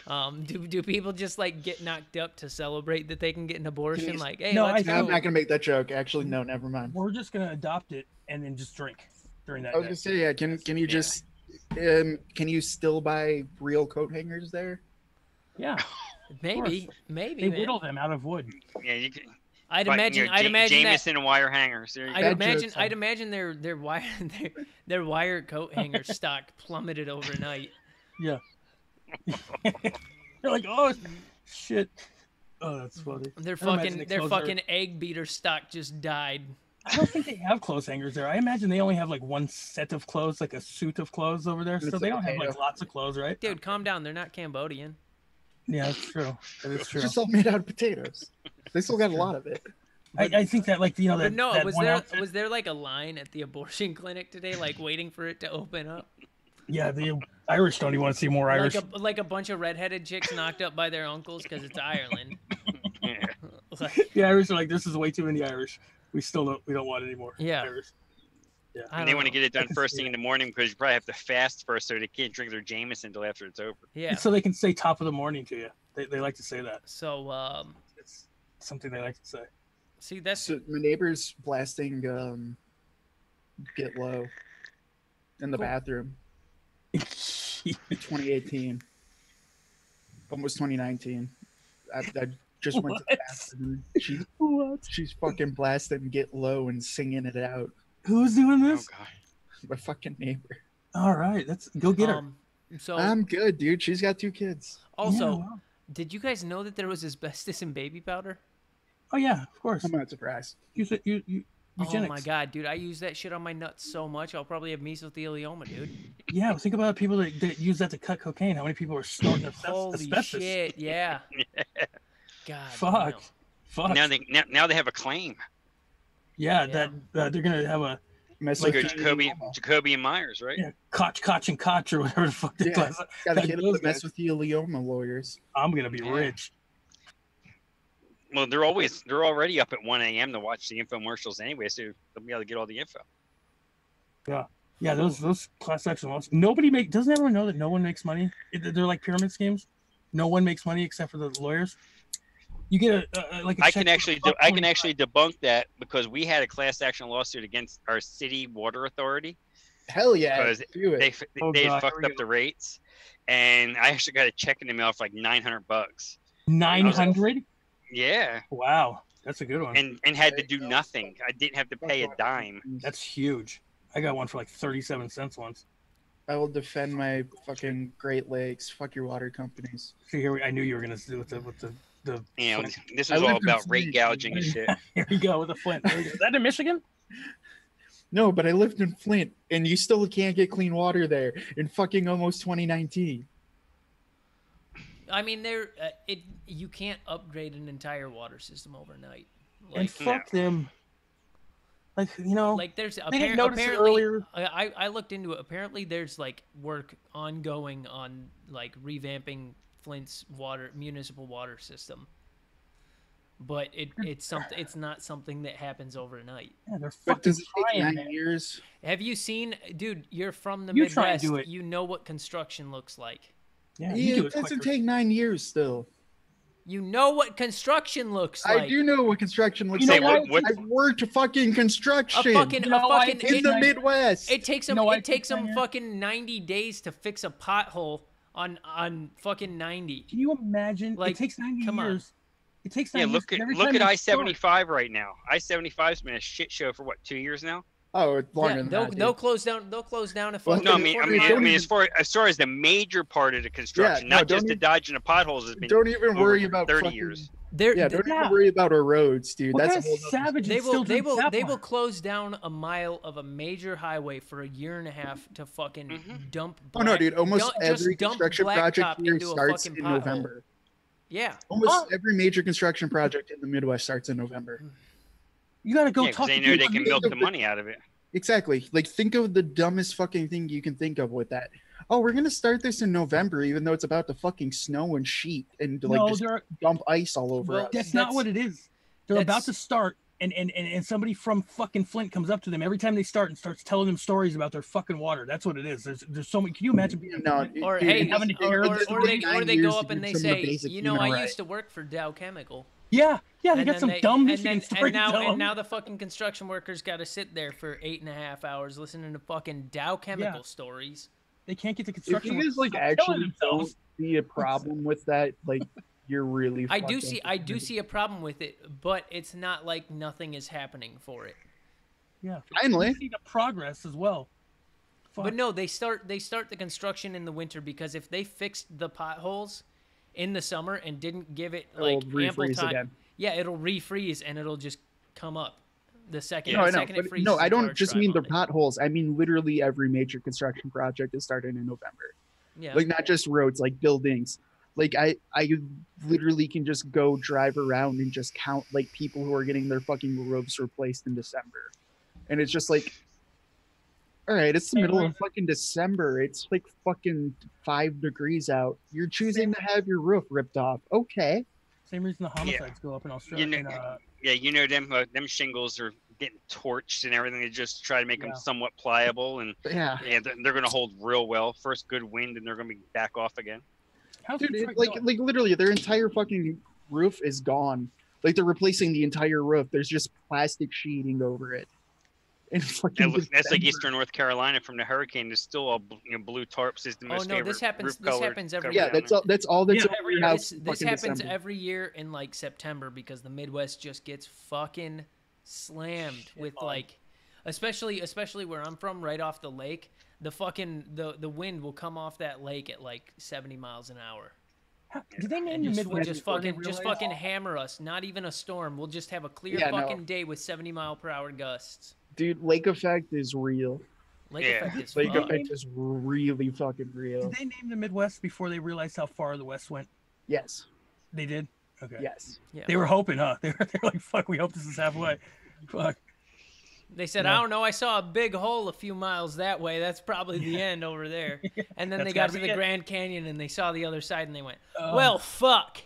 Do people just like get knocked up to celebrate that they can get an abortion? Like, hey, No, let's I'm go. not gonna make that joke. Actually, no, never mind. We're just gonna adopt it and then just drink during that I was day. gonna say, yeah. Can you just can you still buy real coat hangers there? Yeah, Maybe, they man. whittle them out of wood. Yeah, you can. I'd but, imagine. you know, I'd imagine that. Jameson wire hangers. There you go. I'd imagine their wire their wire coat hanger stock plummeted overnight. Yeah. You're like, oh shit. Oh, that's funny. Their I imagine fucking the their clothes are- fucking egg beater stock just died. I don't think they have clothes hangers there. I imagine they only have like one set of clothes, like a suit of clothes over there. It's So a they don't have potato. like lots of clothes, right? Dude, calm down. They're not Cambodian. Yeah, that's true. That is It's true. just all made out of potatoes. They still got a lot of it. I think that like that. But no, that was one there outfit- was there like a line at the abortion clinic today, like waiting for it to open up? Yeah, the Irish don't even want to see more Irish. Like a bunch of redheaded chicks knocked up by their uncles because it's Ireland. Yeah. Like, The Irish are like, this is way too many Irish. We don't want any more. Yeah. Irish. I And they don't want to know. get it done I can first see thing in it. the morning because you probably have to fast first, so they can't drink their Jameson until after it's over. Yeah. So they can say top of the morning to you. They like to say that. So It's something they like to say. see that's So my neighbor's blasting "Get Low" in the Cool. bathroom. 2018, almost 2019. I just went to the What? bathroom. What? She's fucking blasting "Get Low" and singing it out. Who's doing Oh this? god. My fucking neighbor. All right, let's go get her. so I'm good, dude. She's got 2 kids. also, Yeah, wow. did you guys know that there was asbestos in baby powder? Oh yeah, of course. I'm not surprised. Use it. You eugenics. Oh my god, dude! I use that shit on my nuts so much. I'll probably have mesothelioma, dude. Yeah, think about people that use that to cut cocaine. How many people are snorting Holy asbestos? shit! Yeah. God. Fuck. damn. Fuck. Now they have a claim. Yeah, Yeah. that they're gonna have a Mess Like with Jacoby and Myers, right? yeah, Koch and Koch or whatever the fuck they Yeah. class. Gotta Like get those the mesothelioma lawyers. I'm gonna be Yeah. rich. Well, they're already up at 1 a.m. to watch the infomercials anyway, so they'll be able to get all the info. Yeah, those class action lawsuits. Doesn't everyone know that no one makes money? They're like pyramid schemes. No one makes money except for the lawyers. You get a like. I can actually debunk that because we had a class action lawsuit against our city water authority Hell yeah. because Do it. they God, had fucked up the rates, and I actually got a check in the mail for like $900. 900. Yeah, Wow, that's a good one. and had to do nothing. I didn't have to pay a dime. That's huge. I got one for like 37 cents once. I will defend my fucking Great Lakes. Fuck your water companies. See here, I knew you were gonna do with the. You know, this I was all lived in about rate Flint. gouging and shit. Here we go with the Flint. There we go. Is that in Michigan? No, but I lived in Flint, and you still can't get clean water there in fucking almost 2019. I mean, you can't upgrade an entire water system overnight. And Like, fuck them. Like like there's they didn't notice it apparently earlier. I looked into it. Apparently, there's like work ongoing on like revamping Flint's municipal water system. But it's not something that happens overnight. Yeah, they're But fucking does it take trying. 9 man. years? Have you seen, dude? You're from the You try and Midwest. do it. You know what construction looks like. Yeah, Yeah, you do it it doesn't quicker. take 9 years still. You know what construction looks like. I do know what construction looks You know like. what? I've worked fucking A construction fucking, You know why it in takes the 9 Midwest. It takes them. You know why It it takes takes 9 them years? fucking 90 days to fix a pothole on fucking 90. Can you imagine? Like, it takes 90 come on. years. It takes 90 Yeah, years. look Every at time you start- I-75 right now. I-75's been a shit show for what, 2 years now? Oh, it's longer Yeah, than they'll that. they'll Dude. close down. They'll close down a Well, fucking. No, I mean, 40 mile. as far as the major part of the construction, no, not just don't the even- dodging the potholes has been Don't even over worry about 30 fucking, years. They're, Yeah, don't even worry about our roads, dude. What That's kind a whole of nother savage they is still will they drinking will tap they will water? close down a mile of a major highway for a year and a half to fucking dump. Oh no, dude! Almost just every dump construction project blacktop here into a starts fucking in pothole. November. Yeah. Almost every major construction project in the Midwest starts in November. You gotta go Yeah, 'cause talk they to know people. they can milk the money out of it. Exactly. Like, think of the dumbest fucking thing you can think of with that. Oh, we're gonna start this in November, even though it's about to fucking snow and sheet and like No, just they're dump ice all over Well, us. that's not what it is. They're about to that's- start, and somebody from fucking Flint comes up to them every time they start and starts telling them stories about their fucking water. That's what it is. There's so many. Can you imagine being in No, Flint? Or dude, hey, it doesn't- or, it doesn't or take they 9 go years up to and get they some of the say, basic you know, I human used to rights. work for Dow Chemical. Yeah, they And got then some they- dumb and Michigan then- story to tell and them. now the fucking construction workers got to sit there for 8.5 hours listening to fucking Dow Chemical stories. They can't get the If construction. you guys like workers to stop killing actually don't themselves. see a problem with that, like you're really. I fucked do up. see a problem with it, but it's not like nothing is happening for it. Yeah, Finally. you see the progress as well. Fuck. But no, they start the construction in the winter because if they fixed the potholes in the summer and didn't give it It'll like ample refreeze time, again. yeah, it'll refreeze and it'll just come up the second. No, I the know, second but it freezes. no, I the don't cars just drive mean the on it. potholes. I mean literally every major construction project is starting in November. Yeah. Like not just roads, like buildings. Like I literally can just go drive around and just count like people who are getting their fucking roofs replaced in December, and it's just like, all right, it's the middle of fucking December. It's like fucking 5 degrees out. You're choosing to have your roof ripped off. Okay. Same reason the homicides go up in Australia. You know, yeah, you know them shingles are getting torched and everything. They just try to make them somewhat pliable, and Yeah. they're going to hold real well. First good wind, and they're going to be back off again. How's Dude, Detroit like going? literally their entire fucking roof is gone. Like they're replacing the entire roof. There's just plastic sheeting over it. And fucking That's like December. Eastern North Carolina from the hurricane. There's still all blue tarps is the Oh most no, favorite this happens. roof This color happens every. cover Yeah, down that's there. all. That's all that's Yeah, over your house. This happens every year in like September because the Midwest just gets fucking slammed with like, especially where I'm from, right off the lake. The fucking the wind will come off that lake at like 70 miles an hour. Did they name And the just, Midwest? just before they fucking just realized- fucking hammer us. Not even a storm. We'll just have a clear Yeah, no. fucking day with 70-mile-per-hour gusts. Dude, lake effect is real. Lake Yeah. effect is Lake fucked. effect is really fucking real. Did they name the Midwest before they realized how far the West went? Yes. They did. Okay. Yes. Yeah. They were hoping, huh? They were like, "Fuck, we hope this is halfway." Fuck. They said, Yeah. I don't know, I saw a big hole a few miles that way. That's probably the end over there. And then That's they got gotta to be the it. Grand Canyon and they saw the other side and they went, Oh. well, fuck.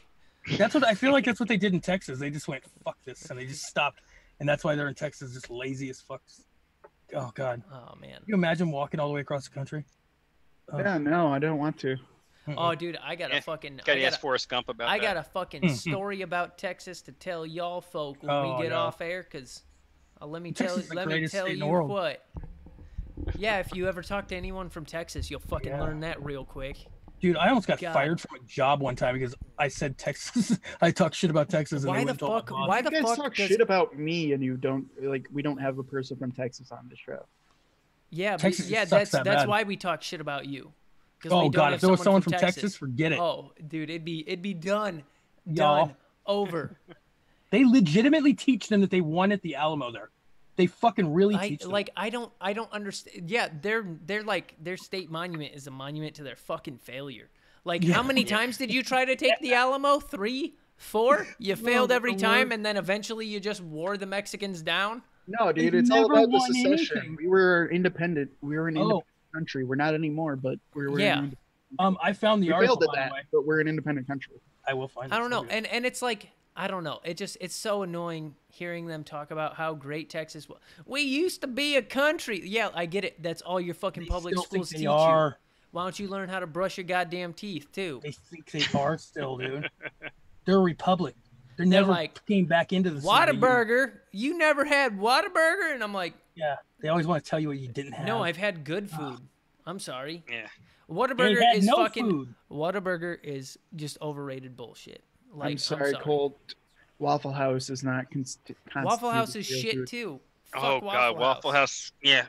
That's what I feel like. That's what they did in Texas. They just went, "Fuck this," and they just stopped. And that's why they're in Texas, just lazy as fuck. Oh God. Oh, man. Can you imagine walking all the way across the country? Oh. Yeah, no, I don't want to. Oh, dude, I got a Yeah. fucking... Got to ask Forrest Gump about I that. got a fucking story about Texas to tell y'all folk when Oh, we get no. off air, because let me Texas tell, is the let me greatest tell state in the you world. what. Yeah, if you ever talk to anyone from Texas, you'll fucking Yeah. learn that real quick. Dude, I almost got God. fired from a job one time because I said Texas. I talked shit about Texas. And Why they the went and told my fuck? boss. Why You the guys fuck talk does... shit about me, and you don't like. We don't have a person from Texas on the show. Yeah, Texas yeah, sucks that's that bad. why we talk shit about you. 'Cause Oh we don't God, have if there was someone from Texas, forget it. Oh, dude, it'd be done, Y'all. done, over. They legitimately teach them that they won at the Alamo there. They fucking really teach them. I don't understand. Yeah, they're like their state monument is a monument to their fucking failure. Like, how many times did you try to take the Alamo? 3, 4? You failed every time, and then eventually you just wore the Mexicans down. No, dude, They've it's all never about the won secession. anything. We were independent. We were an Oh. independent country. We're not anymore, but we're Yeah. an I found the we article failed at by the that, way. but we're an independent country. I will find it. I don't know, Somebody- and it's like I don't know. It's so annoying hearing them talk about how great Texas was. We used to be a country. Yeah, I get it. That's all your fucking They public still think schools they teach you. are. Why don't you learn how to brush your goddamn teeth too? They think they are still, dude. They're a republic. They never like, came back into the city. Whataburger? You never had Whataburger? And I'm like, Yeah, they always want to tell you what you didn't have. no, I've had good food. I'm sorry. Yeah. They Whataburger had is no fucking. food. Whataburger is just overrated bullshit. Like, I'm sorry, Colt. Waffle House is not constantly Waffle House is shit food. too. Oh God, Waffle House. Yeah,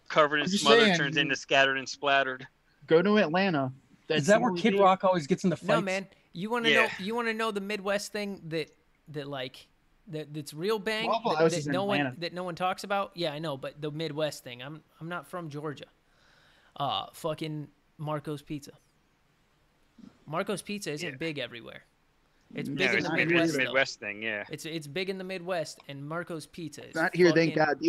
covered in I'm just smother saying, turns into scattered and splattered. Go to Atlanta. Is that where Kid Rock always gets in the fights? No, man. You want to Yeah. know? You want to know the Midwest thing that's real bang Waffle House is that in Atlanta. no one talks about? Yeah, I know, but the Midwest thing. I'm not from Georgia. Fucking Marco's Pizza. Marco's Pizza isn't big everywhere. It's big in the Midwest. It's a Midwest thing, yeah. It's big in the Midwest, and Marco's Pizza is Not here, thank fucking- God.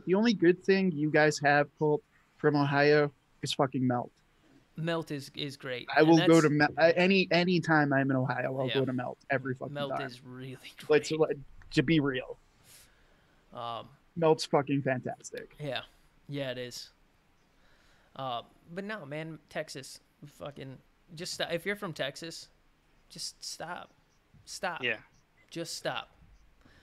The only good thing you guys have, Colt, from Ohio is fucking Melt. Melt is great. I And will go that's- to any time I'm in Ohio. I'll Yeah. go to Melt every fucking Melt time. is really great. To be real, Melt's fucking fantastic. Yeah, it is. But no, man, Texas, fucking just stop. If you're from Texas, just stop. Yeah. Just stop.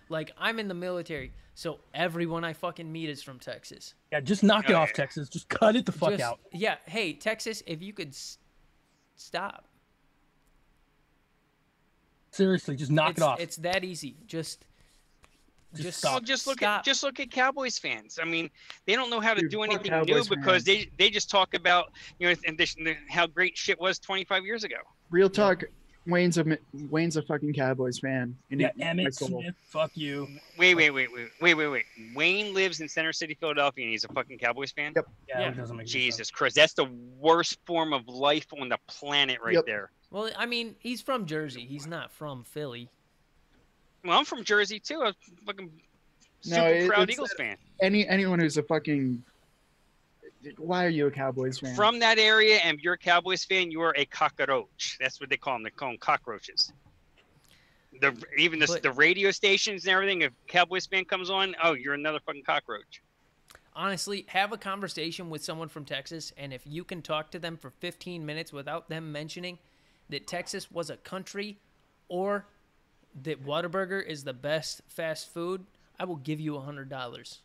Like, I'm in the military, so everyone I fucking meet is from Texas. Yeah, just knock it off, Texas. Just cut it the fuck out. Yeah, hey, Texas, if you could stop. Seriously, just knock it off. It's that easy. Just stop. Well, just look at Cowboys fans. I mean, they don't know how to Dude, do fuck anything Cowboys new because fans. they just talk about and how great shit was 25 years ago. Real talk. Wayne's a fucking Cowboys fan. Yeah, Emmett Smith, fuck you. Wait. Wayne lives in Center City, Philadelphia, and he's a fucking Cowboys fan? Yep. Yeah, it doesn't make Jesus Christ. That's the worst form of life on the planet right there. Well, I mean, he's from Jersey. He's not from Philly. Well, I'm from Jersey, too. I'm fucking super proud Eagles fan. Anyone who's a fucking... Why are you a Cowboys fan? From that area, and you're a Cowboys fan, you are a cockroach. That's what they call them. They call them cockroaches. The radio stations and everything, if a Cowboys fan comes on, oh, you're another fucking cockroach. Honestly, have a conversation with someone from Texas, and if you can talk to them for 15 minutes without them mentioning that Texas was a country or that Whataburger is the best fast food, I will give you $100.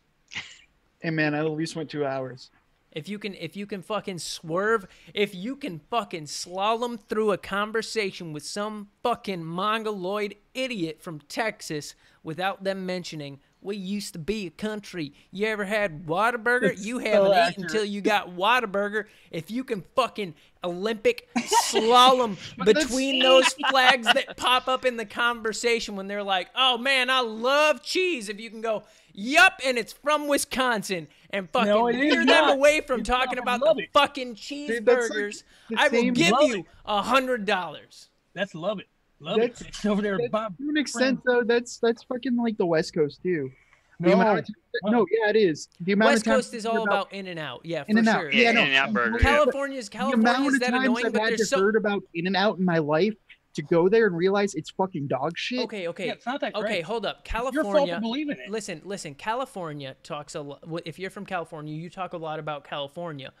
Hey, man, I at least went 2 hours. If you can fucking swerve, if you can fucking slalom through a conversation with some fucking mongoloid idiot from Texas without them mentioning, we used to be a country. You ever had Whataburger? You haven't eaten until you got Whataburger. If you can fucking Olympic slalom between those flags that pop up in the conversation when they're like, oh man, I love cheese. If you can go, yup, and it's from Wisconsin, and fucking veer them away from talking about the fucking cheeseburgers, I will give you $100. That's love it. Love it. It's over there. To an extent, though, that's fucking like the West Coast too. No, it is. The amount West of Coast is all about In-N-Out. Yeah, for In-N-Out. sure. Yeah, no. In-N-Out burger. California's the amount of that times annoying, I've but had there's to so heard about In-N-Out in my life to go there and realize it's fucking dog shit. Okay. Yeah, it's not that great. Okay, hold up. Your fault California. for believing it. Listen. California talks a lot. If you're from California, you talk a lot about California,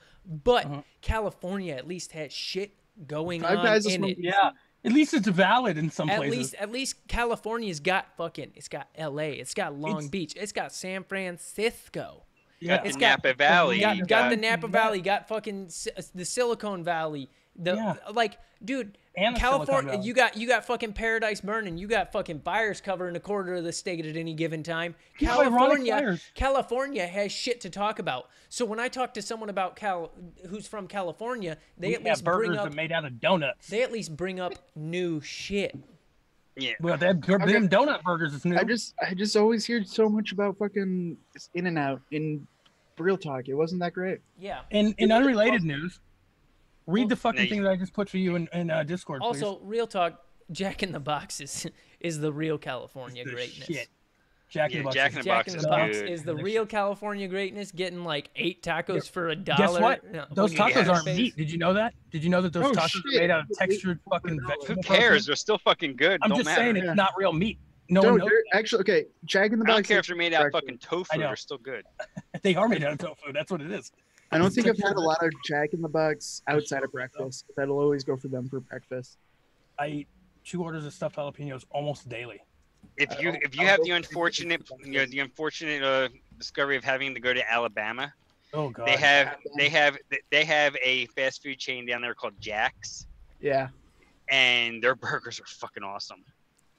but California at least has shit going Five on Guys is in it. Yeah. At least it's valid in some places. At least California's got it's got LA, it's got Long Beach, it's got San Francisco. Yeah. It's Napa Valley. Got the Napa Valley, got fucking the Silicon Valley. Like, dude, And the Silicon California, Valley. you got fucking Paradise Burning, you got fucking fires covering a quarter of the state at any given time. Yeah, ironic fires. California has shit to talk about. So when I talk to someone about who's from California, they at least burgers bring up that made out of donuts. they at least bring up new shit. Yeah. Well, them donut burgers is new. I just always hear so much about fucking In-N-Out in real talk. It wasn't that great. Yeah. In unrelated news, read the fucking thing that I just put for you in Discord, please. Also, real talk, Jack in the Box is the real California greatness. Shit. Jack in the Box. Jack in the Jack Box in is the Box good. is the real California greatness, getting like 8 tacos for $1. Guess what? No, Those when you tacos get aren't face. meat. Did you know that? Did you know that those Oh, tacos shit. are made out of textured fucking Who vegetable cares? protein? They're still fucking good. I'm Don't just matter. saying it's not real meat. No No, one knows. they're actually okay. Jack in the I Box. don't care if they're made out of breakfast. fucking tofu. I know. They're still good. They are made out of tofu. That's what it is. I don't think I've had a lot of Jack in the Box outside of breakfast. That'll always go for them for breakfast. I eat 2 orders of stuffed jalapenos almost daily. If you have the unfortunate discovery of having to go to Alabama, Oh god. they have a fast food chain down there called Jack's, Yeah, and their burgers are fucking awesome.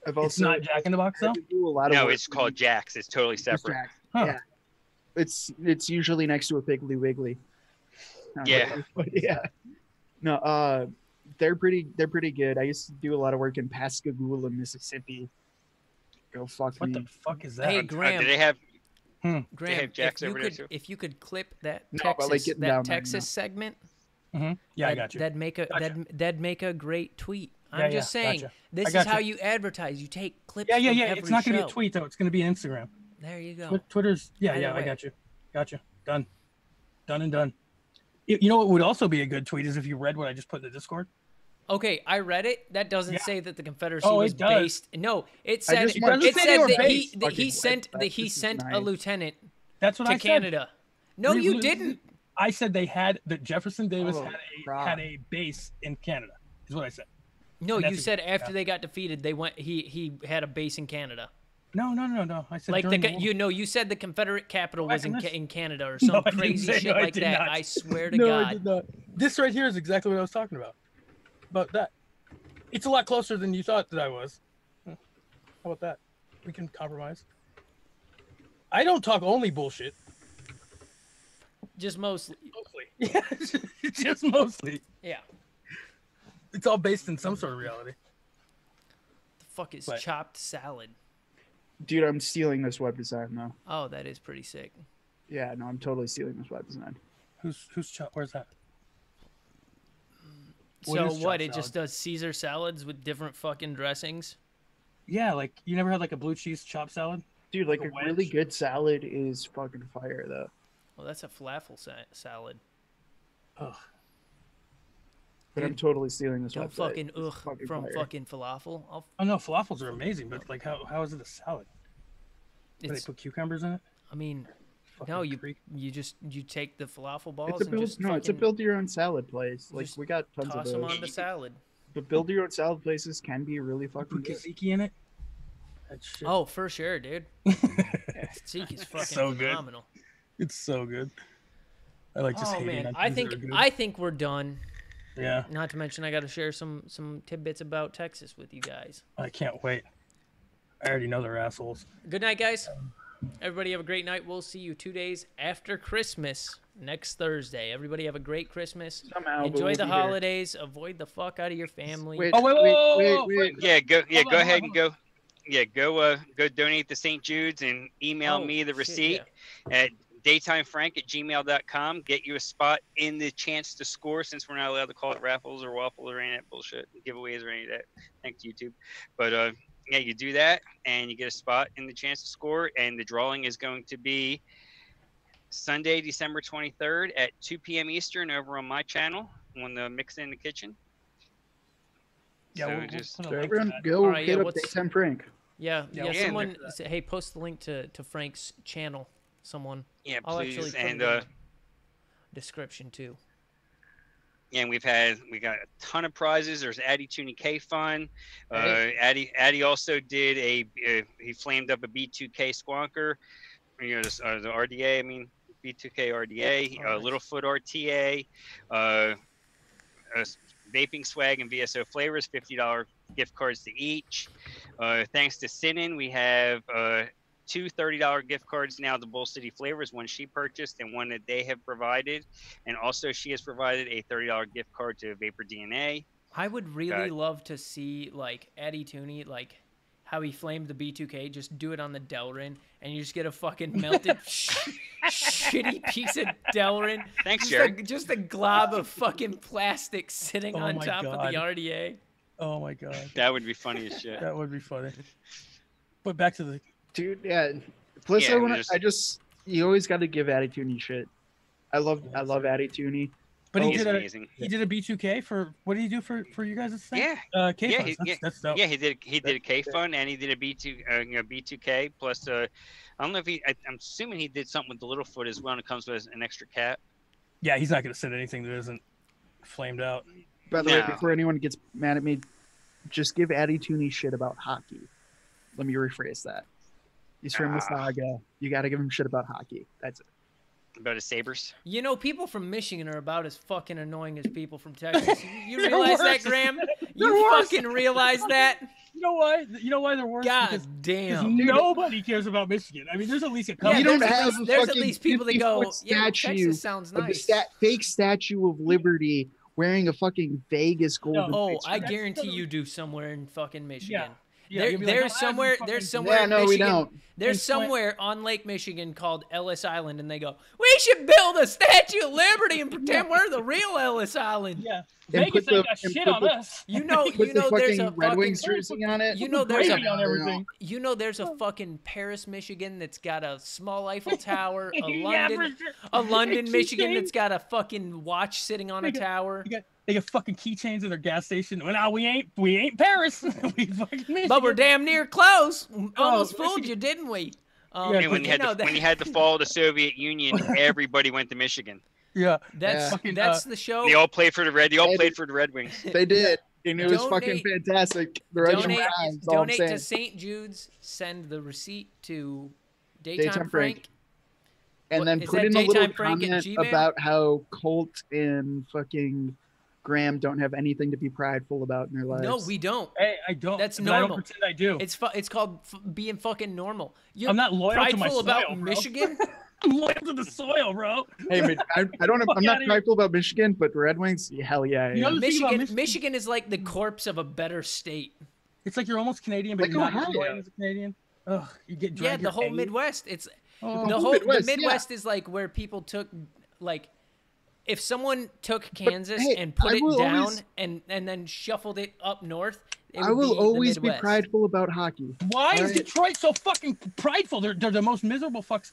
I've It's also not Jack in the Box though. had to do a lot of No, work it's called Jack's. It's totally Just separate. Jack. Huh. Yeah. It's usually next to a Piggly Wiggly. Not Yeah. really, but yeah. No, they're pretty good. I used to do a lot of work in Pascagoula, Mississippi. Go fuck What me. the fuck is that? Hey, Do Graham. they have Graham, Jacks if you over there could, too? if you could clip that No, but, like, Texas, getting that down there, Texas segment, Yeah, I got you. that'd make a Gotcha. that'd make a great tweet. Yeah, I'm just saying, gotcha. this I is gotcha. how you advertise. You take clips. Yeah. From It's not going to be a show. tweet though. It's going to be Instagram. There you go. Twitter's. Yeah, Either I way. got you. Gotcha. Done and done. You know what would also be a good tweet is if you read what I just put in the Discord. Okay, I read it. That doesn't Yeah. say that the Confederacy Oh, was it does. based. No, it said just want- it Doesn't say they said were that based. he Fucking sent website. that he This is sent a nice. lieutenant That's what to I said. Canada. No, you Re- didn't. I said that Jefferson Davis Oh, crap. had a base in Canada. Is what I said. No, And you that's said after they got defeated, they went. He had a base in Canada. No. I said Like during the war. you said the Confederate capital Go was back and in Canada or No, some I didn't crazy say- shit no, I like did that. not. I swear to No, I God. did not. This right here is exactly what I was talking about. About that. It's a lot closer than you thought that I was. How about that? We can compromise. I don't talk only bullshit. Just mostly. Mostly. Yeah, just mostly. Yeah. It's all based in some sort of reality. The fuck is But- chopped salad? Dude, I'm stealing this web design though. Oh, that is pretty sick. Yeah, no, I'm totally stealing this web design. Who's where's that? So is what? chopped It just does Caesar salads with different fucking dressings. Yeah, like you never had like a blue cheese chopped salad? Dude, like The a really wedge. good salad is fucking fire though. Well, that's a falafel salad. Ugh. But I'm totally stealing this Don't website. fucking It's ugh from fire. fucking falafel. Oh no, falafels are amazing, but like how is it a salad? Do they It's, put cucumbers in it? I mean, Fucking no, you creep. you take the falafel balls It's a and build. just No, it's a fucking build your own salad place. Like just we got tons of toss them those. on the salad. But build your own salad places can be really fucking Put good. tzatziki in it? That shit. Oh, for sure, dude. Tzatziki is fucking so good. phenomenal. It's so good. I like just Oh hating man, on I things think that are good. I think we're done. Yeah, Not to mention, I got to share some tidbits about Texas with you guys. I can't wait. I already know they're assholes. Good night, guys. Everybody have a great night. We'll see you 2 days after Christmas, next Thursday. Everybody have a great Christmas. Somehow, but Enjoy we'll the be here. holidays. Avoid the fuck out of your family. Wait, Oh, wait, wait. Yeah, go Hold on, ahead hold and go donate to St. Jude's and email Oh, me the shit, receipt at daytimefrank@gmail.com. Get you a spot in the chance to score, since we're not allowed to call it raffles or waffles or any of that bullshit, giveaways or any of that. Thanks, YouTube. But yeah, you do that and you get a spot in the chance to score, and the drawing is going to be Sunday, December 23rd at 2 p.m. Eastern over on my channel on the Mix in the Kitchen. Yeah, So we'll just put a So link to everyone that. go Alright, hit yeah, up what's- Daytime Frank. Yeah, Yeah, yeah. we'll Someone send say, hey, post the link to Frank's channel. Someone. yeah, I'll actually please. put And it in the description too. and we got a ton of prizes. There's Addy Tooney K Fun. Hey. Addy also did he flamed up a B2K Squonker. You know, the RDA. I mean, B2K RDA, Oh, nice. Littlefoot RTA, vaping swag and VSO flavors, $50 gift cards to each. Thanks to Sinin, we have two $30 gift cards now to Bull City Flavors, one she purchased and one that they have provided. And also she has provided a $30 gift card to Vapor DNA. I would really Okay. love to see like Eddie Tooney, like how he flamed the B2K. Just do it on the Delrin, and you just get a fucking melted shitty piece of Delrin. Thanks, Just Jared. just a glob of fucking plastic sitting Oh on my top of the God. RDA. Oh my god, That would be funny as shit. that would be funny. But back to the Dude, yeah. Plus, Yeah, I just you always got to give Attitoony shit. I love Attitoony. but He's he amazing. did a B2K for what did he do for you guys? Yeah. K Yeah, Funds. yeah, That's dope. Yeah, he did a K Fun and he did a B2K plus I don't know if I'm assuming he did something with the Littlefoot as well, and it comes with an extra cap. Yeah, he's not gonna send anything that isn't flamed out. By the way, No. before anyone gets mad at me, just give Attitoony shit about hockey. Let me rephrase that. He's from Mississauga. You got to give him shit about hockey. That's it. About his Sabres. You know, people from Michigan are about as fucking annoying as people from Texas. You realize that, worse. Graham? They're You worse. fucking realize that? know why? You know why they're worse? God Because damn. nobody cares about Michigan. I mean, there's at least a couple. Yeah, You don't there's at have least- a there's at fucking least people that go, 50-foot yeah, statue Texas sounds of the nice. fake Statue of Liberty wearing a fucking Vegas golden. Oh, Knights I jersey. guarantee you do somewhere in fucking Michigan. Yeah, you'll be like, There's "Oh, I somewhere. haven't There's fucking-" somewhere. Yeah, in no, we Michigan, don't. There's In Flint- somewhere on Lake Michigan called Ellis Island, and they go, "We should build a Statue of Liberty and pretend we're the real Ellis Island." Yeah, And Vegas put ain't the- got and shit put on the- us. You know, Put you know, the there's fucking a Red fucking. Wings jersey on it. You know, Put there's gravy a. on everything. You know, there's a fucking Paris, Michigan that's got a small Eiffel Tower. A Yeah, for London, sure. a London, Keychain. Michigan that's got a fucking watch sitting on a tower. They get fucking keychains in their gas station. Well, no, we ain't Paris. We fucking Michigan. But we're damn near close. Almost Michigan- fooled you, didn't we? Yeah, And when you had when you had to fall the Soviet Union, everybody went to Michigan. Yeah, That's Yeah. that's the show. They all played for the Red. They all played for the Red Wings. They did. And it was fucking Donate- fantastic. The Russian Donate, Rams, all I'm donate saying. to St. Jude's. Send the receipt to Daytime Daytime Frank. Frank. And What- then is put that in a little Daytime Frank at comment Gmail? about how Colt and fucking Graham don't have anything to be prideful about in their lives. No, we don't. hey, I don't. That's but I normal. don't pretend I do. It's called being fucking normal. You're I'm not loyal to my prideful about soil, bro. Michigan. I'm loyal to the soil, bro. Hey, but I don't. Fuck I'm not outta here. prideful about Michigan, but Red Wings, hell yeah, I You know am. the thing about Michigan, Michigan is like the corpse of a better state. It's like you're almost Canadian, but Like you're not Ohio. as loyal as a Canadian. Ugh, you get Yeah, dragged the your whole egg. Midwest. It's Oh. the whole whole Midwest, the yeah. Midwest is like where people took like if someone took Kansas hey, and put I it will down always- and then shuffled it up north. It I would will be always the be Midwest. prideful about hockey. Why is Alright. Detroit so fucking prideful? They're the most miserable fucks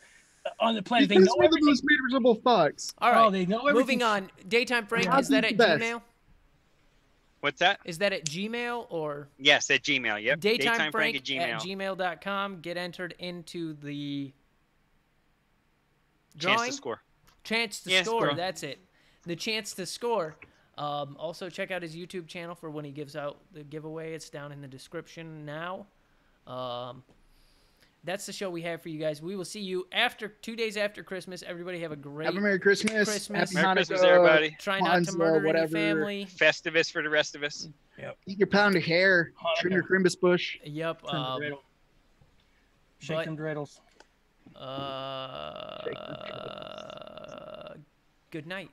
on the planet. They Because know we're the everything. most miserable fucks. All right, Oh, they know everything. moving on. Daytime Frank, Yeah. is that at Hockey's the best. Gmail? What's that? Is that at Gmail or Yes, at Gmail. Yep. Daytime Frank at gmail.com? Get entered into the Chance drawing. to score. Chance to Yes, score. bro. That's it. The chance to score. Also, check out his YouTube channel for when he gives out the giveaway. It's down in the description now. That's the show we have for you guys. We will see you after 2 days after Christmas. Everybody have a great Have a Merry Christmas. Christmas. Happy Merry Hanukkah. Christmas, everybody. Try not to Kwanzaa, murder any whatever. family. Festivus for the rest of us. Eat your pound of hair. Trim your Crimbus bush. Yep. Turn the dreidel. Shake but- them dreidels. Good night.